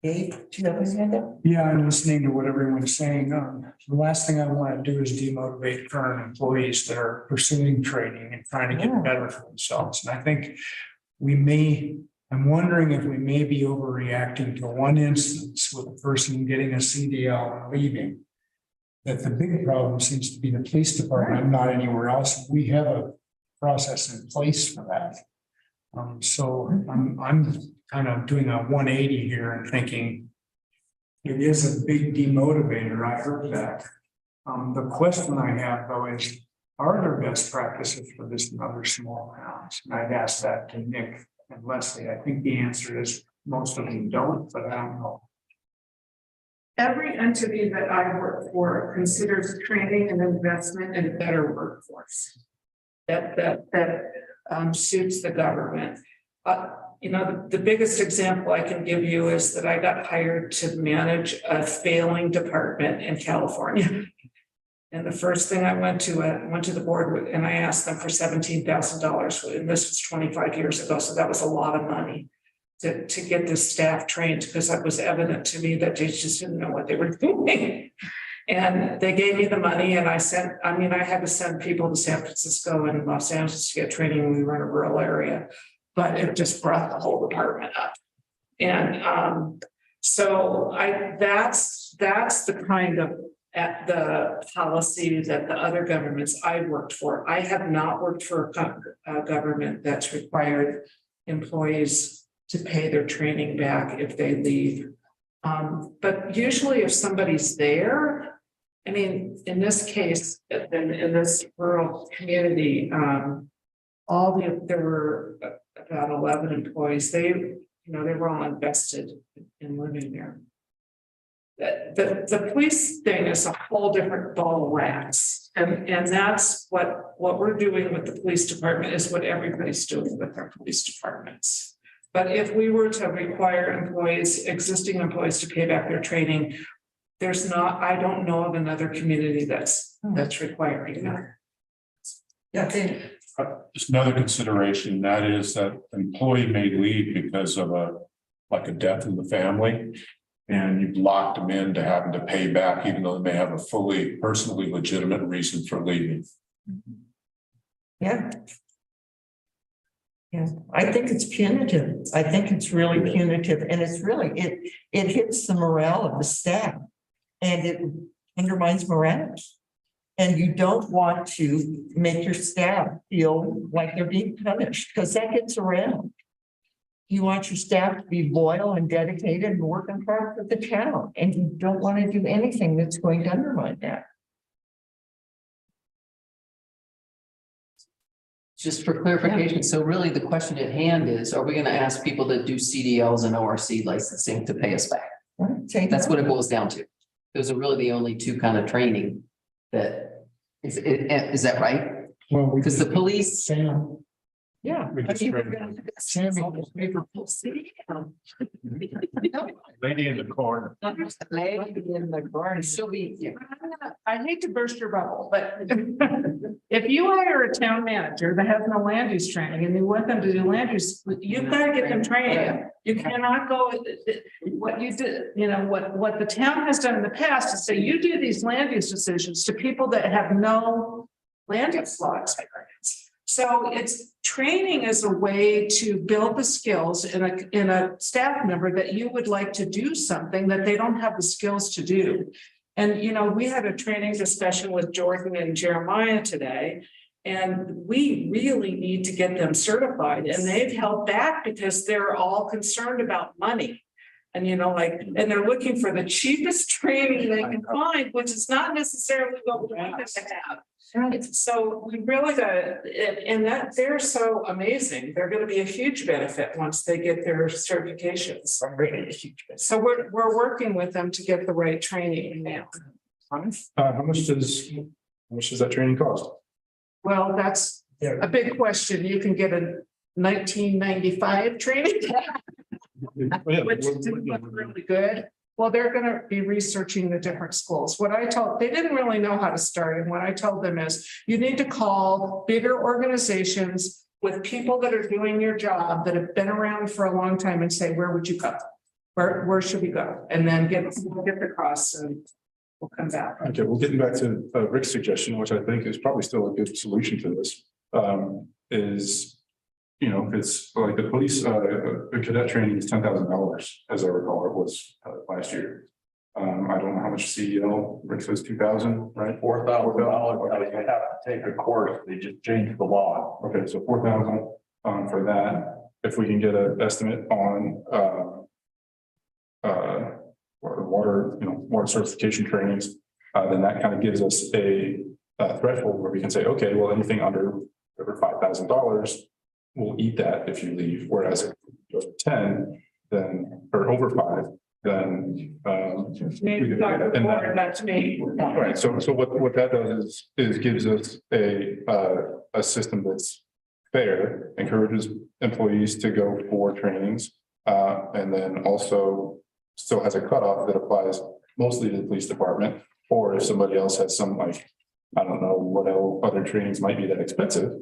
Dave, do you have his hand up? Yeah, I'm listening to what everyone's saying. The last thing I want to do is demotivate current employees that are pursuing training and trying to get better for themselves. And I think I'm wondering if we may be overreacting to one instance with a person getting a CDL and leaving. That the big problem seems to be the police department, not anywhere else. We have a process in place for that. So I'm kind of doing a 180 here and thinking it is a big demotivator. I heard that. The question I have though is, are there best practices for this in other small towns? And I'd ask that to Nick and Leslie. I think the answer is most of them don't, but I don't know. Every entity that I work for considers training and investment in a better workforce. That suits the government. You know, the biggest example I can give you is that I got hired to manage a failing department in California. And the first thing I went to the board with, and I asked them for $17,000, and this was 25 years ago, so that was a lot of money to get this staff trained, because it was evident to me that they just didn't know what they were doing. And they gave me the money, and I had to send people to San Francisco and Los Angeles to get training. We were in a rural area, but it just brought the whole department up. And so that's the kind of the policy that the other governments I worked for. I have not worked for a government that's required employees to pay their training back if they leave. But usually if somebody's there, I mean, in this case, in this rural community, there were about 11 employees. They were all invested in living there. The police thing is a whole different ball of wax. And that's what we're doing with the police department is what everybody's doing with their police departments. But if we were to require existing employees to pay back their training, I don't know of another community that's requiring that. Yeah. Just another consideration, that is that an employee may leave because of a death in the family. And you've locked them into having to pay back, even though they may have a fully personally legitimate reason for leaving. Yeah. Yeah, I think it's punitive. I think it's really punitive, and it's really, it hits the morale of the staff and it undermines morale. And you don't want to make your staff feel like they're being punished, because that gets around. You want your staff to be loyal and dedicated and working hard for the town, and you don't want to do anything that's going to undermine that. Just for clarification, so really the question at hand is, are we going to ask people that do CDLs and ORC licensing to pay us back? That's what it boils down to. Those are really the only two kind of training that is that right? Well, because the police. Yeah. We just read Sammy. lady in the corner. Lady in the garden. She'll be, I hate to burst your bubble, but if you hire a town manager that has no land use training and you want them to do land use, you've got to get them trained. You cannot go, what you did, you know, what the town has done in the past is say, you do these land use decisions to people that have no land use law experience. So it's training is a way to build the skills in a staff member that you would like to do something that they don't have the skills to do. And, you know, we had a training discussion with Jordan and Jeremiah today, and we really need to get them certified, and they've held back because they're all concerned about money. And, you know, like, and they're looking for the cheapest training they can find, which is not necessarily what we want them to have. So we really got, and that they're so amazing. They're going to be a huge benefit once they get their certifications. So we're working with them to get the right training now. How much does that training cost? Well, that's a big question. You can get a 1995 training, which didn't look really good. Well, they're going to be researching the different schools. What I told, they didn't really know how to start. And what I told them is you need to call bigger organizations with people that are doing your job that have been around for a long time and say, where would you go? Where should we go? And then get the costs and we'll come back. Okay, well, getting back to Rick's suggestion, which I think is probably still a good solution to this, is, you know, it's like the police, the cadet training is $10,000, as I recall, it was last year. I don't know how much CEL, Rick says 2,000, right? $4,000. You have to take a course. They just changed the law. Okay, so 4,000 for that. If we can get an estimate on water, you know, water certification trainings, then that kind of gives us a threshold where we can say, okay, well, anything under $5,000, we'll eat that if you leave. Whereas if you go to 10, then or over 5, then That's me. right. So what that does is gives us a system that's fair, encourages employees to go for trainings, and then also still has a cutoff that applies mostly to the police department, or if somebody else has some, like, I don't know what other trainings might be that expensive,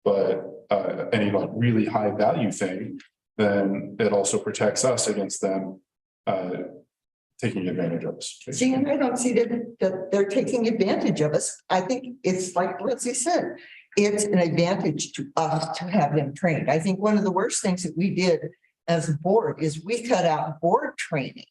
but any like really high value thing, then it also protects us against them taking advantage of us. See, and I don't see that they're taking advantage of us. I think it's like Lindsay said, it's an advantage to us to have them trained. I think one of the worst things that we did as a board is we cut out board training.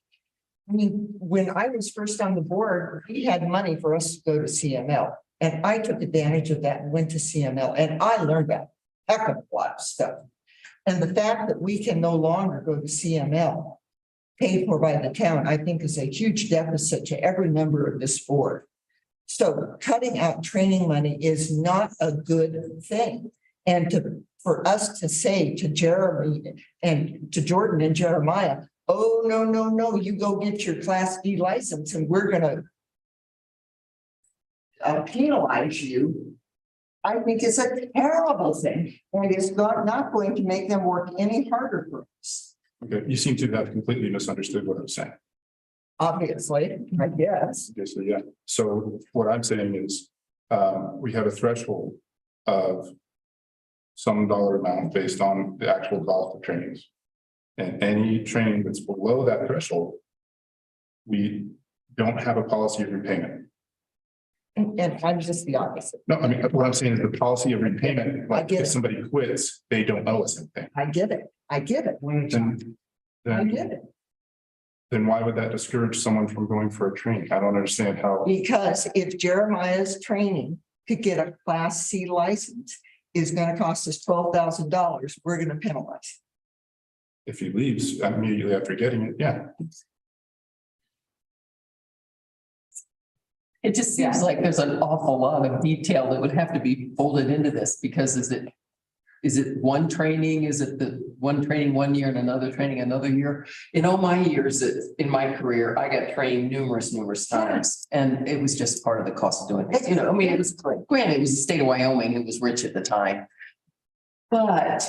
I mean, when I was first on the board, we had money for us to go to CML. And I took advantage of that and went to CML, and I learned a heck of a lot of stuff. And the fact that we can no longer go to CML, paid for by the town, I think is a huge deficit to every member of this board. So cutting out training money is not a good thing. And for us to say to Jeremy and to Jordan and Jeremiah, oh, no, you go get your Class D license and we're gonna penalize you, I think it's a terrible thing. And it's not going to make them work any harder for us. Okay, you seem to have completely misunderstood what I'm saying. Obviously, I guess. Okay, so yeah, so what I'm saying is, we have a threshold of some dollar amount based on the actual cost of trainings. And any training that's below that threshold, we don't have a policy of repayment. And I'm just the opposite. No, I mean, what I'm saying is the policy of repayment, like if somebody quits, they don't owe us anything. I get it. Then why would that discourage someone from going for a training? I don't understand how. Because if Jeremiah's training to get a Class C license is going to cost us $12,000, we're going to penalize. If he leaves immediately after getting it, yeah. it just seems like there's an awful lot of detail that would have to be folded into this, because is it one training? Is it the one training 1 year and another training another year? In all my years in my career, I got trained numerous times, and it was just part of the cost of doing it. You know, I mean, it was granted, it was the state of Wyoming, it was rich at the time. But,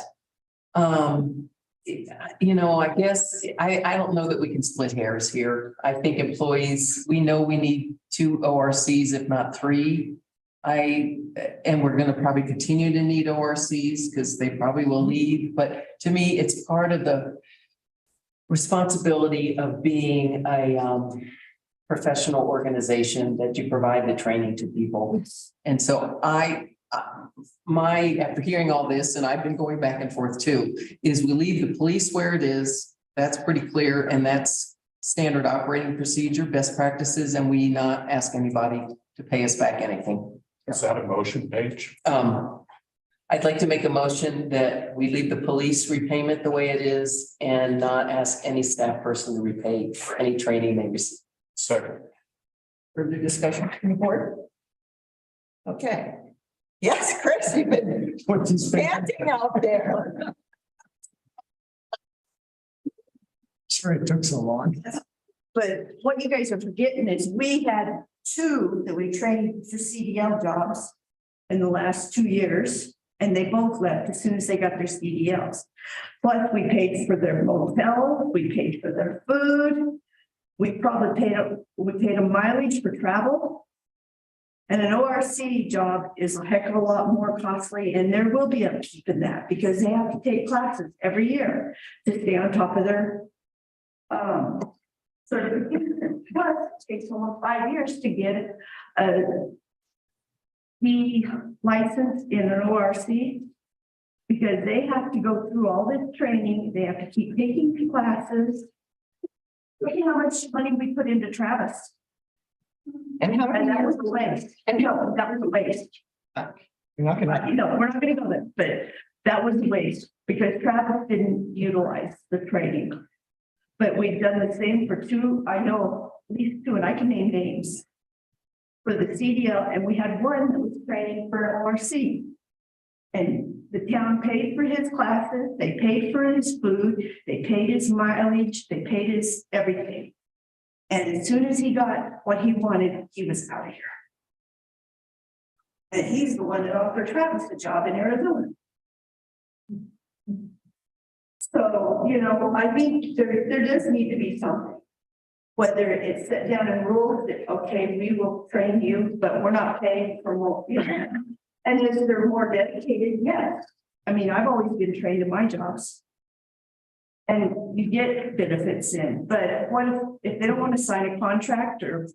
you know, I guess, I don't know that we can split hairs here. I think employees, we know we need 2 ORCs, if not 3. And we're gonna probably continue to need ORCs because they probably will leave, but to me, it's part of the responsibility of being a professional organization that you provide the training to people. And so after hearing all this, and I've been going back and forth too, is we leave the police where it is. That's pretty clear, and that's standard operating procedure, best practices, and we not ask anybody to pay us back anything. Is that a motion, Paige? I'd like to make a motion that we leave the police repayment the way it is and not ask any staff person to repay for any training they receive. Second. Further discussion from the board? Okay. Yes, Chris, you've been panting out there. Sorry it took so long. But what you guys are forgetting is we had 2 that we trained for CDL jobs in the last 2 years, and they both left as soon as they got their CDLs. Plus, we paid for their motel, we paid for their food, we probably paid them mileage for travel. And an ORC job is a heck of a lot more costly, and there will be upkeep in that because they have to take classes every year to stay on top of their certification. Plus, it takes almost 5 years to get the license in an ORC because they have to go through all this training. They have to keep taking classes. Look at how much money we put into Travis. And that was a waste. And no, that was a waste. You're not gonna. We're not gonna go there, but that was a waste because Travis didn't utilize the training. But we've done the same for 2, I know at least 2, and I can name names. For the CDL, and we had one that was training for an ORC. And the town paid for his classes, they paid for his food, they paid his mileage, they paid his everything. And as soon as he got what he wanted, he was out of here. And he's the one that offered Travis a job in Arizona. So, I think there does need to be something. Whether it's set down in rules that, okay, we will train you, but we're not paying for more, And is there more dedicated? Yes. I mean, I've always been trained in my jobs. And you get benefits in, but what if they don't want to sign a contract or,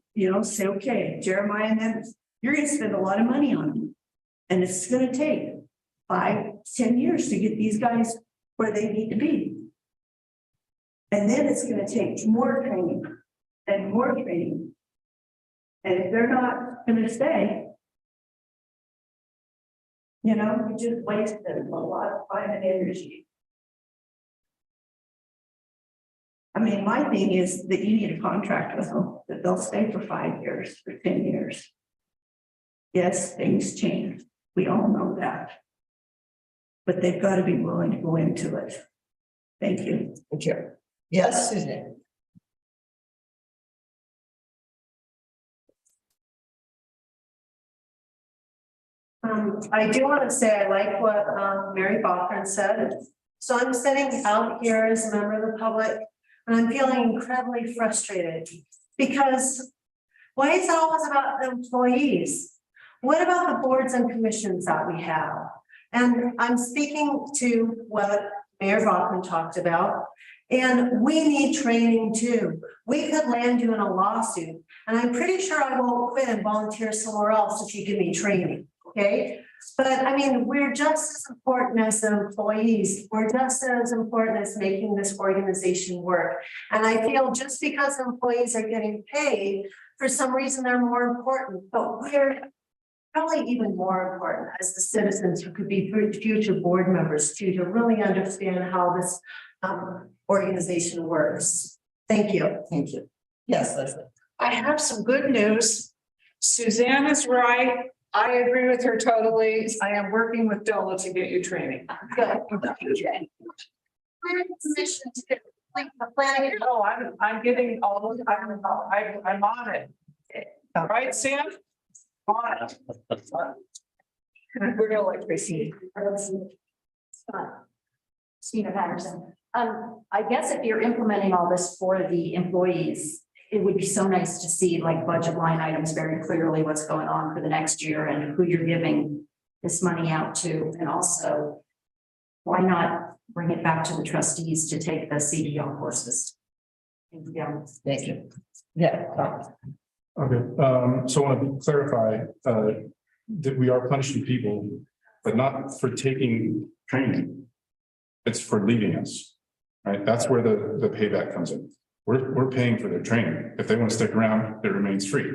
say, okay, Jeremiah and them, you're going to spend a lot of money on them. And it's going to take 5-10 years to get these guys where they need to be. And then it's going to take more training and more training. And if they're not going to stay, we just wasted a lot of time and energy. I mean, my thing is that you need a contract with them, that they'll stay for 5 years, for 10 years. Yes, things change. We all know that. But they've got to be willing to go into it. Thank you. Thank you. Yes, Susan. I do want to say I like what Mary Bachman said. So I'm sitting out here as a member of the public, and I'm feeling incredibly frustrated because why is it always about the employees? What about the boards and commissions that we have? And I'm speaking to what Mayor Bachman talked about, and we need training too. We could land you in a lawsuit, and I'm pretty sure I won't quit and volunteer somewhere else if you give me training. Okay, but I mean, we're just as important as the employees. We're just as important as making this organization work. And I feel just because employees are getting paid, for some reason they're more important, but we're probably even more important as the citizens who could be future board members too, to really understand how this organization works. Thank you. Thank you. Yes, Leslie. I have some good news. Suzanne is right. I agree with her totally. I am working with DOLA to get you training. Good. Okay. Position too. Like the planning. No, I'm getting all of I'm on it. Right, Sam? On it. We're gonna let Tracy. Stina Patterson. I guess if you're implementing all this for the employees, it would be so nice to see like budget line items very clearly what's going on for the next year and who you're giving this money out to. And also, why not bring it back to the trustees to take the CDL courses? Thank you. Yeah. Okay, so I want to clarify, that we are punishing people, but not for taking training. It's for leaving us, right? That's where the payback comes in. We're paying for their training. If they want to stick around, it remains free.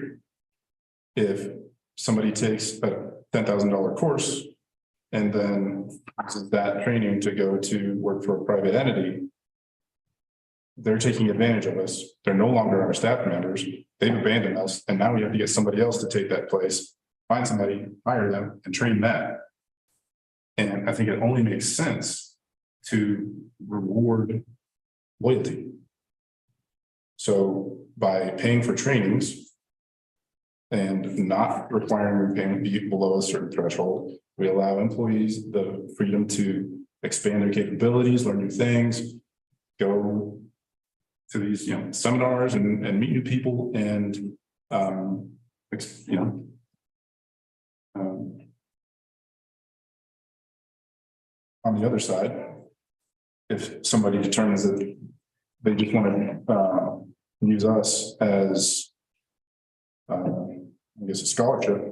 If somebody takes a $10,000 course and then uses that training to go to work for a private entity, they're taking advantage of us. They're no longer our staff members. They've abandoned us. And now we have to get somebody else to take that place, find somebody, hire them and train them. And I think it only makes sense to reward loyalty. So by paying for trainings and not requiring payment be below a certain threshold, we allow employees the freedom to expand their capabilities, learn new things, go to these, seminars and meet new people and, on the other side, if somebody determines that they just want to use us as, I guess, a scholarship,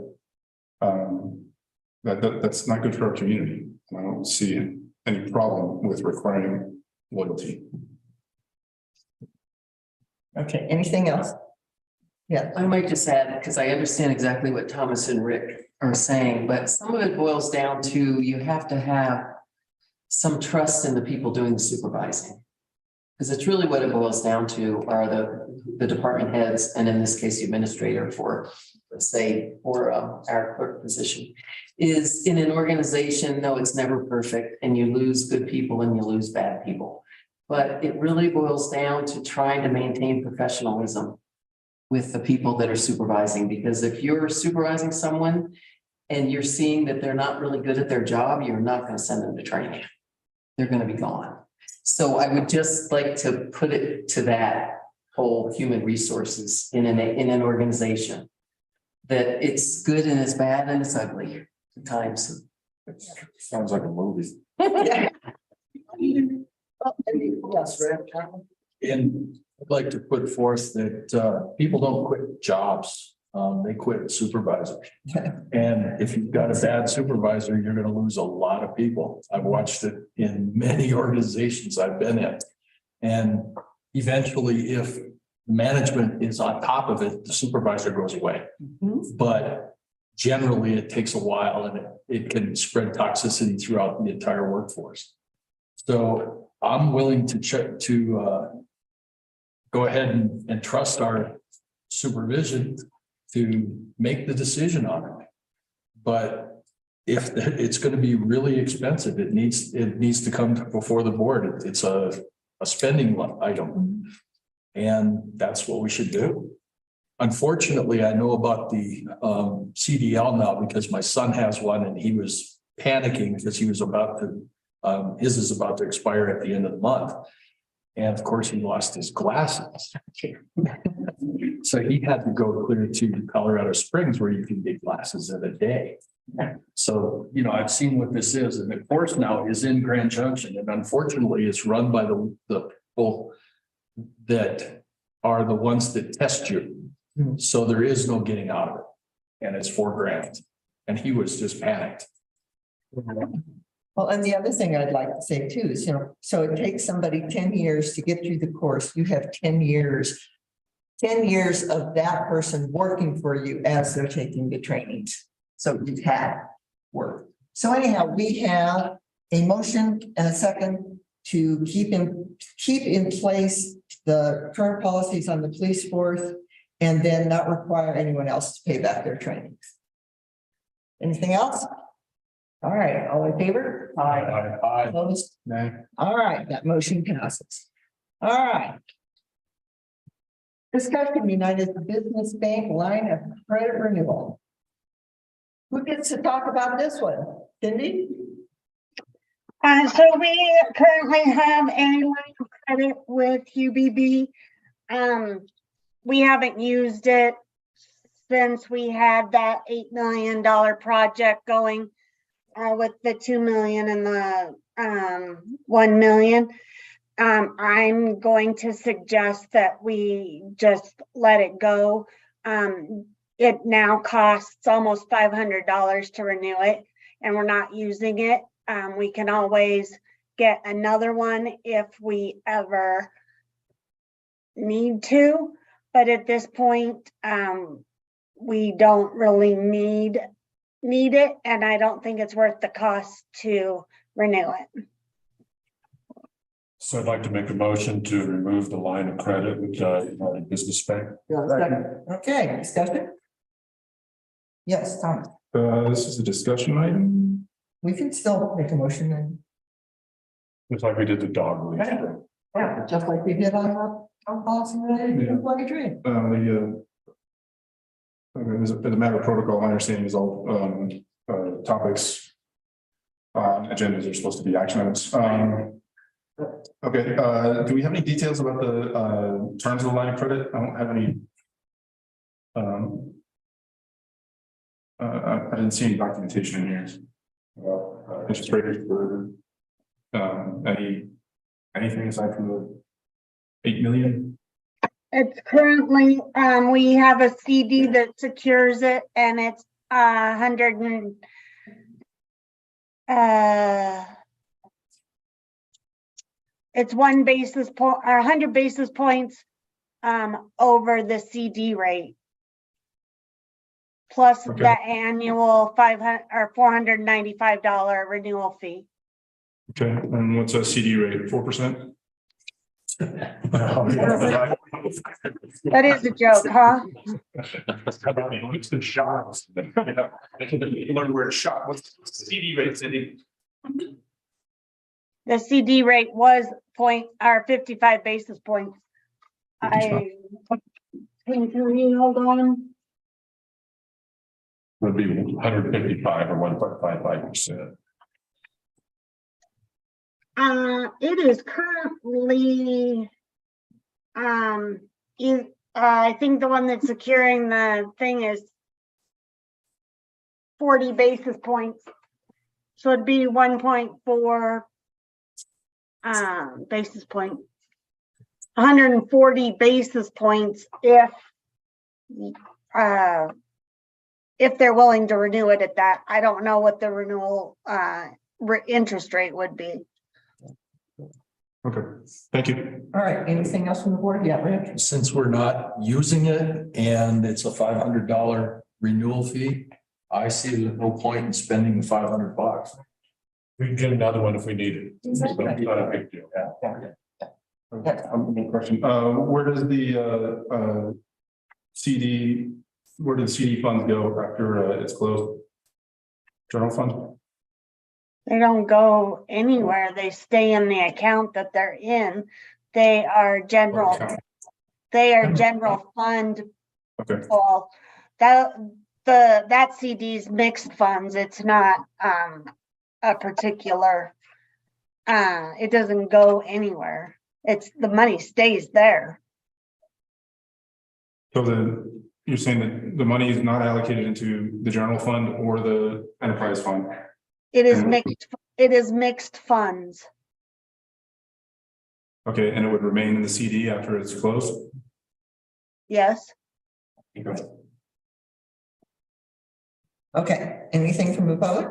that's not good for our community. I don't see any problem with requiring loyalty. Okay, anything else? Yeah. I might just add, because I understand exactly what Thomas and Rick are saying, but some of it boils down to you have to have some trust in the people doing the supervising. Because it's really what it boils down to are the department heads, and in this case, the administrator for, let's say, for our clerk position, is in an organization, no, it's never perfect, and you lose good people and you lose bad people. But it really boils down to trying to maintain professionalism with the people that are supervising, because if you're supervising someone and you're seeing that they're not really good at their job, you're not going to send them to training. They're going to be gone. So I would just like to put it to that whole human resources in an organization, that it's good and it's bad and it's ugly at times. Sounds like a movie. Yes, Rick. And I'd like to put forth that people don't quit jobs. They quit supervisors. And if you've got a bad supervisor, you're going to lose a lot of people. I've watched it in many organizations I've been in. And eventually, if management is on top of it, the supervisor goes away. But generally, it takes a while and it can spread toxicity throughout the entire workforce. So I'm willing to check to go ahead and trust our supervision to make the decision on it. But if it's going to be really expensive, it needs to come before the board. It's a spending item. And that's what we should do. Unfortunately, I know about the CDL now because my son has one and he was panicking because he was about to, his is about to expire at the end of the month. And of course, he lost his glasses. So he had to go clear to Colorado Springs where you can get glasses in a day. So, I've seen what this is, and the course now is in Grand Junction, and unfortunately, it's run by the people that are the ones that test you. So there is no getting out of it, and it's $4,000. And he was just panicked. Well, and the other thing I'd like to say too is, so it takes somebody 10 years to get through the course. You have 10 years of that person working for you as they're taking the trainings. So you've had work. So anyhow, we have a motion and a second to keep in place the current policies on the police force and then not require anyone else to pay back their trainings. Anything else? All right, all in favor? Aye. Opposed? No. All right, that motion passes. All right. Discussion United Business Bank line of credit renewal. Who gets to talk about this one? Cindy? So we currently have a line of credit with UBB. We haven't used it since we had that $8 million project going with the 2 million and the 1 million. I'm going to suggest that we just let it go. It now costs almost $500 to renew it, and we're not using it. We can always get another one if we ever need to, but at this point, we don't really need it, and I don't think it's worth the cost to renew it. So I'd like to make a motion to remove the line of credit with United Business Bank. Okay, discussion? Yes, Tom, This is a discussion item. we can still make a motion and, It's like we did the dog leash. yeah, just like we did on policy related like a dream. As a matter of protocol, my understanding is all topics on agendas are supposed to be action items. Okay, do we have any details about the terms of the line of credit? I don't have any. I didn't see any documentation in here. Interest rate for anything aside from the 8 million? It's currently, we have a CD that secures it, and it's 100 and it's 1 basis point or 100 basis points over the CD rate. Plus Okay. the annual $500 or $495 renewal fee. Okay, and what's a CD rate? 4%? That is a joke, huh? It's the shots. Learn where to shop. What's the CD rate, Cindy? The CD rate was 55 basis points. Can you hold on? Would be 155 or 1.55%. It is currently, I think the one that's securing the thing is 40 basis points. So it'd be 1.4 basis point, 140 basis points if they're willing to renew it at that. I don't know what the renewal interest rate would be. Okay, thank you. All right, anything else from the board? Yeah, Rich? Since we're not using it and it's a $500 renewal fee, I see no point in spending the $500. We can get another one if we need it. It's not a big deal. Question. Where does the CD, where do the CD funds go after it's closed? General fund? They don't go anywhere. They stay in the account that they're in. They are general. They are general fund. Okay. All that CD's mixed funds. It's not a particular. It doesn't go anywhere. It's the money stays there. So you're saying that the money is not allocated into the general fund or the enterprise fund? It is mixed. It is mixed funds. Okay, and it would remain in the CD after it's closed? Yes. Okay, anything from the public?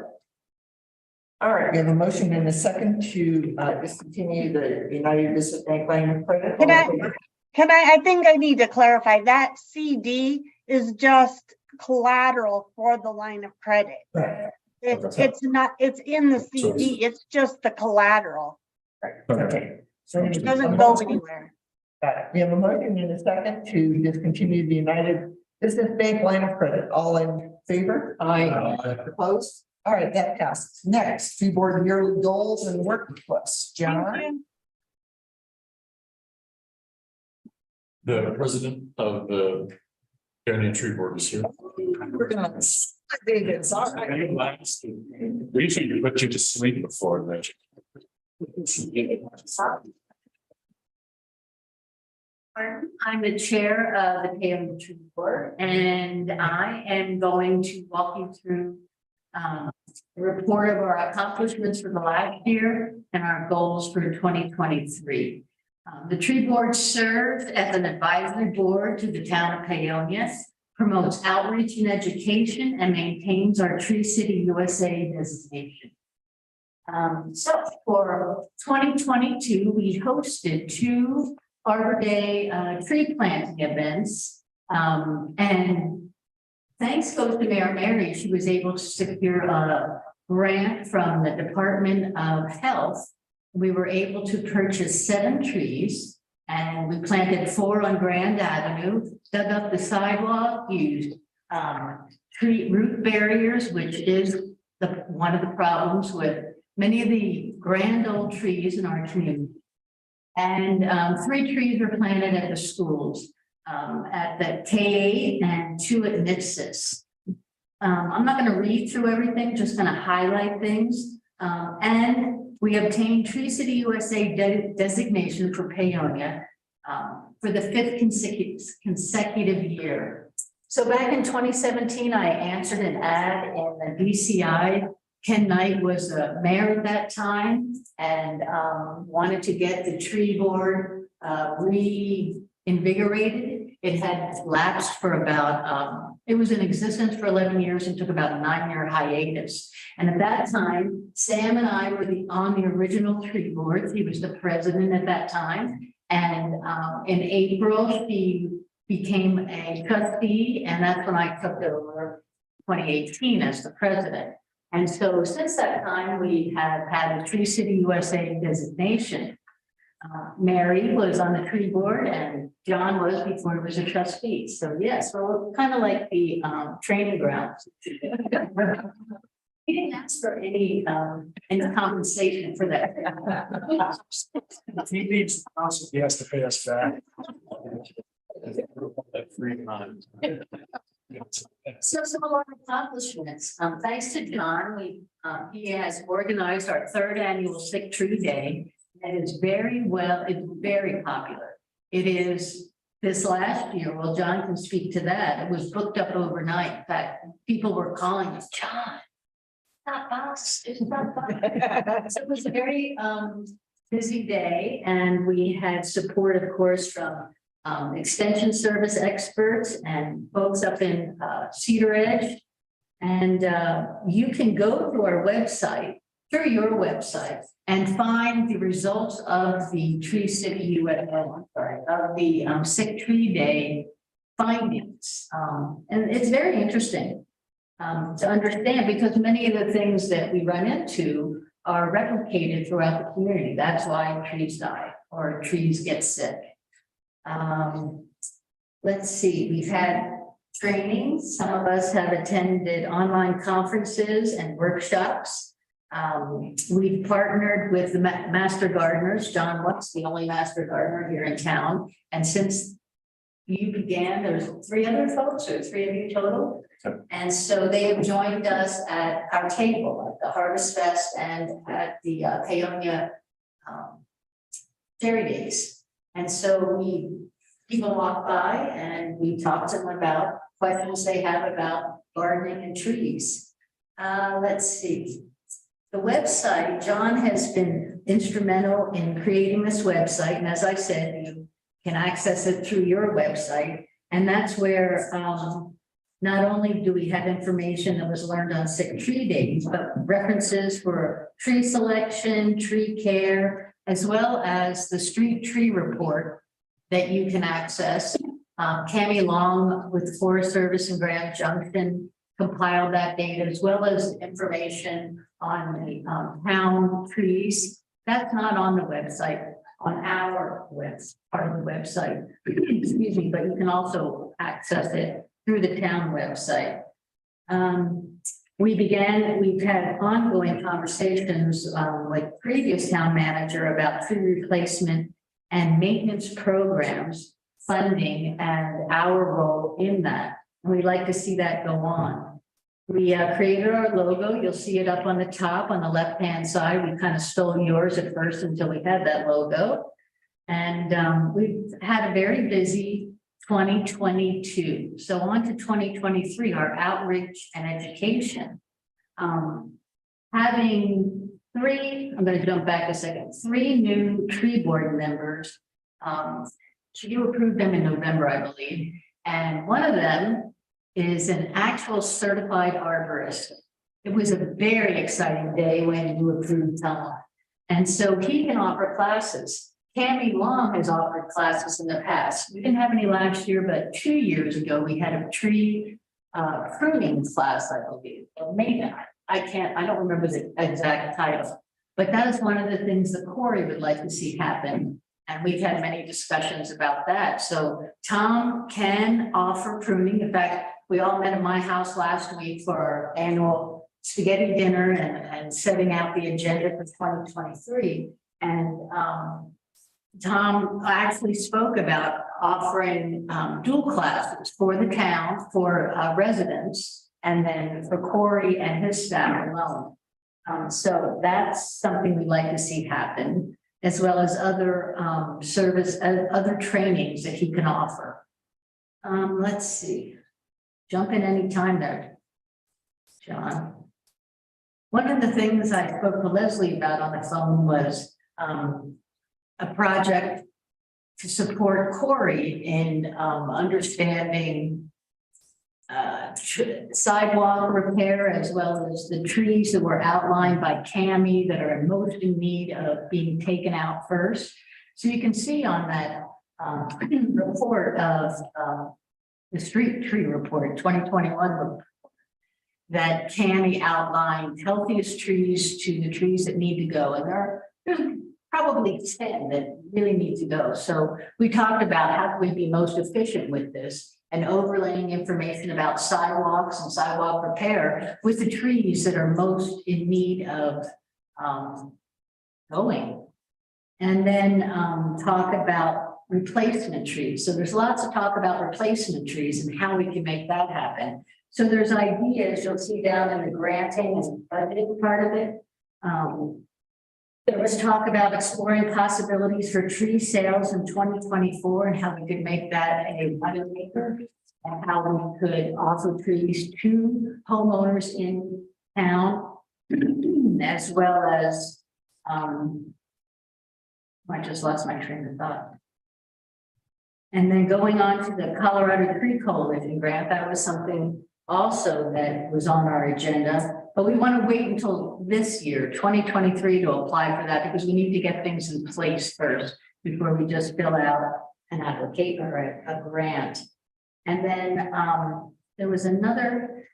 All right, we have a motion and a second to discontinue the United Business Bank line of credit. I think I need to clarify that CD is just collateral for the line of credit. Right. It's not, it's in the CD, it's just the collateral. Okay. So It doesn't go anywhere. Got it. We have a motion and a second to discontinue the United Business Bank line of credit. All in favor? Aye. Opposed? All right, that passes. Next, tree board yearly goals and work requests. John? The president of the County Tree Board is here. We're gonna. It's all right. We usually put you to sleep before that. I'm the chair of the Paonia Tree Board, and I am going to walk you through the report of our accomplishments for the last year and our goals for 2023. The tree board serves as an advisory board to the town of Paonia, promotes outreach and education, and maintains our Tree City USA designation. So for 2022, we hosted 2 Arbor Day tree planting events. And thanks goes to Mayor Mary, she was able to secure a grant from the Department of Health. We were able to purchase 7 trees, and we planted 4 on Grand Avenue, dug up the sidewalk, used tree root barriers, which is one of the problems with many of the grand old trees in our community. And 3 trees were planted at the schools, at the K8 and 2 at Nixis. I'm not going to read through everything, just going to highlight things. And we obtained Tree City USA designation for Paonia for the 5th consecutive year. So back in 2017, I answered an ad in the DCI. Ken Knight was the mayor at that time and wanted to get the tree board reinvigorated. It had lapsed for about, it was in existence for 11 years and took about a 9-year hiatus. And at that time, Sam and I were on the original tree board. He was the president at that time. And in April, he became a trustee, and that's when I took over 2018 as the president. And so since that time, we have had a Tree City USA designation. Mary was on the tree board and John was before he was a trustee. So yes, we're kind of like the training grounds. He didn't ask for any compensation for that. He needs, he has to pay us back. So some of our accomplishments, thanks to John, he has organized our 3rd annual Sick Tree Day. And it's very popular. It is this last year, well, John can speak to that. It was booked up overnight. In fact, people were calling us, John, not us, it's not us. So it was a very busy day, and we had support, of course, from extension service experts and folks up in Cedar Edge. And you can go to our website, through your website, and find the results of the Tree City USA, of the Sick Tree Day findings. And it's very interesting to understand, because many of the things that we run into are replicated throughout the community. That's why trees die or trees get sick. Let's see, we've had trainings. Some of us have attended online conferences and workshops. We've partnered with the Master Gardeners. John Watts, the only Master Gardener here in town. And since you began, there's 3 other folks, or 3 of you total. And so they have joined us at our table at the Harvest Fest and at the Paonia Cherry Days. And so people walk by and we talk to them about questions they have about gardening and trees. Let's see. The website, John has been instrumental in creating this website. And as I said, you can access it through your website. And that's where not only do we have information that was learned on Sick Tree Days, but references for tree selection, tree care, as well as the street tree report that you can access. Cammie Long with Forest Service in Grand Junction compiled that data, as well as information on the town trees. That's not on the website, on our part of the website. Excuse me, but you can also access it through the town website. We've had ongoing conversations with previous town manager about tree replacement and maintenance programs, funding, and our role in that. And we'd like to see that go on. We created our logo. You'll see it up on the top on the left-hand side. We kind of stole yours at first until we had that logo. And we've had a very busy 2022. So on to 2023, our outreach and education. Having three, I'm going to jump back a second, 3 new tree board members. You approved them in November, I believe. And one of them is an actual certified arborist. It was a very exciting day when you approved Tom. And so he can offer classes. Tammy Long has offered classes in the past. We didn't have any last year, but 2 years ago, we had a tree pruning class, I believe. Or maybe I don't remember the exact title, but that is one of the things that Corey would like to see happen. And we've had many discussions about that. So Tom can offer pruning. In fact, we all met at my house last week for our annual spaghetti dinner and setting out the agenda for 2023. And Tom actually spoke about offering dual classes for the town, for residents, and then for Corey and his staff alone. So that's something we'd like to see happen, as well as other other trainings that he can offer. Let's see. Jump in anytime there, John. One of the things I spoke to Leslie about on the phone was a project to support Corey in understanding sidewalk repair, as well as the trees that were outlined by Cami that are most in need of being taken out first. So you can see on that report of the street tree report, 2021 report, that Cami outlined healthiest trees to the trees that need to go. And there's probably 10 that really need to go. So we talked about how can we be most efficient with this, and overlaying information about sidewalks and sidewalk repair with the trees that are most in need of going. And then talk about replacement trees. So there's lots of talk about replacement trees and how we can make that happen. So there's ideas you'll see down in the granting and budgeting part of it. There was talk about exploring possibilities for tree sales in 2024 and how we could make that a money maker, and how we could offer trees to homeowners in town, as well as, I just lost my train of thought. And then going on to the Colorado Tree Coalition grant, that was something also that was on our agenda. But we want to wait until this year, 2023, to apply for that, because we need to get things in place first before we just fill out an application or a grant. And then there was another,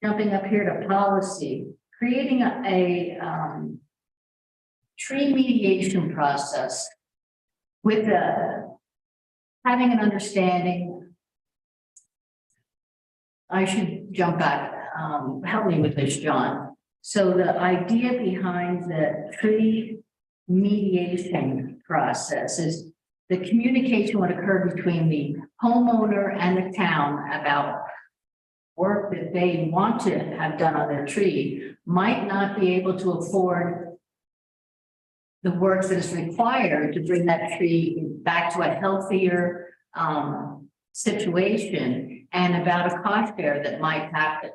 jumping up here to policy, creating a tree mediation process with having an understanding. I should jump back. Help me with this, John. So the idea behind the tree mediation process is the communication would occur between the homeowner and the town about work that they want to have done on their tree, might not be able to afford the work that is required to bring that tree back to a healthier situation, and about a cost share that might happen.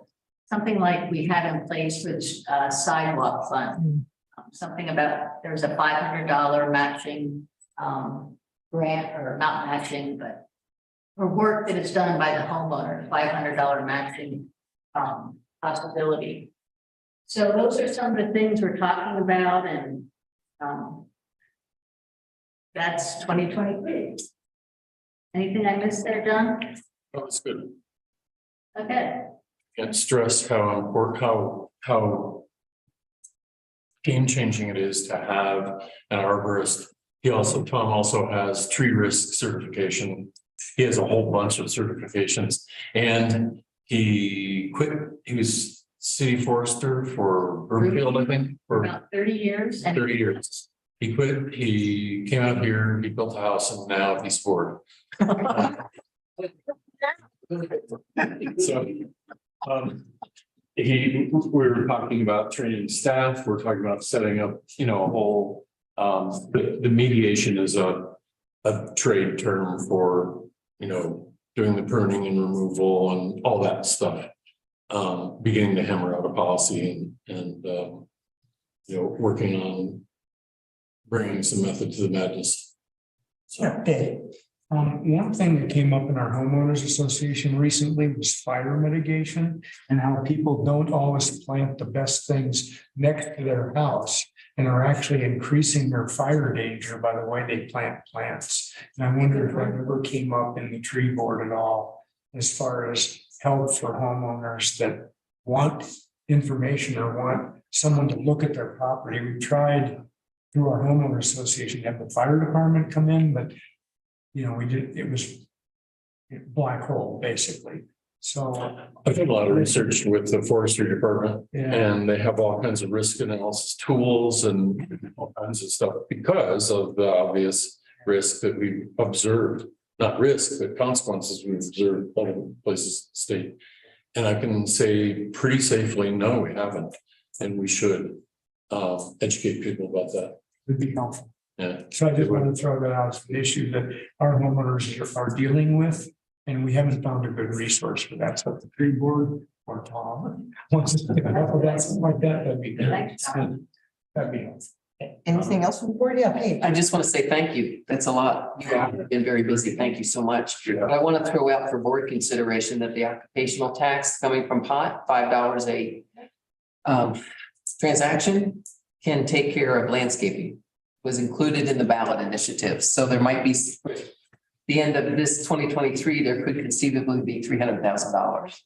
Something like we had in place for the sidewalk fund. Something about, there's a $500 matching grant, or not matching, but for work that is done by the homeowner, $500 matching possibility. So those are some of the things we're talking about, and that's 2023. Anything I missed there, John? That was good. Okay. Can't stress how important, how game-changing it is to have an arborist. Tom also has tree risk certification. He has a whole bunch of certifications, and he quit. He was city forester for Brookfield, I think, for about 30 years. 30 years. He quit. He came out here. He built a house, and now he's bored. So, we were talking about training staff, we're talking about setting up, a whole, the mediation is a trade term for, doing the pruning and removal and all that stuff. Beginning to hammer out a policy and working on bringing some method to the madness. Yeah, Dave. One thing that came up in our homeowners association recently was fire mitigation and how people don't always plant the best things next to their house and are actually increasing their fire danger by the way they plant plants. And I wonder if that ever came up in the tree board at all, as far as help for homeowners that want information or want someone to look at their property. We tried through our homeowner association, to have the fire department come in, but it was a black hole basically. So I've done a lot of research with the forestry department Yeah. and they have all kinds of risk analysis tools and all kinds of stuff because of the obvious risk that we observed, not risk, but consequences we've observed other places in the state. And I can say pretty safely, no, we haven't. And we should educate people about that. Would be helpful. Yeah. So I just want to throw that out as an issue that our homeowners are dealing with, and we haven't found a good resource for that. So if the tree board or Tom wants us to help with that, something like that, that'd be good. That'd be helpful. Anything else from the board? Yeah, Paige. I just want to say thank you. That's a lot. You have been very busy. Thank you so much. But I want to throw out for board consideration that the occupational tax coming from pot, $5 a transaction, can take care of landscaping. Was included in the ballot initiative. So there might be, the end of this 2023, there could conceivably be $300,000.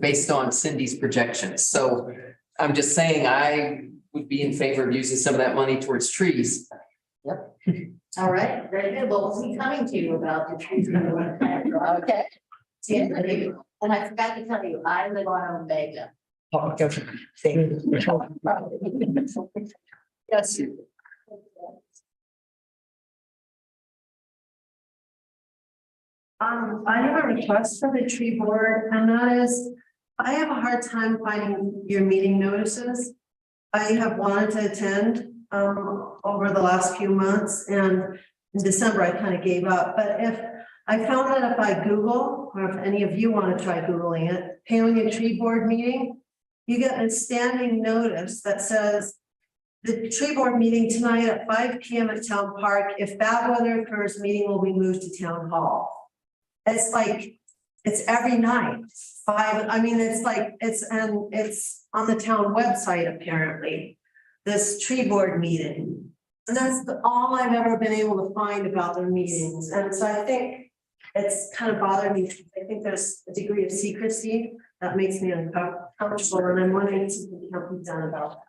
Based on Cindy's projections. So I'm just saying I would be in favor of using some of that money towards trees. Yep. All right, very good. Well, we'll be coming to you about the trees. Okay. Yeah, and I forgot to tell you, I live on Omega. Yes. I have a request for the tree board, and that is, I have a hard time finding your meeting notices. I have wanted to attend over the last few months, and in December I kind of gave up. But if I found that if I Google, or if any of you want to try Googling it, Paonia Tree Board meeting, you get a standing notice that says the tree board meeting tonight at 5 p.m. at Town Park. If bad weather occurs, meeting will be moved to Town Hall. It's like, it's every night, 5, I mean, it's like, it's on the town website apparently, this tree board meeting. And that's all I've ever been able to find about their meetings. And so I think it's kind of bothered me. I think there's a degree of secrecy that makes me uncomfortable, and I'm wondering if something can be done about that.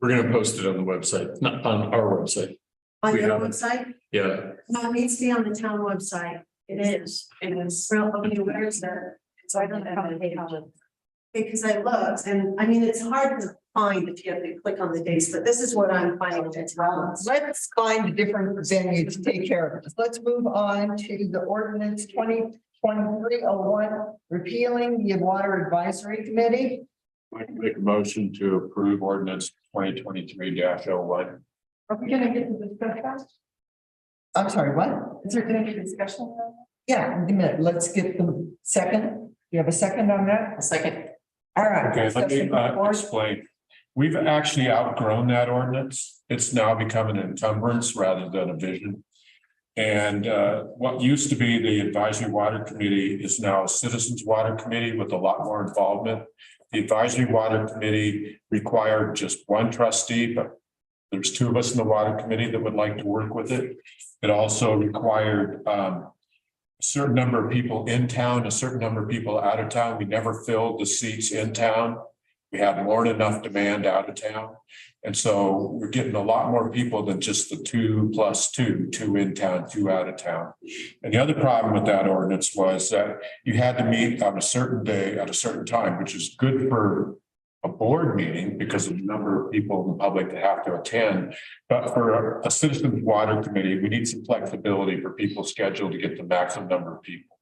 We're going to post it on the website, not on our website. On We your haven't. website? Yeah. No, it needs to be on the town website. It is. Real, okay, where is that? It's I don't know. Because I looked, and I mean, it's hard to find if you have to click on the dates, but this is what I'm finding. Let's find a different venue to take care of it. Let's move on to the ordinance 2023-01, repealing the Water Advisory Committee. I can make a motion to approve ordinance 2023-01. Are we gonna get to discussion? I'm sorry, what? Is there gonna be discussion? Yeah, in a minute. Let's get the second. You have a second on that? A second. All right. Okay, let me Discussion before- explain. We've actually outgrown that ordinance. It's now become an encumbrance rather than a vision. And what used to be the advisory water committee is now a citizens water committee with a lot more involvement. The advisory water committee required just one trustee, but there's 2 of us in the water committee that would like to work with it. It also required a certain number of people in town, a certain number of people out of town. We never filled the seats in town. We had more than enough demand out of town. And so we're getting a lot more people than just the 2 + 2, 2 in town, 2 out of town. And the other problem with that ordinance was that you had to meet on a certain day at a certain time, which is good for a board meeting because of the number of people in the public that have to attend. But for a citizens water committee, we need some flexibility for people's schedule to get the maximum number of people.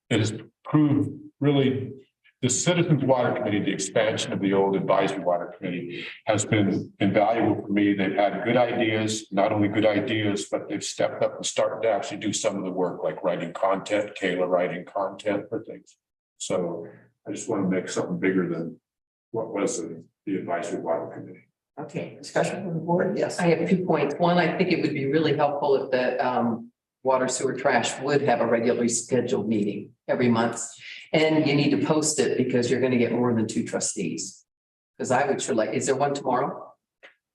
It has proved really the Citizens Water Committee, the expansion of the old Advisory Water Committee has been invaluable for me. They've had good ideas, not only good ideas, but they've stepped up and started to actually do some of the work, like writing content, Kayla writing content for things. So I just want to make something bigger than what was the Advisory Water Committee. Okay, discussion from the board, yes. I have 2 points. One, I think it would be really helpful if the water, sewer, trash would have a regularly scheduled meeting every month. And you need to post it because you're going to get more than 2 trustees. Because I would sure like, is there one tomorrow?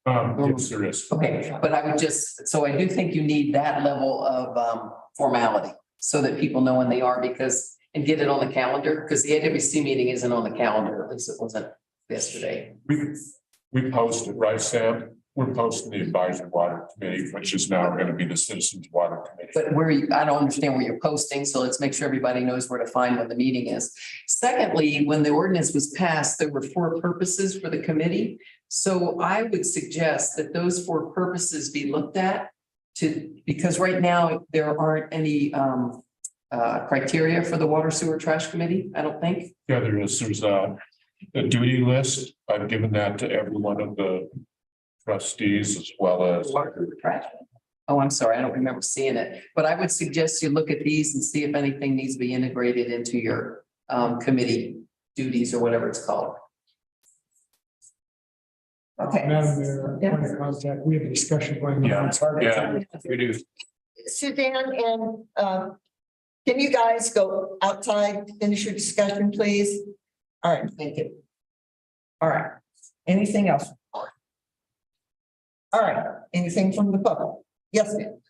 Yes, there is. Okay, but I would just, so I do think you need that level of formality so that people know when they are, because, and get it on the calendar, because the AWC meeting isn't on the calendar, at least it wasn't yesterday. We posted, right, Sam? We're posting the Advisory Water Committee, which is now going to be the Citizens Water Committee. But I don't understand where you're posting, so let's make sure everybody knows where to find when the meeting is. Secondly, when the ordinance was passed, there were 4 purposes for the committee. So I would suggest that those 4 purposes be looked at because right now there aren't any criteria for the Water, Sewer, Trash Committee, I don't think. Yeah, there is. There's a duty list. I've given that to every one of the trustees as well as. Oh, I'm sorry, I don't remember seeing it, but I would suggest you look at these and see if anything needs to be integrated into your committee duties or whatever it's called. Okay. Madam Mayor, point of contact, we have a discussion going on. It's hard to- Yeah, we do. Suzanne and can you guys go outside, finish your discussion, please? All right, thank you. All right, anything else? All right, anything from the public? Yes, ma'am.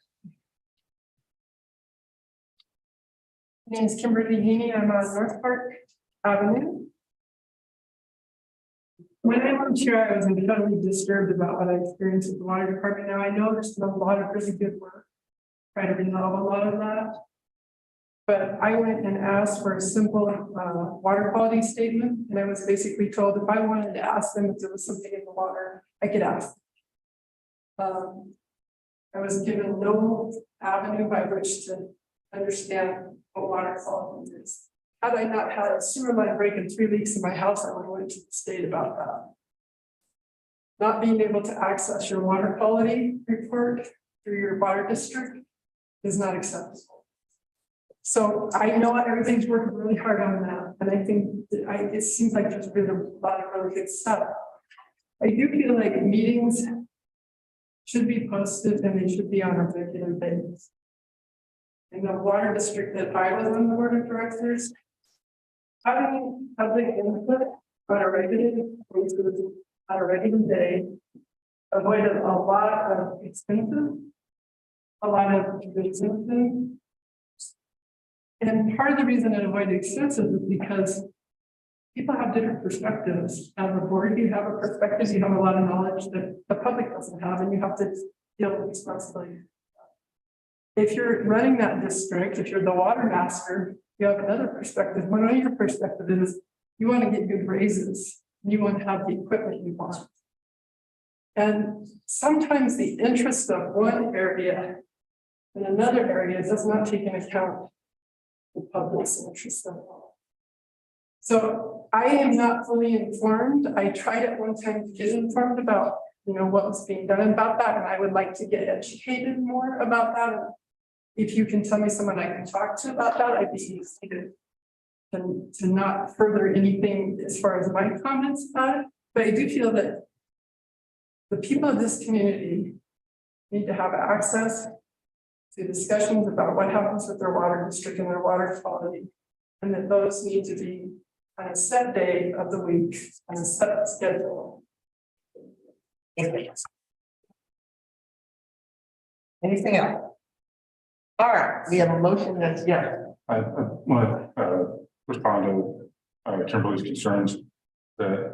My name is Kimberly Heaney. I'm on North Park Avenue. When I moved here, I was incredibly disturbed about what I experienced with the water department. Now I know there's been a lot of really good work trying to resolve a lot of that. But I went and asked for a simple water quality statement, and I was basically told if I wanted to ask them if there was something in the water, I could ask. I was given no avenue by which to understand what water quality is. Had I not had a sewer line break in 3 weeks in my house, I would have went to the state about that. Not being able to access your water quality report through your water district is not acceptable. So I know everything's working really hard on that, and I think that it seems like there's been a lot of really good stuff. I do feel like meetings should be posted and they should be on a regular basis. In the water district that I was on the board of directors, having public input on a regular basis, on a regular day, avoided a lot of expenses, a lot of business. And part of the reason it avoided expenses is because people have different perspectives. As a board, you have a perspective, you have a lot of knowledge that the public doesn't have, and you have to deal with responsibility. If you're running that district, if you're the water master, you have another perspective. One of your perspective is you want to get good raises, you want to have the equipment you want. And sometimes the interest of one area in another area does not take into account the public's interest at all. So I am not fully informed. I tried at one time to get informed about, what was being done about that, and I would like to get educated more about that. If you can tell me someone I can talk to about that, I'd be easy to not further anything as far as my comments about it. But I do feel that the people of this community need to have access to discussions about what happens with their water district and their water quality, and that those need to be on a set day of the week, on a set schedule. Anything else? All right, we have a motion that's, yeah. I want to respond to Kimberly's concerns that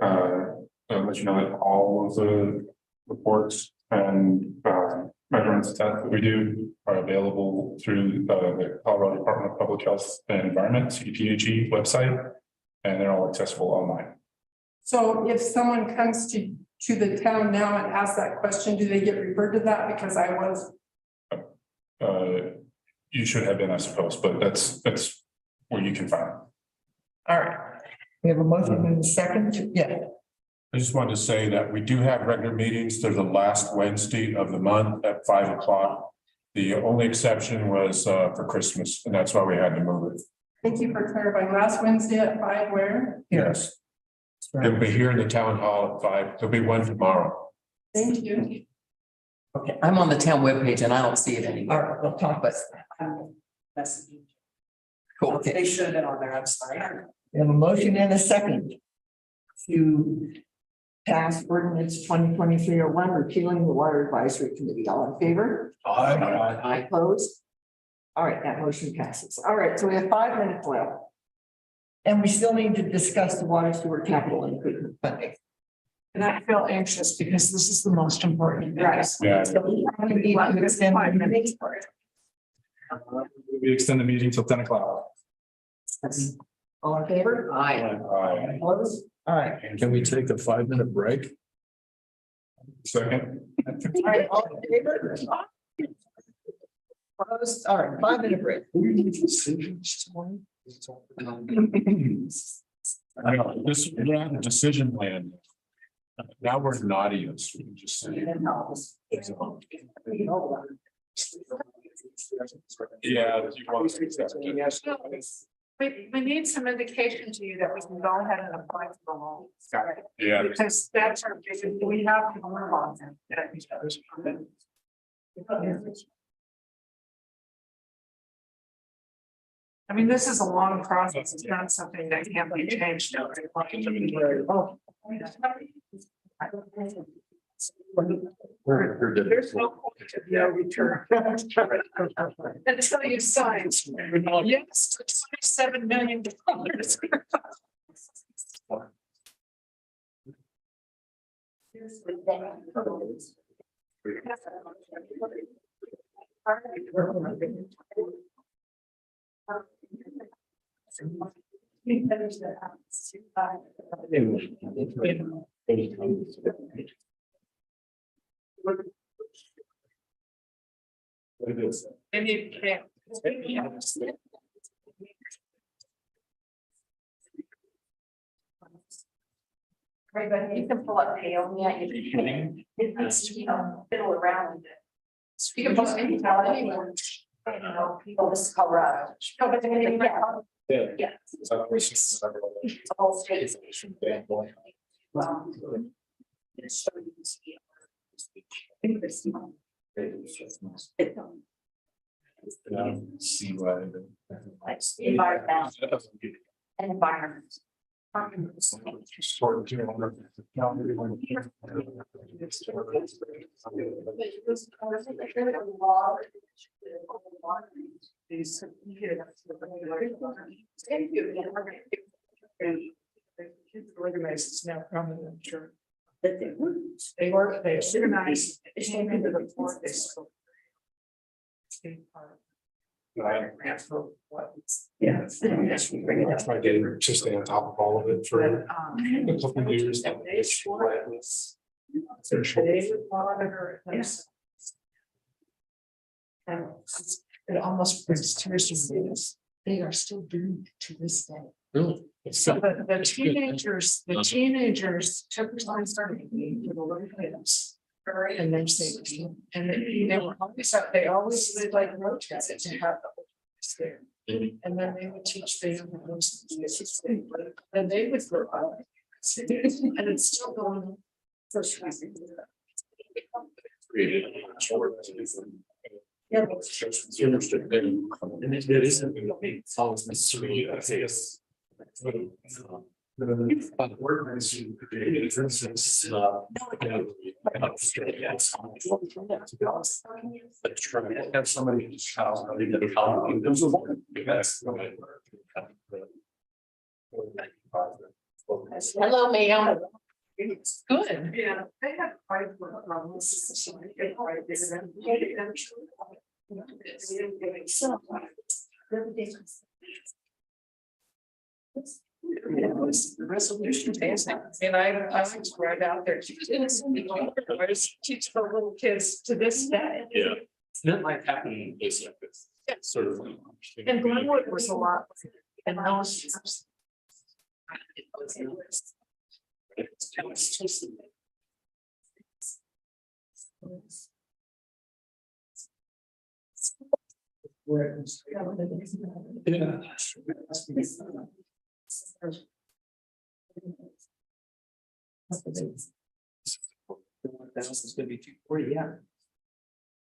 let you know that all of the reports and measurements that we do are available through the Colorado Department of Public Health and Environment, CDPHE website, and they're all accessible online. So if someone comes to the town now and asks that question, do they get referred to that? Because I was. You should have been, I suppose, but that's where you can find it. All right. We have a motion and a second. Yeah. I just wanted to say that we do have regular meetings. They're the last Wednesday of the month at 5 o'clock. The only exception was for Christmas, and that's why we had to move it. Thank you for clarifying. Last Wednesday at 5 where? Yes. They'll be here in the town hall at 5. There'll be one tomorrow. Thank you. Okay, I'm on the town webpage and I don't see it anymore. All right, we'll talk about Cool. They Okay. should have been on there, I'm sorry. We have a motion and a second to pass ordinance 2023-01, repealing the water advisory committee. All in favor? Aye. Opposed? All right, that motion passes. All right, so we have 5 minutes left. And we still need to discuss the water sewer capital improvement funding. And I feel anxious because this is the most important. Right. Yeah. So we need to extend 5 minutes for it. We extend the meeting till 10 o'clock. All in favor? Aye. Opposed? All right. Can we take a 5-minute break? Second. All right, all in favor? Opposed? All right, 5-minute break. I know, this, we're on a decision land. Now we're in audience, we can just say. Yeah. you want to accept it. We need some indication to you that we can go ahead and apply for the loan. Yeah. Because that's our big, we have to work on that. I mean, this is a long process. It's not something that can't be changed. There's no point of no return. Until you sign. Yes, $27 million. Right, but you can pull up Paonia, it needs to, fiddle around with it. You can pull up any town anywhere. People, this is Colorado. No, but they're gonna get. Yeah. It's a whole state station. Well. it's so easy. See why. It's environment and environment. Organized now from sure. They work, they organize, they came into the port, they spoke. Yeah. That's why getting to stay on top of all of it for a couple of years. They would monitor it themselves. And it almost brings tears to me. They are still doing it to this day. Really? So the teenagers took time starting for the little kids. And then say, and they were always out, they always did like rotated to have the oldest there. And then they would teach the younger ones, and they would grow up. And it's still going on. First reason. Yeah. And it isn't, it's always necessarily a case. Have somebody in the house. Hello, ma'am. It's good. Yeah, they have quite a problems. The resolution phase, and I like to write out there, teach the little kids to this day. Yeah, it's not like happening in places like this. Sort of. And Glenwood was a lot, and those It's gonna be 240, yeah.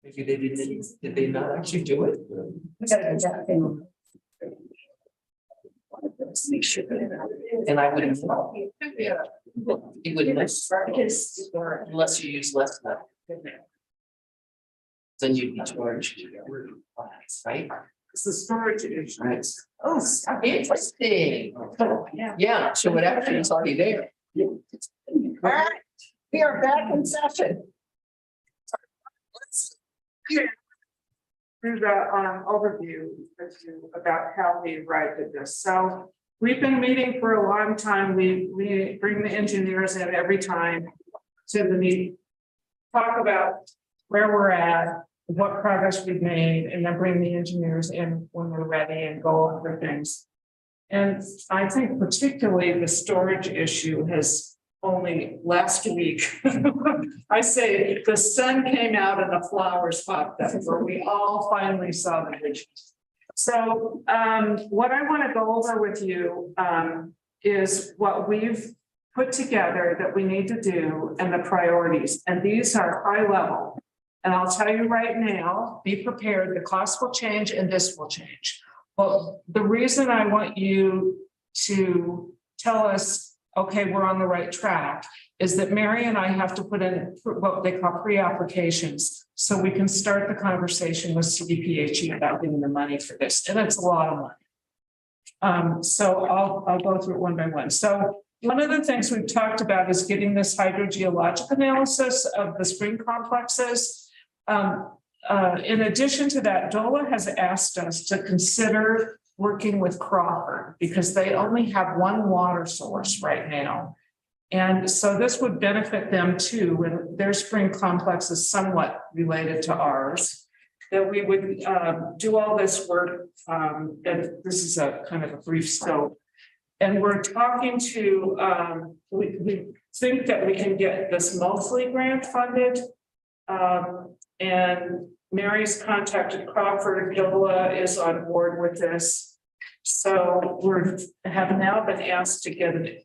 Maybe they did they not actually do it? And I wouldn't know. You wouldn't know. Unless you use less than that. Then you'd be charged, right? It's the storage issue. Right. Oh, Interesting. Yeah, so it actually is already there. All right, we are back in session. Through the overview about how we arrived at this. So we've been meeting for a long time. We bring the engineers in every time to the meeting, talk about where we're at, what progress we've made, and then bring the engineers in when we're ready and go over things. And I think particularly the storage issue has only last week. I say the sun came out and the flowers popped up, where we all finally saw the vision. So what I want to go over with you is what we've put together that we need to do and the priorities. And these are high level. And I'll tell you right now, be prepared, the cost will change and this will change. But the reason I want you to tell us, okay, we're on the right track, is that Mary and I have to put in what they call pre-applications, so we can start the conversation with CDPHE about getting the money for this, and it's a lot of money. So I'll go through it one by one. So one of the things we've talked about is getting this hydrogeologic analysis of the spring complexes. In addition to that, DOLA has asked us to consider working with Crawford because they only have one water source right now. And so this would benefit them too, and their spring complex is somewhat related to ours, that we would do all this work. And this is a kind of a brief scope. And we're talking to, we think that we can get this mostly grant funded. And Mary's contacted Crawford, DOLA is on board with this. So have now been asked to get an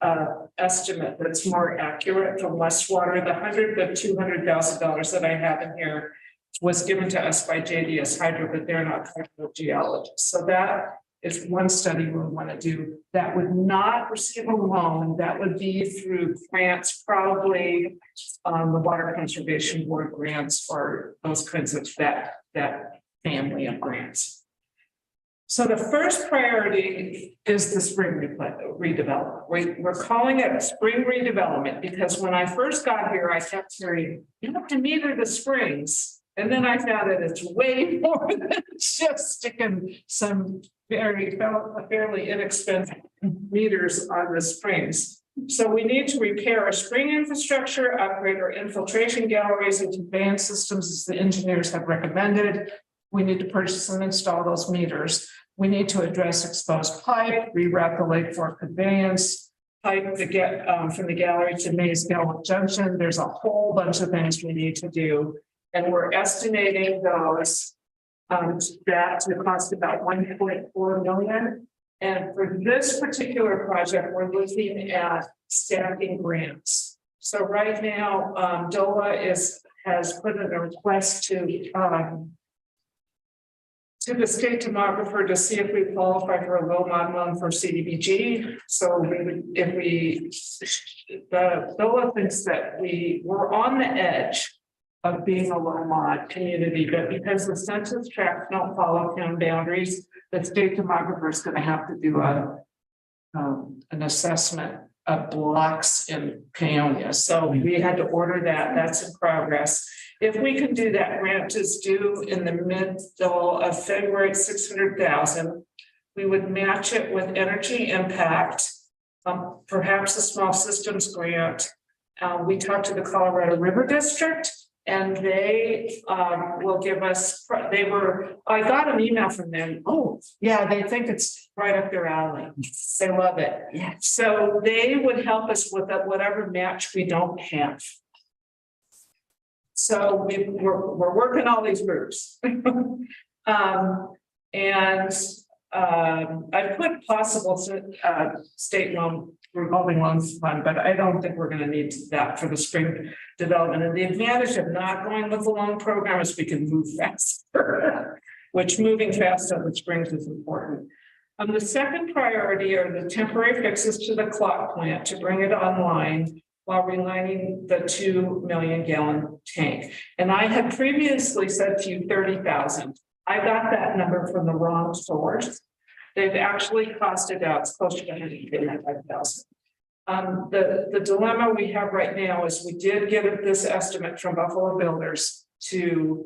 estimate that's more accurate from Westwater. The $200,000 that I have in here was given to us by JDS Hydro, but they're not hydrogeologists. So that is one study we want to do. That would not receive a loan. That would be through grants, probably the Water Conservation Board grants or those kinds of that family of grants. So the first priority is the spring redevelopment. We're calling it spring redevelopment because when I first got here, I kept hearing, you know, to me they're the springs. And then I found that it's way more than just sticking some fairly inexpensive meters on the springs. So we need to repair our spring infrastructure, upgrade our infiltration galleries and conveyance systems as the engineers have recommended. We need to purchase and install those meters. We need to address exposed pipe, reroute the Lake Fork conveyance, pipe to get from the gallery to Mays Gallup Junction. There's a whole bunch of things we need to do. And we're estimating those that to cost about $1.4 million. And for this particular project, we're looking at stacking grants. So right now, DOLA has put in a request to the state demographer to see if we qualify for a low mod loan for CDBG. So the DOLA thinks that we're on the edge of being a low mod community, but because the census tracts don't follow town boundaries, the state demographer is going to have to do an assessment of blocks in Paonia. So we had to order that. That's in progress. If we can do that, grant is due in the middle of February, $600,000. We would match it with energy impact, perhaps a small systems grant. We talked to the Colorado River District, And they will give us, I got an email from them. Oh, yeah, they think it's right up their alley. They love it. Yeah. So they would help us with whatever match we don't have. So we're working all these groups. I put possible state loan revolving loans fund, but I don't think we're going to need that for the spring development. And the advantage of not going with the loan program is we can move faster, which moving fast on the springs is important. The second priority are the temporary fixes to the clock plant to bring it online while relining the 2 million gallon tank. And I had previously said to you 30,000. I got that number from the wrong source. They've actually costed out, it's close to 185,000. The dilemma we have right now is we did get this estimate from Buffalo Builders to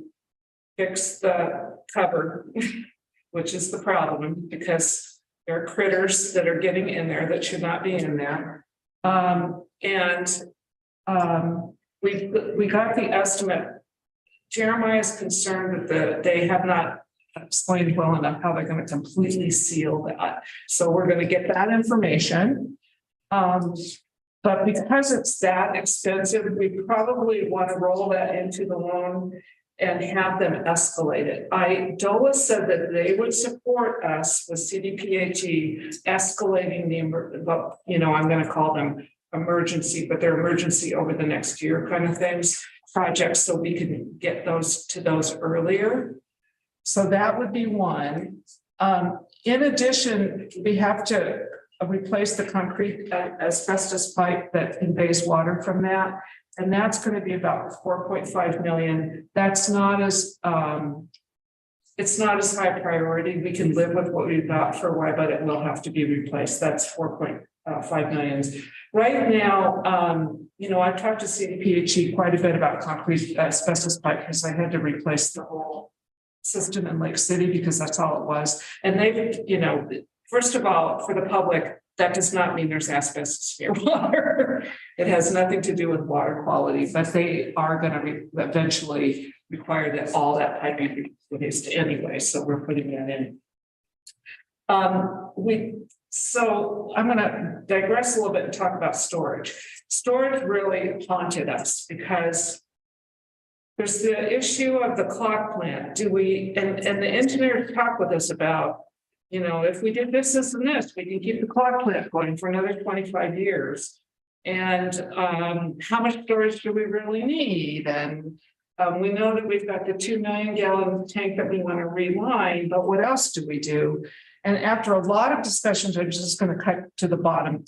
fix the cover, which is the problem because there are critters that are getting in there that should not be in there. We got the estimate. Jeremiah is concerned that they have not explained well enough how they're going to completely seal that. So we're going to get that information. But because it's that expensive, we probably want to roll that into the loan and have them escalate it. DOLA said that they would support us with CDPHE escalating I'm going to call them emergency, but they're emergency over the next year kind of things, projects, so we can get those earlier. So that would be one. In addition, we have to replace the concrete asbestos pipe that conveys water from that. And that's going to be about 4.5 million. That's not as, it's not as high a priority. We can live with what we've got for a while, but it will have to be replaced. That's 4.5 million. Right now, I've talked to CDPHE quite a bit about concrete asbestos pipe because I had to replace the whole system in Lake City because that's all it was. And they've, first of all, for the public, that does not mean there's asbestos near water. It has nothing to do with water quality, but they are going to eventually require that all that piping be replaced anyway. So we're putting that in. So I'm going to digress a little bit and talk about storage. Storage really haunted us because there's the issue of the clock plant. And the engineers talk with us about, if we did this, and this, we can keep the clock plant going for another 25 years. And how much storage do we really need? And we know that we've got the 2 million gallon tank that we want to reline, but what else do we do? And after a lot of discussions, I'm just going to cut to the bottom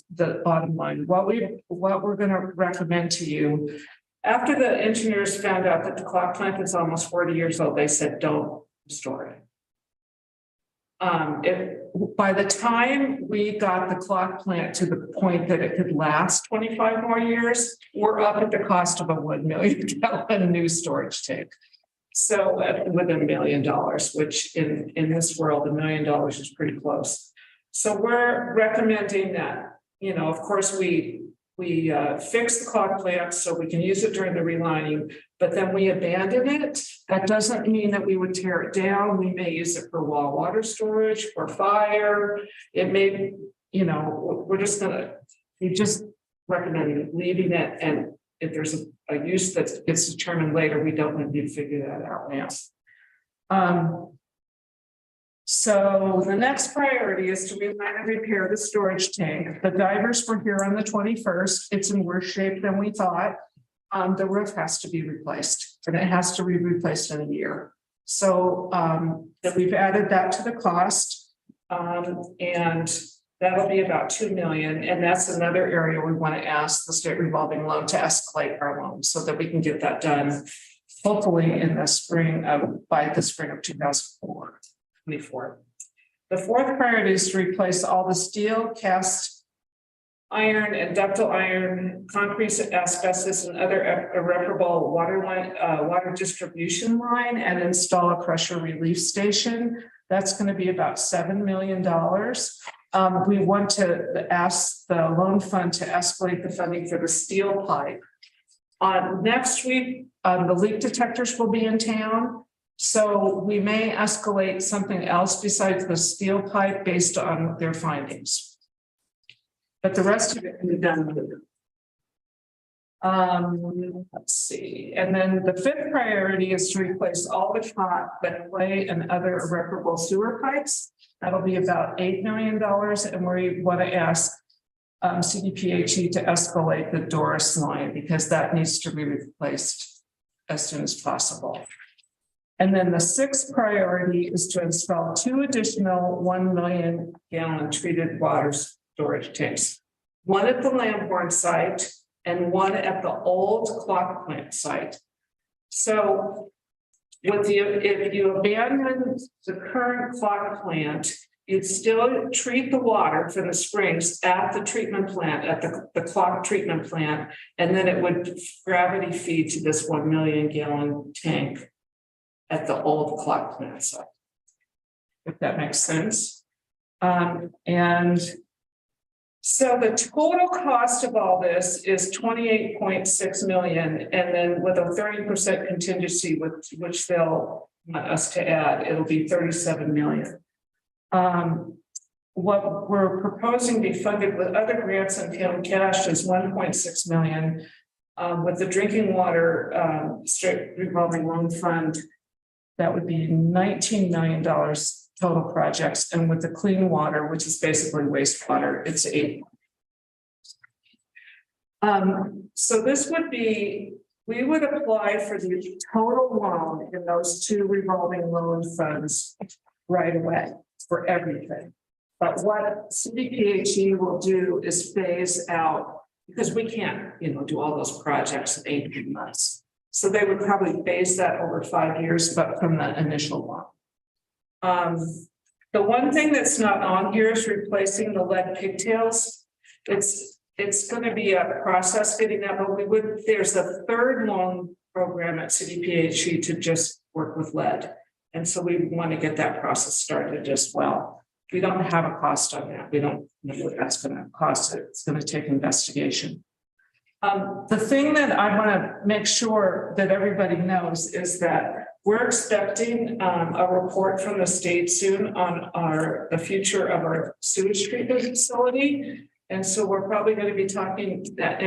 line. What we're going to recommend to you, after the engineers found out that the clock plant is almost 40 years old, they said, don't store it. By the time we got the clock plant to the point that it could last 25 more years, we're up at the cost of a 1 million gallon new storage tank. So with $1 million, which in this world, $1 million is pretty close. So we're recommending that, of course, we fix the clock plant so we can use it during the relining, but then we abandon it. That doesn't mean that we would tear it down. We may use it for wall water storage, for fire. It may, we're just recommending leaving it. And if there's a use that gets determined later, we don't need to figure that out now. So the next priority is to reline and repair the storage tank. The divers were here on the 21st. It's in worse shape than we thought. The roof has to be replaced, and it has to be replaced in a year. So that we've added that to the cost, and that'll be about 2 million. And that's another area we want to ask the state revolving loan to escalate our loan so that we can get that done, hopefully in the by the spring of 2024. The fourth priority is to replace all the steel, cast iron and ductile iron, concrete, asbestos, and other irreparable water distribution line and install a pressure relief station. That's going to be about $7 million. We want to ask the loan fund to escalate the funding for the steel pipe. Next week, The leak detectors will be in town. So we may escalate something else besides the steel pipe based on their findings. But the rest of it can be done. Let's see, and then the fifth priority is to replace all the hot, wet clay and other irreparable sewer pipes. That'll be about $8 million, and we want to ask CDPHE to escalate the Doris line because that needs to be replaced as soon as possible. And then the sixth priority is to install 2 additional 1 million gallon treated water storage tanks. One at the Lamborn site and one at the old clock plant site. So if you abandon the current clock plant, you'd still treat the water from the springs at the treatment plant, at the clock treatment plant, and then it would gravity feed to this 1 million gallon tank at the old clock plant site. If that makes sense. And so the total cost of all this is 28.6 million, and then with a 30% contingency, which they'll want us to add, it'll be 37 million. What we're proposing to be funded with other grants and town cash is 1.6 million. With the drinking water straight revolving loan fund, that would be $19 million total projects, and with the clean water, which is basically wastewater, it's 8. So this would be, we would apply for the total loan in those 2 revolving loan funds right away for everything. But what CDPHE will do is phase out, because we can't, do all those projects in 18 months. So they would probably phase that over 5 years, but from the initial one. The one thing that's not on here is replacing the lead pigtails. It's going to be a process getting that, but there's a third loan program at CDPHE to just work with lead. And so we want to get that process started as well. We don't have a cost on that. We don't know what that's going to cost. It's going to take investigation. The thing that I want to make sure that everybody knows is that we're expecting a report from the state soon on the future of our sewage treatment facility. And so we're probably going to be talking that,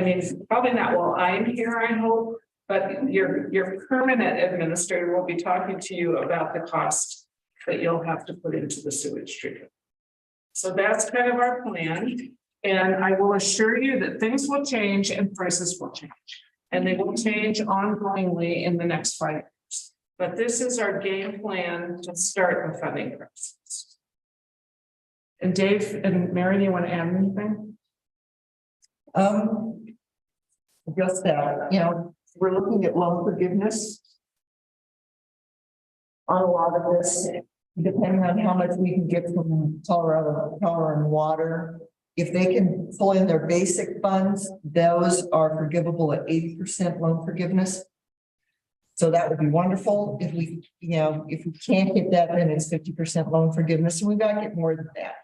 probably not while I'm here, I hope, but your permanent administrator will be talking to you about the cost that you'll have to put into the sewage treatment. So that's kind of our plan. And I will assure you that things will change and prices will change. And they will change ongoingly in the next 5 years. But this is our game plan to start the funding process. And Dave and Mary, do you want to add anything? Just that, we're looking at loan forgiveness on a lot of this, depending on how much we can get from Colorado Power and Water. If they can pull in their basic funds, those are forgivable at 80% loan forgiveness. So that would be wonderful. If we can't get that, then it's 50% loan forgiveness, and we've got to get more than that.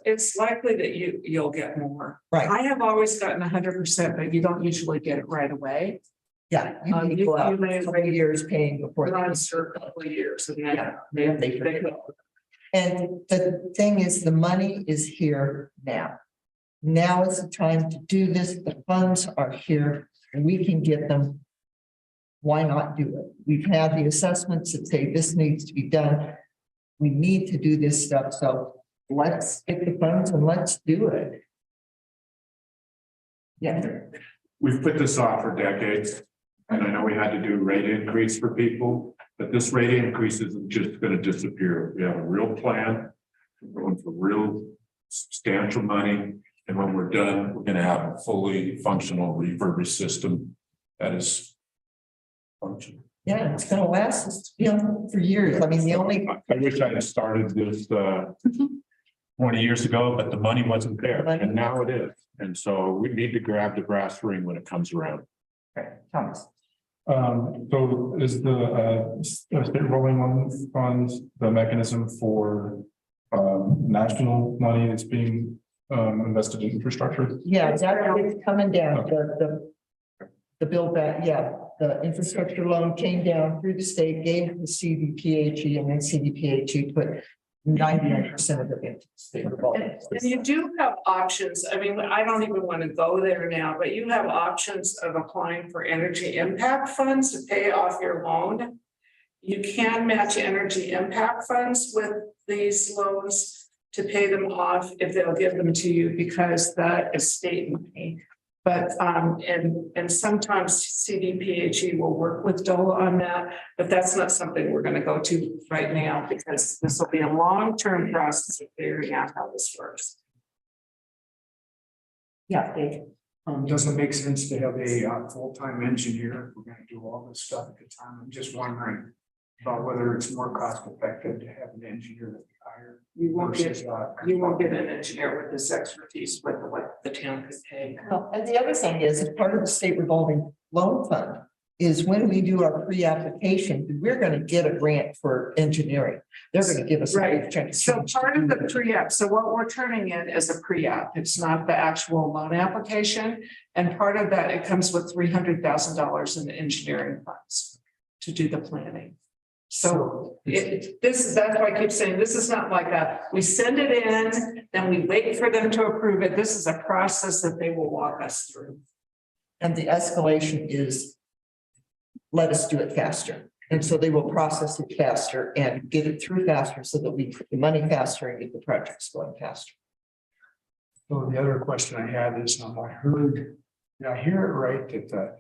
It's likely that you'll get more. Right. I have always gotten 100%, but you don't usually get it right away. Yeah, you may have 3 years paying before. But on a couple of years, and then they go. And the thing is, the money is here now. Now is the time to do this. The funds are here and we can get them. Why not do it? We've had the assessments that say this needs to be done. We need to do this stuff. So let's get the funds and let's do it. Yeah. We've put this off for decades. And I know we had to do rate increase for people, but this rate increase isn't just going to disappear. We have a real plan. We're going for real substantial money. And when we're done, we're going to have a fully functional refurbished system that is functional. Yeah, it's going to last us, for years. I mean, I wish I had started this 20 years ago, but the money wasn't there, and now it is. And so we need to grab the brass ring when it comes around. Okay, Thomas. So is the state rolling loan funds the mechanism for national money that's being invested in infrastructure? Yeah, it's coming down, the build back, yeah. the infrastructure loan came down through the state, gave the CDPHE, and then CDPHE put 99% of it into state revolving. And you do have options. I mean, I don't even want to go there now, but you have options of applying for energy impact funds to pay off your loan. You can match energy impact funds with these loans to pay them off if they'll give them to you, because that is state money. But and sometimes CDPHE will work with DOLA on that, but that's not something we're going to go to right now, because this will be a long-term process of figuring out how this works. Yeah, Dave. Doesn't make sense to have a full-time engineer if we're gonna do all this stuff at the time. I'm just wondering about whether it's more cost effective to have an engineer that we hire. You won't get an engineer with this expertise with what the town could pay. Well, and the other thing is, as part of the state revolving loan fund, is when we do our pre-application, we're gonna get a grant for engineering. They're gonna give us. Right, so part of the pre-app, so what we're turning in is a pre-app, it's not the actual loan application. And part of that, it comes with $300,000 in engineering funds to do the planning. So that's why I keep saying, this is not like we send it in, then we wait for them to approve it. This is a process that they will walk us through. And the escalation is, let us do it faster. And so they will process it faster and get it through faster so that we put the money faster and get the projects going faster. So the other question I have is, did I hear it right that the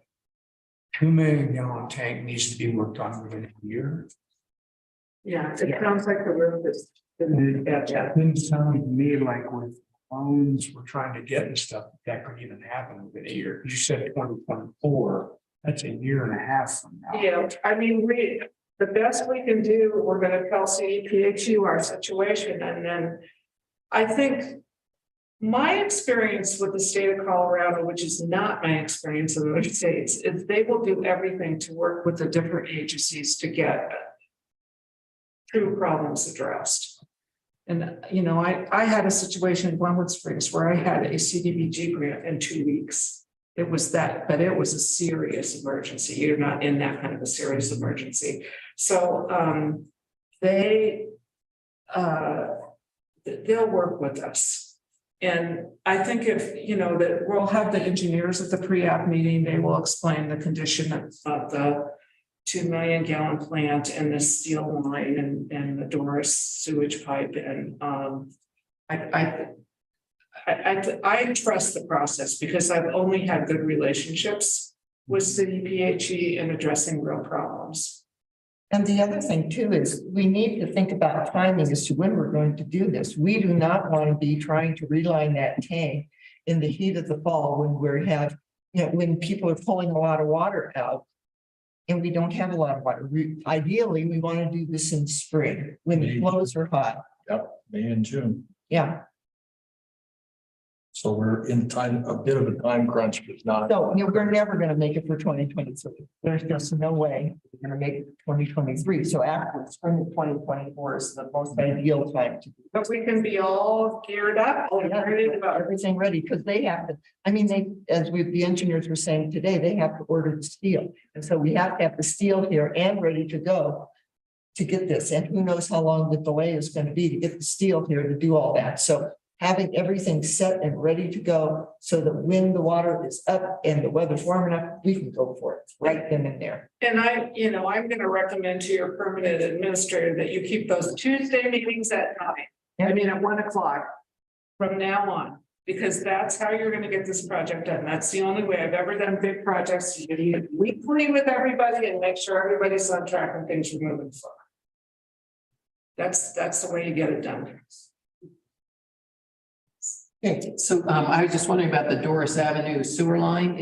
2 million gallon tank needs to be worked on within a year? Yeah, it sounds like the roof is. It didn't sound to me like with loans we're trying to get and stuff, that could even happen within a year. You said 2024, that's a year and a half from now. Yeah, I mean, the best we can do, we're gonna tell CDPHU our situation, and then I think my experience with the state of Colorado, which is not my experience in the States, is they will do everything to work with the different agencies to get true problems addressed. And, you know, I had a situation in Glenwood Springs where I had a CDBG grant in 2 weeks. It was that, but it was a serious emergency. You're not in that kind of a serious emergency. So they'll work with us. And I think if, you know, that we'll have the engineers at the pre-app meeting, they will explain the condition of the 2 million gallon plant and the steel line and the Doris sewage pipe. And I trust the process because I've only had good relationships with CDPHE in addressing real problems. And the other thing too is we need to think about timing as to when we're going to do this. We do not want to be trying to reline that tank in the heat of the fall when when people are pulling a lot of water out. And we don't have a lot of water. Ideally, we want to do this in spring when the flows are hot. Yep, May and June. Yeah. So we're in a bit of a time crunch, but not. So we're never going to make it for 2023. There's just no way we're going to make it for 2023. So after spring of 2024 is the most ideal time to do. But we can be all geared up, everything ready, because they have to, I mean, the engineers were saying today, they have to order the steel. And so we have to have the steel here and ready to go to get this. And who knows how long the delay is going to be to get the steel here to do all that. So having everything set and ready to go so that when the water is up and the weather's warm enough, we can go for it right then and there. And I'm going to recommend to your permanent administrator that you keep those Tuesday meetings at 9. I mean, at 1 o'clock from now on, because that's how you're going to get this project done. That's the only way I've ever done big projects. You meet weekly with everybody and make sure everybody's on track and things are moving forward. That's the way you get it done. Okay, so I was just wondering about the Doris Avenue sewer line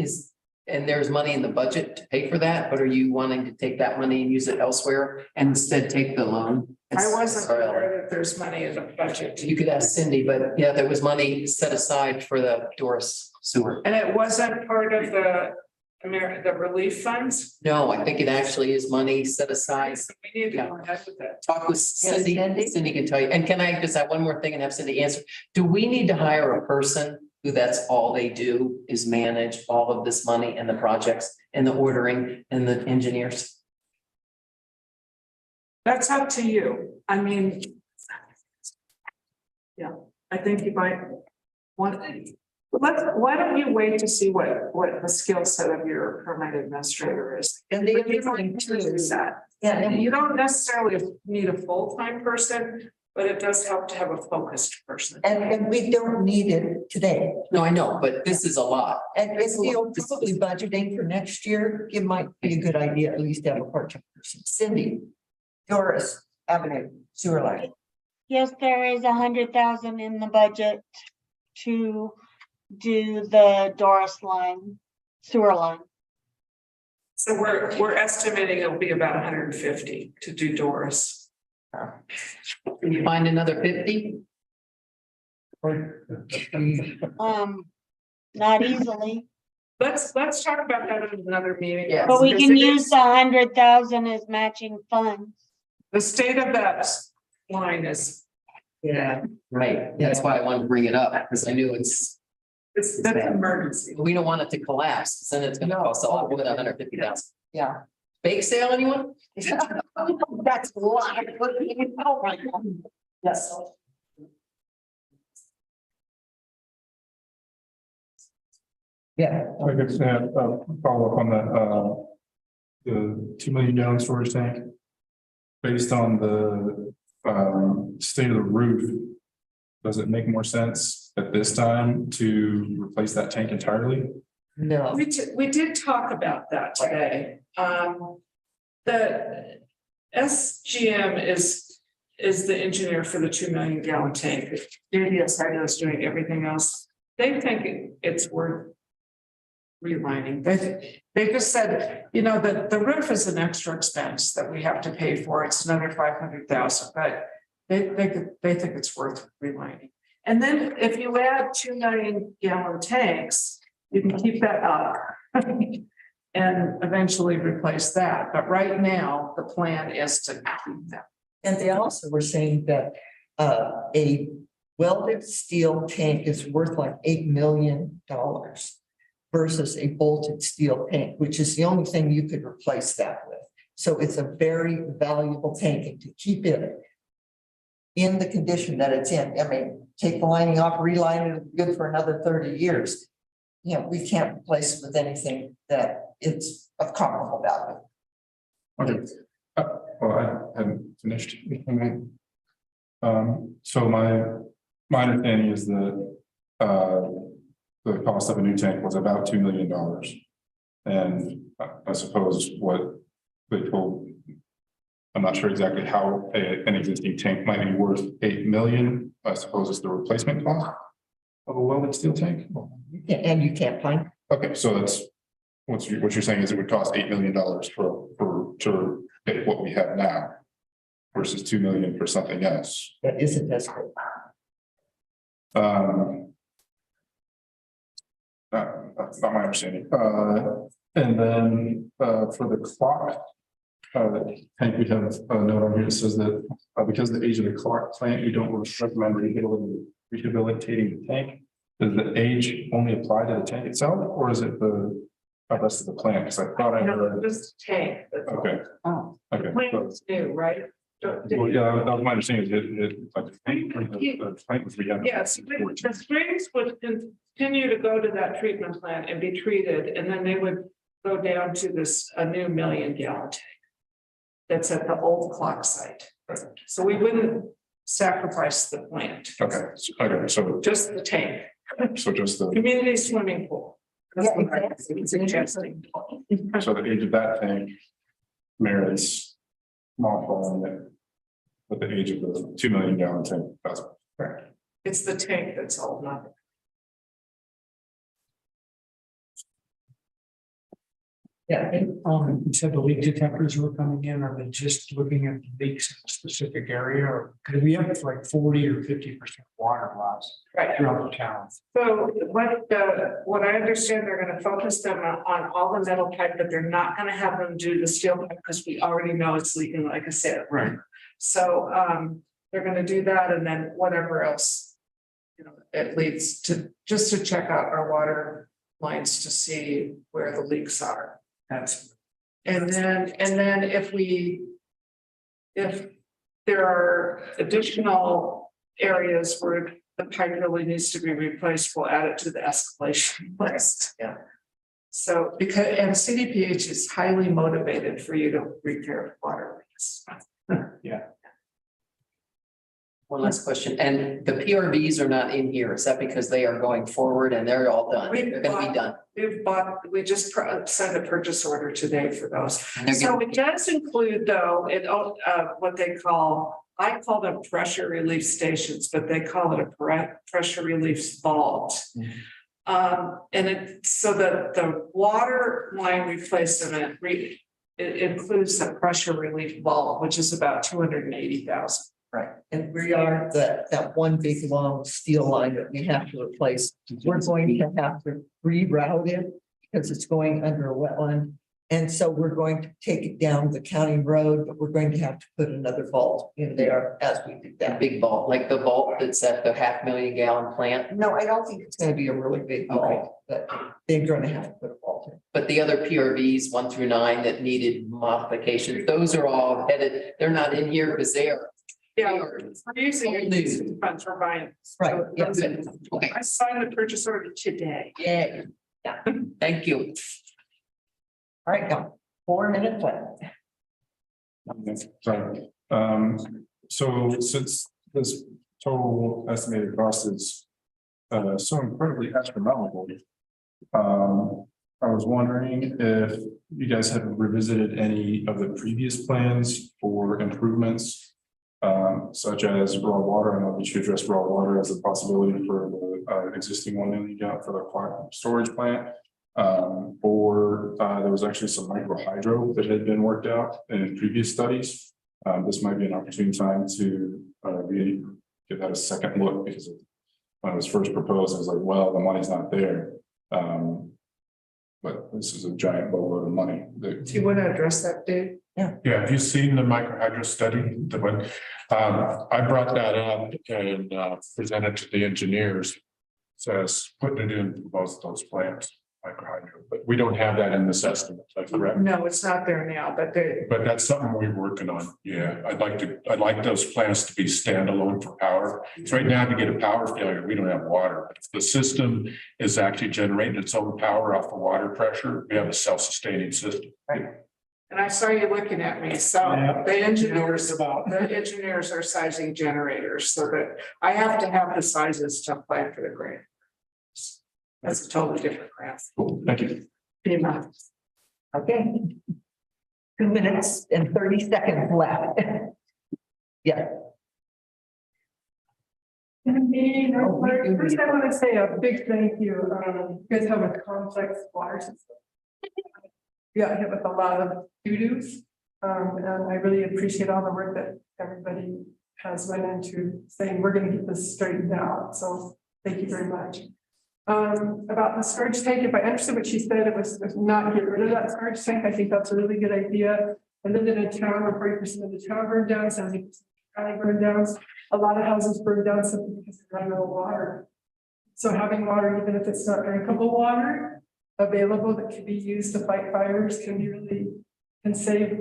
and there's money in the budget to pay for that, but are you wanting to take that money and use it elsewhere and instead take the loan? I wasn't aware that there's money in the budget. You could ask Cindy, but yeah, there was money set aside for the Doris sewer. And it wasn't part of the relief funds? No, I think it actually is money set aside. We need to go ahead with that. Talk with Cindy. Cindy can tell you. And can I just have one more thing and have Cindy answer? Do we need to hire a person who that's all they do is manage all of this money and the projects and the ordering and the engineers? That's up to you. I mean. Yeah, I think you might want, why don't you wait to see what the skill set of your permit administrator is? And the other thing too is that. Yeah, and You don't necessarily need a full-time person, but it does help to have a focused person. and we don't need it today. No, I know, but this is a lot. And if you're probably budgeting for next year, it might be a good idea at least to have a part-time person. Cindy, Doris Avenue sewer line. Yes, there is 100,000 in the budget to do the Doris line, sewer line. So we're estimating it'll be about 150 to do Doris. Can you find another 50? Not easily, Let's talk about that in another meeting. Yes. but we Because can it use is- the 100,000 as matching funds. The state of that line is, Yeah. Right, that's why I wanted to bring it up, because I knew that's an emergency. we don't want it to collapse, then it's gonna cost a lot more than 150,000. Yeah. Bake sale, anyone? That's a lot. Oh my God. Yes. Yeah. I could follow up on that, the 2 million gallon storage tank. Based on the state of the roof, does it make more sense at this time to replace that tank entirely? No. We did talk about that today. The SGM is the engineer for the 2 million gallon tank. JDS Hydro is doing everything else. They think it's worth relining. They just said, you know, that the roof is an extra expense that we have to pay for. It's another 500,000, but they think it's worth relining. And then if you add 2 million gallon tanks, you can keep that up and eventually replace that. But right now, the plan is to keep that. And they also were saying that a welded steel tank is worth like $8 million versus a bolted steel tank, which is the only thing you could replace that with. So it's a very valuable tank, and to keep it in the condition that it's in. I mean, take the lining off, reline it, good for another 30 years. You know, we can't replace it with anything that it's of comparable value. Okay. Well, I hadn't finished. So my understanding is that the cost of a new tank was about $2 million. And I suppose what they told, I'm not sure exactly how an existing tank might be worth 8 million. I suppose it's the replacement cost of a welded steel tank. And you can't find. Okay, so that's what you're saying is it would cost $8 million to get what we have now versus 2 million for something else. That isn't as good. That's not my understanding. And then for the clock, I think we have a note on here that says that because of the age of the clock plant, we don't recommend rehabilitating the tank. Does the age only apply to the tank itself, or is it the rest of the plant? Because I thought I heard. Just tank. Okay. Oh. Okay. Plant's new, right? Well, yeah, that was my understanding. The plant was redone. Yes, the springs would continue to go to that treatment plant and be treated, and then they would go down to a new 1 million gallon tank. That's at the old clock site. So we wouldn't sacrifice the plant. Okay, so Just the tank, so just the, community swimming pool. That's what I'm suggesting. so the age of that tank merits mothballing it with the age of the 2 million gallon tank. That's correct. It's the tank that's old, not the. Yeah, and you said the leak detectors were coming in, are they just looking at leaks in a specific area, or could we have like 40 or 50% water loss Right. throughout the town? So what I understand, they're gonna focus them on all the metal pipe, but they're not gonna have them do the steel pipe because we already know it's leaking, like I said. Right. So they're gonna do that, and then whatever else it leads to, just to check out our water lines to see where the leaks are. And then if there are additional areas where the pipe really needs to be replaced, we'll add it to the escalation list. Yeah. So and CDPH is highly motivated for you to repair water leaks. Yeah. One last question, and the PRVs are not in here, is that because they are going forward and they're all done? They're gonna be done. We just sent a purchase order today for those. They're So gonna- it does include though, what they call, I call them pressure relief stations, but they call it a pressure relief vault. And so the water line replacement, it includes the pressure relief vault, which is about 280,000. Right, and we are that one big long steel line that we have to replace. We're going to have to reroute it because it's going under a wetland. And so we're going to take it down the county road, but we're going to have to put another vault in there as we do A that. big vault, like the vault that's at the 500,000 gallon plant, No, I don't think it's gonna be a really big vault, but they're gonna have to put a vault in. but the other PRVs 1 through 9 that needed modifications, those are all headed, they're not in here because they are. Yeah, we're using your funds for buying. Right, yeah. Okay, I signed the purchase order today. yeah, thank you. All right, now, 4 minutes left. Sorry. So since this total estimated cost is so incredibly astronomical, I was wondering if you guys have revisited any of the previous plans for improvements, such as raw water. I know that you addressed raw water as a possibility for the existing 1 million gallon for the storage plant. Or there was actually some micro hydro that had been worked out in previous studies. This might be an opportune time to really give that a second look, because when it was first proposed, it was like, well, the money's not there. But this is a giant boatload of money. Do you want to address that, Dave? Yeah, have you seen the microhydro study? The one, I brought that up and presented to the engineers. Says putting it in both those plants, microhydro, but we don't have that in this estimate, is that correct? No, it's not there now, but But that's something we're working on. Yeah, I'd like those plants to be standalone for power. So right now, to get a power failure, we don't have water. But if the system is actually generating its own power off the water pressure, we have a self-sustaining system. and I saw you looking at me, so the engineers are sizing generators so that I have to have the sizes to apply for the grant. That's a totally different grant. Cool, thank you. FEMA. Okay. 2 minutes and 30 seconds left. Yeah. First, I want to say a big thank you. You guys have a complex water system. Yeah, hit with a lot of doo-doos. And I really appreciate all the work that everybody has went into saying we're going to get this straightened out. So thank you very much. About the storage tank, if I understood what she said, it was not get rid of that storage tank. I think that's a really good idea. I lived in a town where 40% of the town burned down, 70% of the county burned down. A lot of houses burned down simply because they ran out of water. So having water, even if it's not drinkable water, available that can be used to fight fires can save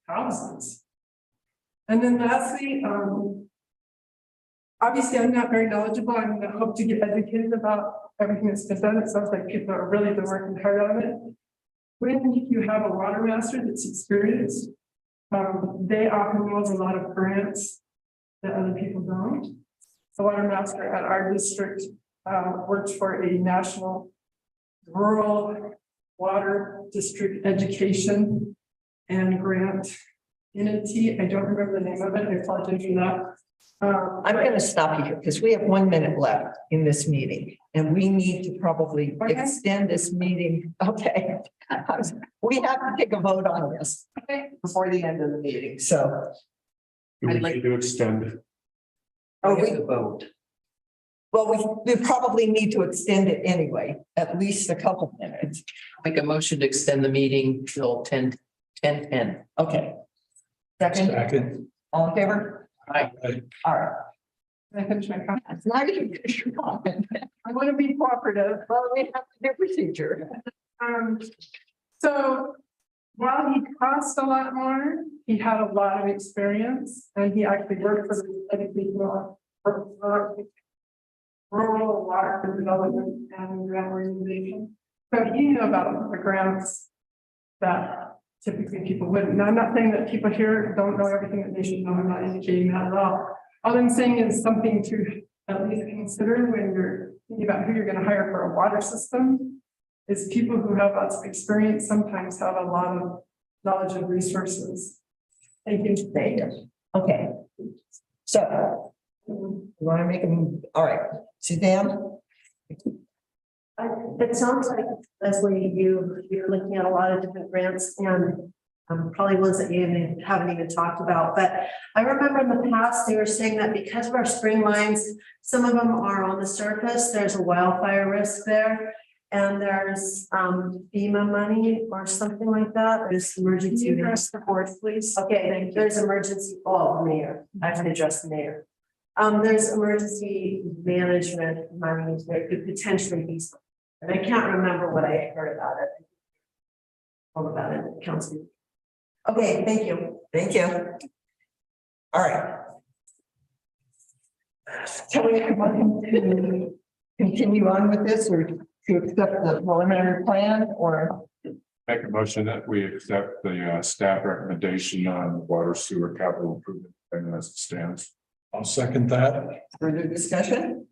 thousands. And then lastly, obviously, I'm not very knowledgeable. I'm gonna hope to get educated about everything that's been done. It sounds like people are really been working hard on it. When you have a water master that's experienced, they often know a lot of grants that other people don't. The water master at our district works for a national rural water district education and grant entity. I don't remember the name of it. I apologize for that. I'm going to stop you here because we have 1 minute left in this meeting and we need to probably extend this meeting. Okay. We have to take a vote on this before the end of the meeting. So. Do we need to extend? Vote. Well, we probably need to extend it anyway, at least a couple minutes. Make a motion to extend the meeting till 10:10. Okay. Second, all in favor? Aye. All right. Can I finish my comment? It's not even finish your comment. I want to be cooperative. Well, we have to do procedure. So while he cost a lot more, he had a lot of experience and he actually worked for the educational rural water development and grant organization. So he knew about the grants that typically people wouldn't. Now, I'm not saying that people here don't know everything that they should know. I'm not indicating that at all. All I'm saying is something to at least consider when you're thinking about who you're going to hire for a water system. Is people who have lots of experience sometimes have a lot of knowledge and resources. Thank you. Thank you. Okay. So, you want to make them, all right, Suzanne? It sounds like, Leslie, you're looking at a lot of different grants and probably ones that you haven't even talked about. But I remember in the past, they were saying that because of our spring lines, some of them are on the surface, there's a wildfire risk there. And there's FEMA money or something like that. There's emergency. Can you address the board, please? Okay, there's emergency, oh, mayor, I have to address the mayor. There's emergency management money, there could potentially be some. And I can't remember what I heard about it. All about it, council. Okay, thank you. Thank you. All right. Shall we continue on with this or to accept the preliminary plan or? Make a motion that we accept the staff recommendation on the water sewer capital improvement plan as it stands. I'll second that. Further discussion?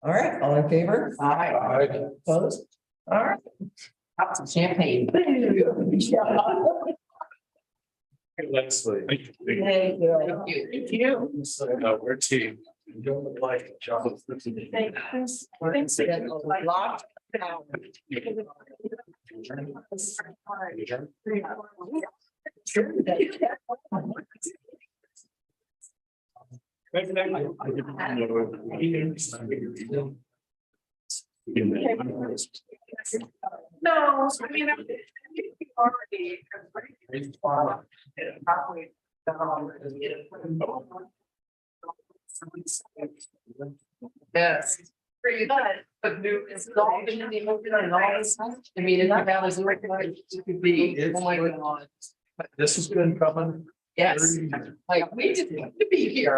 All right, all in favor? Aye. Opposed? All right. Pop some champagne. Leslie. Thank you. Thank you. Thank you. We're team. You don't look like John. Thanks. A lot. No, I mean, already. Halfway down. Yes. Pretty good. But new, it's all been in the open and all this. I mean, if that was recognized, it could be, oh my God. This has been coming. Yes, like we didn't want to be here.